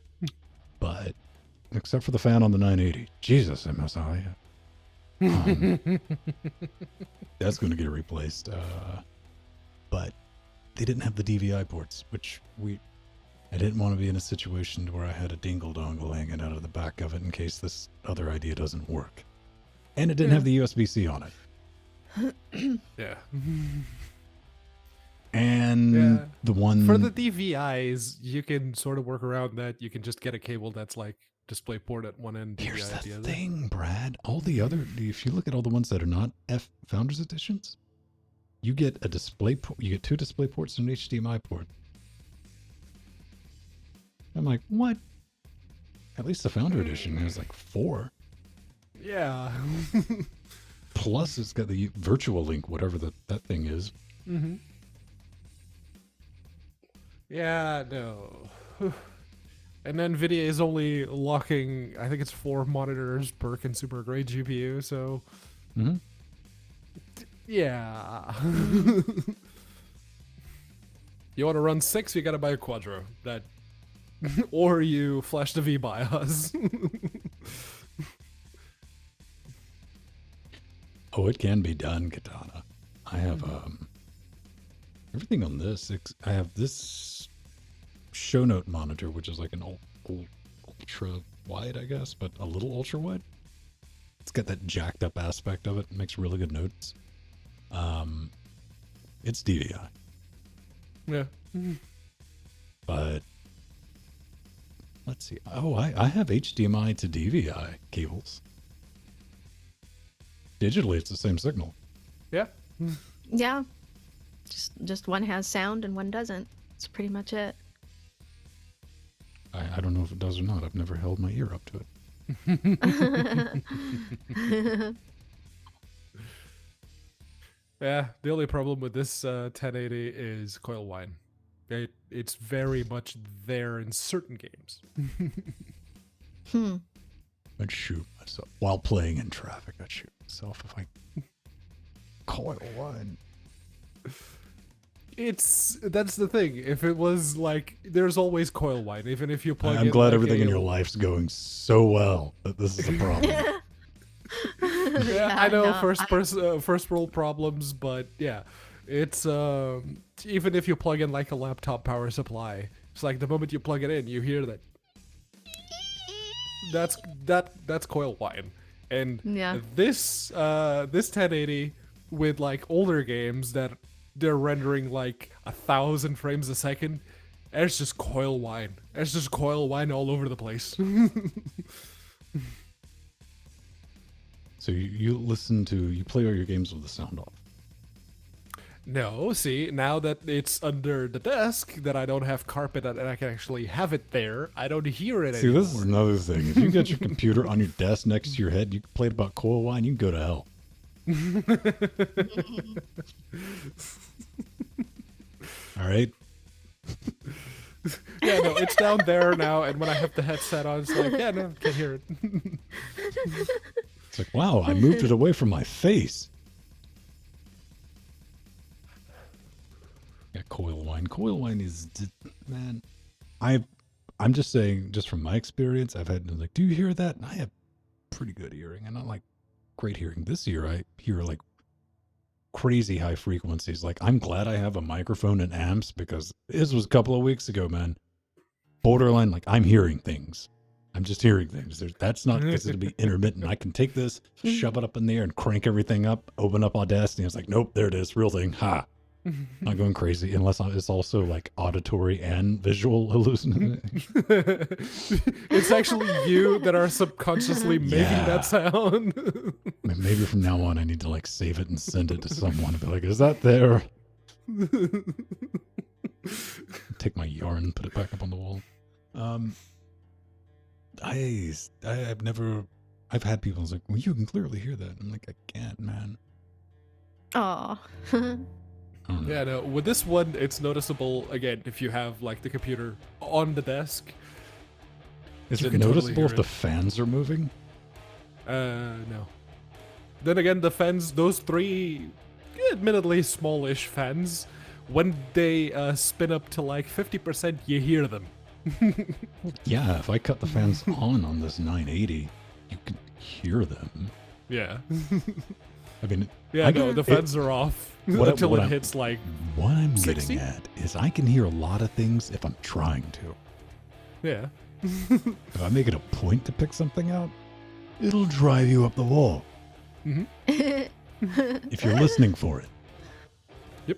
But except for the fan on the 980, Jesus, MSI. That's going to get replaced. But they didn't have the DVI ports, which I didn't want to be in a situation where I had a dingle dongle hanging out of the back of it in case this other idea doesn't work. And it didn't have the USB-C on it. Yeah. And the one for the DVIs, you can sort of work around that. You can just get a cable that's like DisplayPort at one end. Here's DVI the at thing, Brad. All the other, if you look at all the ones that are not F Founders Editions, you get a display. You get 2 display ports and an HDMI port. I'm like, what? At least the Founder Edition has like 4. Yeah. Plus, it's got the virtual link, whatever that thing is. Mm-hmm. Yeah, no. And NVIDIA is only locking, I think it's 4 monitors per consumer grade GPU, so... Mm-hmm. Yeah. You want to run 6, you gotta buy a Quadro. That... or you flash the V-BIOS. Oh, it can be done, Katana. I have everything on this. I have this show note monitor, which is like an ultra wide, I guess, but a little ultra wide. It's got that jacked up aspect of it. It makes really good notes. It's DVI. Yeah. But let's see. Oh, I have HDMI to DVI cables. Digitally, it's the same signal. Yeah. Yeah. Just one has sound and one doesn't. That's pretty much it. I don't know if it does or not. I've never held my ear up to it. Yeah, the only problem with this 1080 is coil whine. It's very much there in certain games. I'd shoot myself while playing in traffic. I'd shoot myself if I coil whine. That's the thing. If it was like, there's always coil whine, even if you plug in. I'm glad like everything in your life's going so well that this is a problem. Yeah, I know, first world problems, but yeah, it's even if you plug in like a laptop power supply, it's like the moment you plug it in, you hear that. That's coil whine, and Yeah. this 1080 with like older games that they're rendering like 1,000 frames a second, it's just coil whine. It's just coil whine all over the place. So you play all your games with the sound off. No, see, now that it's under the desk, that I don't have carpet and I can actually have it there, I don't hear it See, anymore. this is another thing. If you get your computer on your desk next to your head, you can play about coil whine, you can go to hell. All right. Yeah, no, it's down there now, and when I have the headset on, it's like, yeah, no, can't hear it. It's like, wow, I moved it away from my face. Yeah, coil whine. Coil whine is, man, I'm just saying, just from my experience, I've had like, do you hear that? And I have pretty good hearing, and not like great hearing. This year, I hear like crazy high frequencies. Like, I'm glad I have a microphone and amps, because this was a couple of weeks ago, man. Borderline, like, I'm hearing things. I'm just hearing things. That's not considered to be intermittent. I can take this, shove it up in the air, and crank everything up, open up Audacity, and it's like, nope, there it is, real thing. Ha. Not going crazy unless it's also like auditory and visual hallucination. It's actually you that are subconsciously making Yeah. that sound. Maybe from now on I need to like save it and send it to someone and be like, is that there? Take my yarn, put it back up on the wall. I've had people like, well, you can clearly hear that. I'm like, I can't, man. Aw. I don't know. Yeah, no, with this one, it's noticeable, again, if you have, like, the computer on the desk. Is You it can totally noticeable hear if the it. fans are moving? No. Then again, the fans, those three, admittedly smallish fans, when they spin up to, like, 50%, you hear them. Yeah, if I cut the fans on this 980, you can hear them. Yeah. I mean, Yeah, no, the fans are off until what it I'm- hits, like, what I'm 60? getting at is I can hear a lot of things if I'm trying to. yeah. If I make it a point to pick something out, it'll drive you up the wall if you're listening for it. Yep.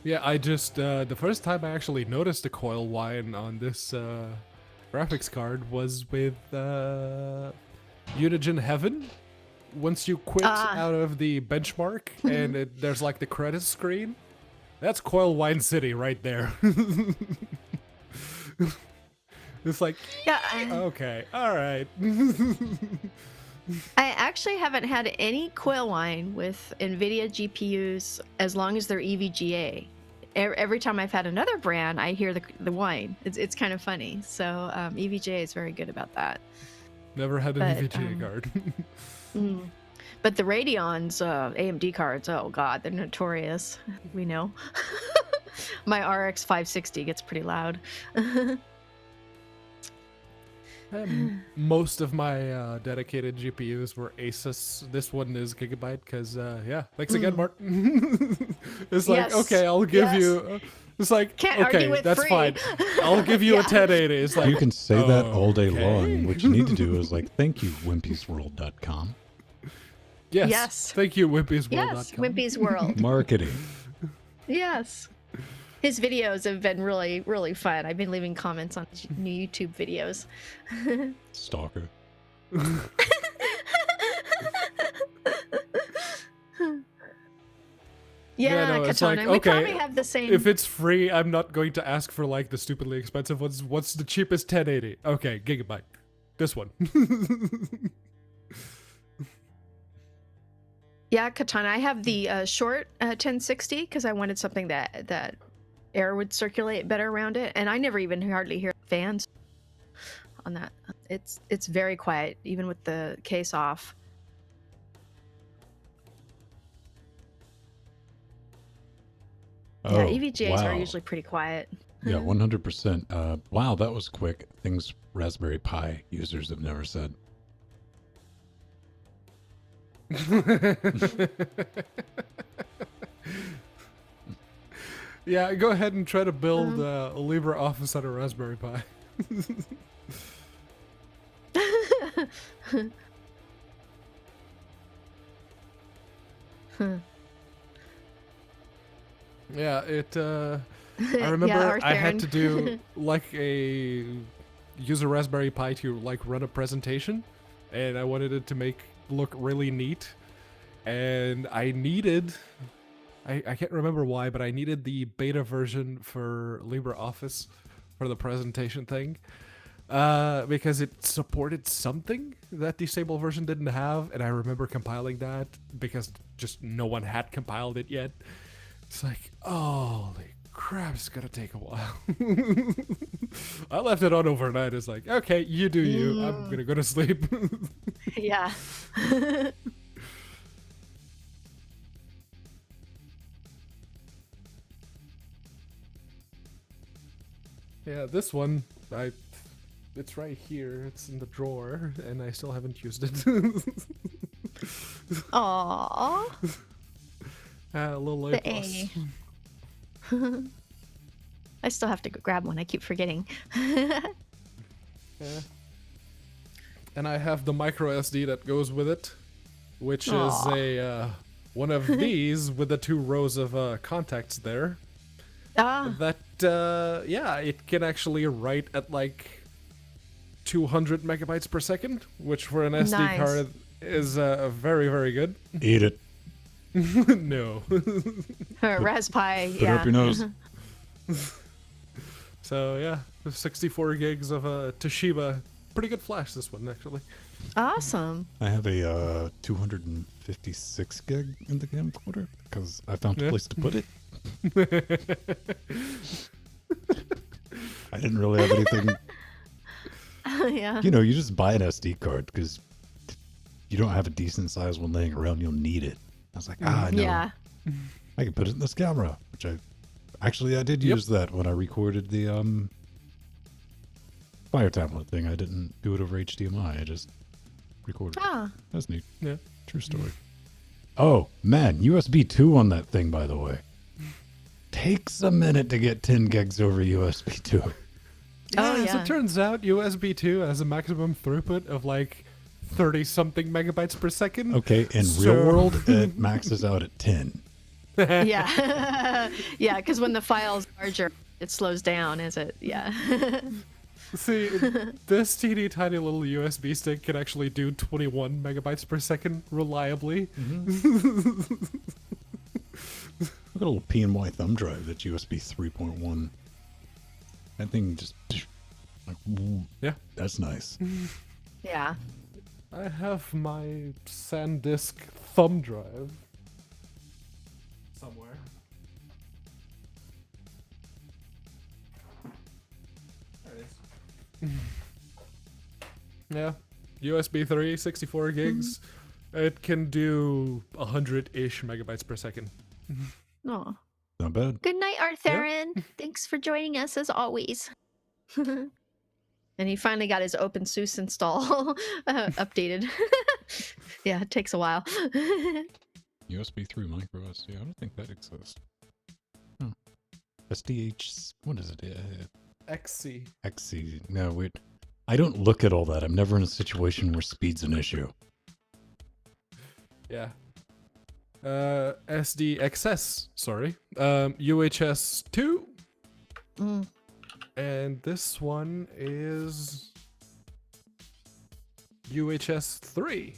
Yeah, I just, the first time I actually noticed the coil whine on this graphics card was with Unigine Heaven. Once you quit out of the benchmark and there's like the credits screen, that's Coil Whine City right there. It's like, Yeah, okay, all right. I actually haven't had any coil whine with NVIDIA GPUs as long as they're EVGA. Every time I've had another brand, I hear the whine. It's kind of funny. So EVGA is very good about that. Never had an But, EVGA card. Mm. But the Radeon's AMD cards, oh god, they're notorious. We know. My RX 560 gets pretty loud. Most of my dedicated GPUs were Asus. This one is Gigabyte because, yeah, thanks again, Mark. It's like, Yes. okay, I'll give Yes. you. It's like, Can't okay, argue with that's free. fine. I'll give you a Yeah. 1080. It's like, You can say that all day okay. long. What you need to do is like, thank you, wimpysworld.com. yes. Yes. Thank you, wimpysworld.com. Yes, Wimpy's World. Marketing. Yes. His videos have been really, really fun. I've been leaving comments on his new YouTube videos. Stalker. Yeah, no, it's Katana. like, We okay, probably have the same. If it's free, I'm not going to ask for like the stupidly expensive ones. What's the cheapest 1080? Okay, Gigabyte. This one. Yeah, Katana. I have the short 1060 because I wanted something that air would circulate better around it, and I never even hardly hear fans on that. It's very quiet, even with the case off. Yeah, EVGAs are wow. usually pretty quiet. Yeah, 100%. Wow, that was quick. Things Raspberry Pi users have never said. Yeah, go ahead and try to build a LibreOffice on a Raspberry Pi. Yeah, it. I remember I had to do like use a Raspberry Pi to like run a presentation, and I wanted it to look really neat, and I needed. I can't remember why, but I needed the beta version for LibreOffice for the presentation thing. Because it supported something that the stable version didn't have, and I remember compiling that because just no one had compiled it yet. It's like, holy crap, it's gonna take a while. I left it on overnight. It's like, okay, you do you. I'm gonna go to sleep. Yeah. Yeah, this one, it's right here. It's in the drawer, and I still haven't used it. Aww. A little The late plus. A. I still have to go grab one. I keep forgetting. Yeah. And I have the micro SD that goes with it. which is Aw. a one of these with the 2 rows of contacts there. Ah, That yeah, it can actually write at like 200 megabytes per second, which for an SD Nice. card is very, very good. Eat it. No. Raspberry. Put it Yeah. up your nose. So yeah, 64 gigs of Toshiba. Pretty good flash, this one, actually. Awesome. I have a 256 gig in the camcorder because I found a Yeah. place to put it. I didn't really have anything. Yeah. You know, you just buy an SD card because you don't have a decent sized one laying around. You'll need it. I was like, I know. Yeah. I can put it in this camera, which I did Yep. use that when I recorded the Fire tablet thing. I didn't do it over HDMI. I just recorded. Ah. That's neat. Yeah. True story. Oh man, USB 2 on that thing, by the way. Takes a minute to get 10 gigs over USB 2. Yeah, Oh, as yeah. it turns out, USB 2 has a maximum throughput of like 30-something megabytes per second. Okay, in So- real world, it maxes out at 10. Yeah. Yeah, because when the file's larger, it slows down, is it? Yeah. See, this teeny tiny little USB stick can actually do 21 megabytes per second reliably. Look at a little PNY thumb drive that's USB 3.1. That thing just like, ooh, Yeah. that's nice. Yeah. I have my SanDisk thumb drive somewhere. There it is. Yeah, USB 3, 64 gigs. It can do 100-ish megabytes per second. Oh. Not bad. Good night, Artherin. Thanks for joining us as always. And he finally got his OpenSUSE install updated. Yeah, it takes a while. USB 3 micro SD. I don't think that exists. Oh. SDH. What is it? XC. XC. No, wait. I don't look at all that. I'm never in a situation where speed's an issue. Yeah. SDXS, sorry. UHS 2. Mm. And this one is UHS 3.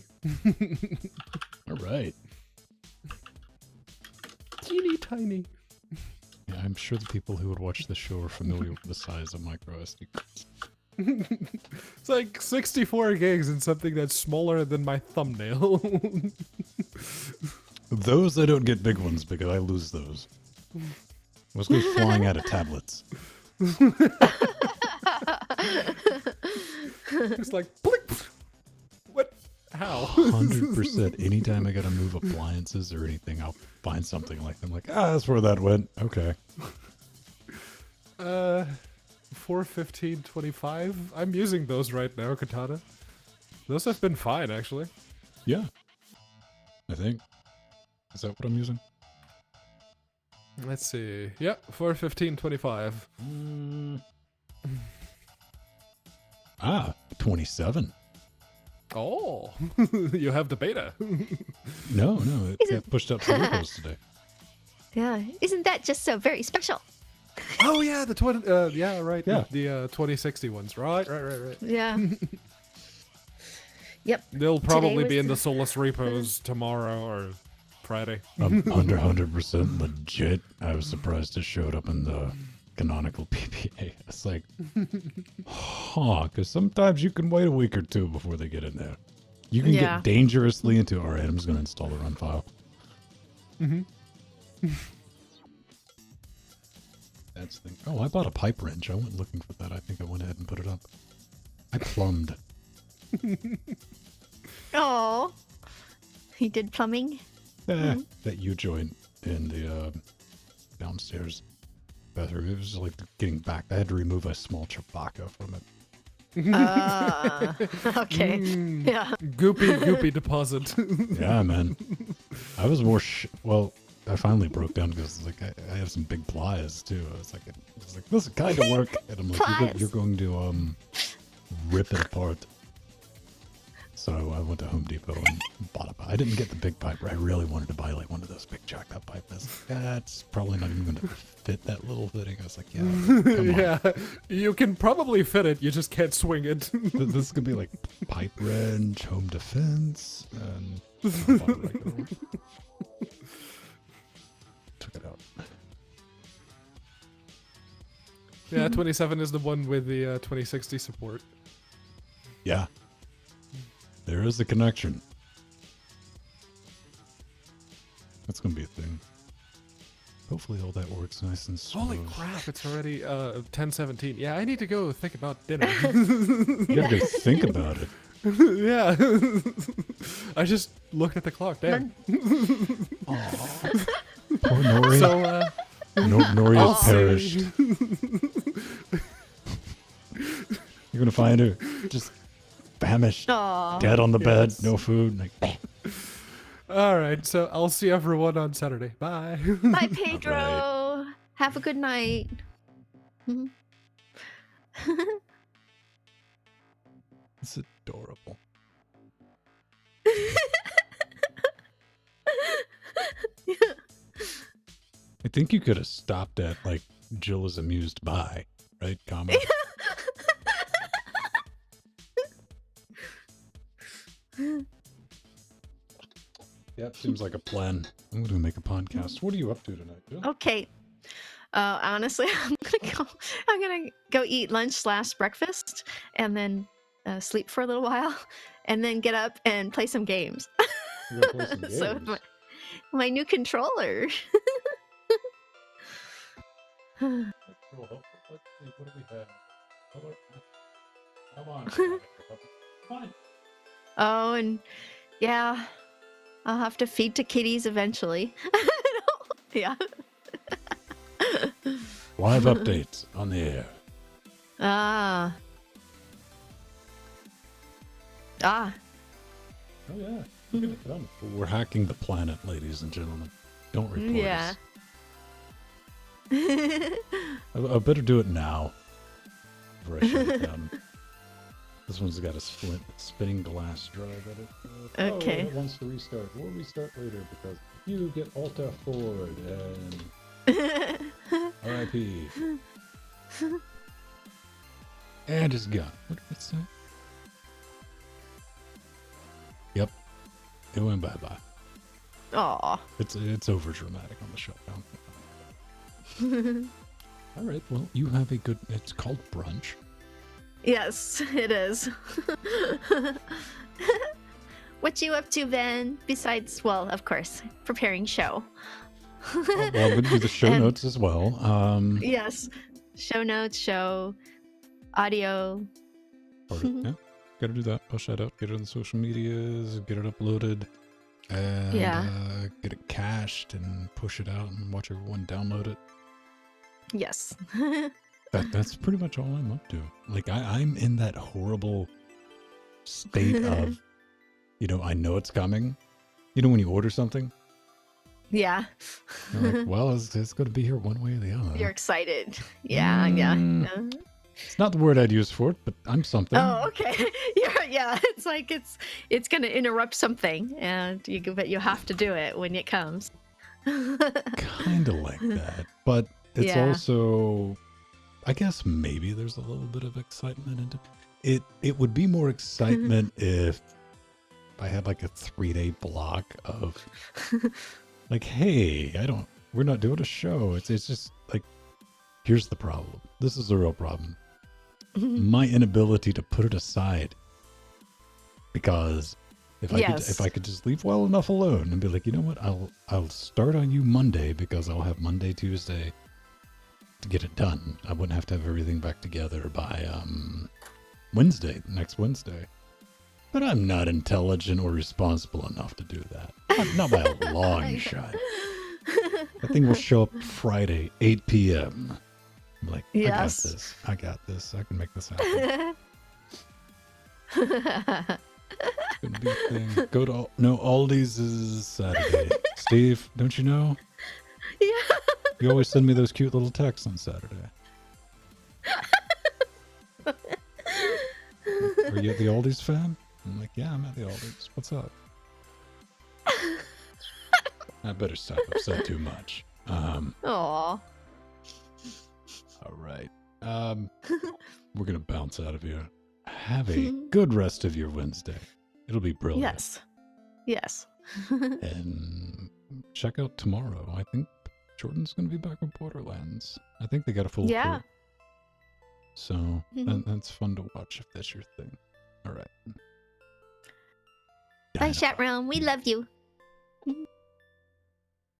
All right. Teeny tiny. Yeah, I'm sure the people who would watch the show are familiar with the size of micro SD cards. It's like 64 gigs and something that's smaller than my thumbnail. Those I don't get big ones because I lose those. Those go flying out of tablets. It's like, blink. What? How? 100%. Anytime I gotta move appliances or anything, I'll find something like them. Like, that's where that went. Okay. 415.25. I'm using those right now, Katana. Those have been fine, actually. Yeah. I think. Is that what I'm using? Let's see. Yep, 415.25. Ah, 27. Oh, you have the beta. No, it got pushed up to repos today. Yeah. Isn't that just so very special? Oh yeah, the 20. Yeah, right. Yeah. The 2060 ones. Right. Yeah. Yep. They'll probably was be in the- the Solus repos tomorrow or Friday. I'm 100% legit. I was surprised it showed up in the canonical PPA. It's like, because sometimes you can wait a week or two before they get in there. You can Yeah. get dangerously into, all right, I'm just going to install the run file. That's the thing. Oh, I bought a pipe wrench. I went looking for that. I think I went ahead and put it up. I plumbed. Oh. He did plumbing. That U-joint in the downstairs bathroom. It was like getting back. I had to remove a small Chewbacca from it. Okay. Yeah. Goopy deposit. Yeah, man. I was more well, I finally broke down because like I have some big pliers too. I was like, this will kind of work. And I'm like, Pliers. you're going to rip it apart. So I went to Home Depot and bought a pipe. I didn't get the big pipe. I really wanted to buy like one of those big jacked up pipes. That's probably not even going to fit that little thing. I was like, yeah, come on. Yeah, you can probably fit it. You just can't swing it. This could be like pipe wrench, home defense, and I bought a regular one. Took it out. Yeah, 27 is the one with the 2060 support. Yeah. There is a connection. That's going to be a thing. Hopefully all that works nice and smooth. Holy crap, it's already 10:17. Yeah, I need to go think about dinner. You gotta go think about it. Yeah. I just looked at the clock. Damn. Aww. Poor Nori. So, Nori I'll has perished. You're gonna find her just famished, Aw. dead on the bed, Yes. no food. Like, all right, so I'll see everyone on Saturday. Bye. Bye, Pedro. Have a good night. Mhm. it's adorable. I think you could have stopped at like Jill is amused by, right? Comma. Yep, seems like a plan. I'm gonna make a podcast. What are you up to tonight, Jill? Okay. Honestly, I'm gonna go eat lunch / breakfast, and then sleep for a little while, and then get up and play some games. You're gonna play some games. So my new controller. Let's see, what do we have? Come on. Come on. Oh, and yeah, I'll have to feed to kitties eventually. Yeah. Live updates on the air. Ah. Oh yeah. Look at it done. We're hacking the planet, ladies and gentlemen. Don't report Yeah. us. I better do it now. Before I shut it down. This one's got a spinning glass drive at it. Okay. Oh, it wants to restart. We'll restart later because you get Alta forward and RIP. And it's gone. What did it say? Yep. It went bye-bye. Aw. It's over dramatic on the shutdown. All right. Well, you have a good. It's called brunch. Yes, it is. What you up to, Ben? Besides, well, of course, preparing show. Well, I'm going to do the show And- notes as well. Yes, show notes, show audio. Yeah, got to do that. Push that out. Get it on the social medias. Get it uploaded. And get it cached and push it out and watch everyone download it. Yes. That's pretty much all I'm up to. Like I'm in that horrible state of, I know it's coming. When you order something, Yeah. you're like, well, it's going to be here one way or the other. You're excited. Yeah, Mm. yeah. It's not the word I'd use for it, but I'm something. Oh, okay. Yeah. It's like it's gonna interrupt something, and but you have to do it when it comes. Kind of like that, but it's Yeah. also, I guess maybe there's a little bit of excitement into it. It would be more excitement if I had like a 3-day block of like, hey, we're not doing a show. It's just like, here's the problem. This is a real problem. My inability to put it aside, because if I could just leave well enough alone and be like, you know what, I'll start on you Monday because I'll have Monday, Tuesday to get it done. I wouldn't have to have everything back together by next Wednesday. But I'm not intelligent or responsible enough to do that. Not by a long shot. That thing will show up Friday, 8 p.m. I'm like, Yes. I got this. I can make this happen. It's gonna be a thing. Go to Aldi's is Saturday. Steve, don't you know? Yeah. You always send me those cute little texts on Saturday. Are you the Aldi's fan? I'm like, yeah, I'm at the Alders. What's up? I better stop. I've said too much. Aw. All right. We're gonna bounce out of here. Have a good rest of your Wednesday. It'll be brilliant. Yes. Yes. And check out tomorrow. I think Jordan's gonna be back on Borderlands. I think they got a full Yeah. crew. So that's fun to watch if that's your thing. All right. Bye, chat room. We love you.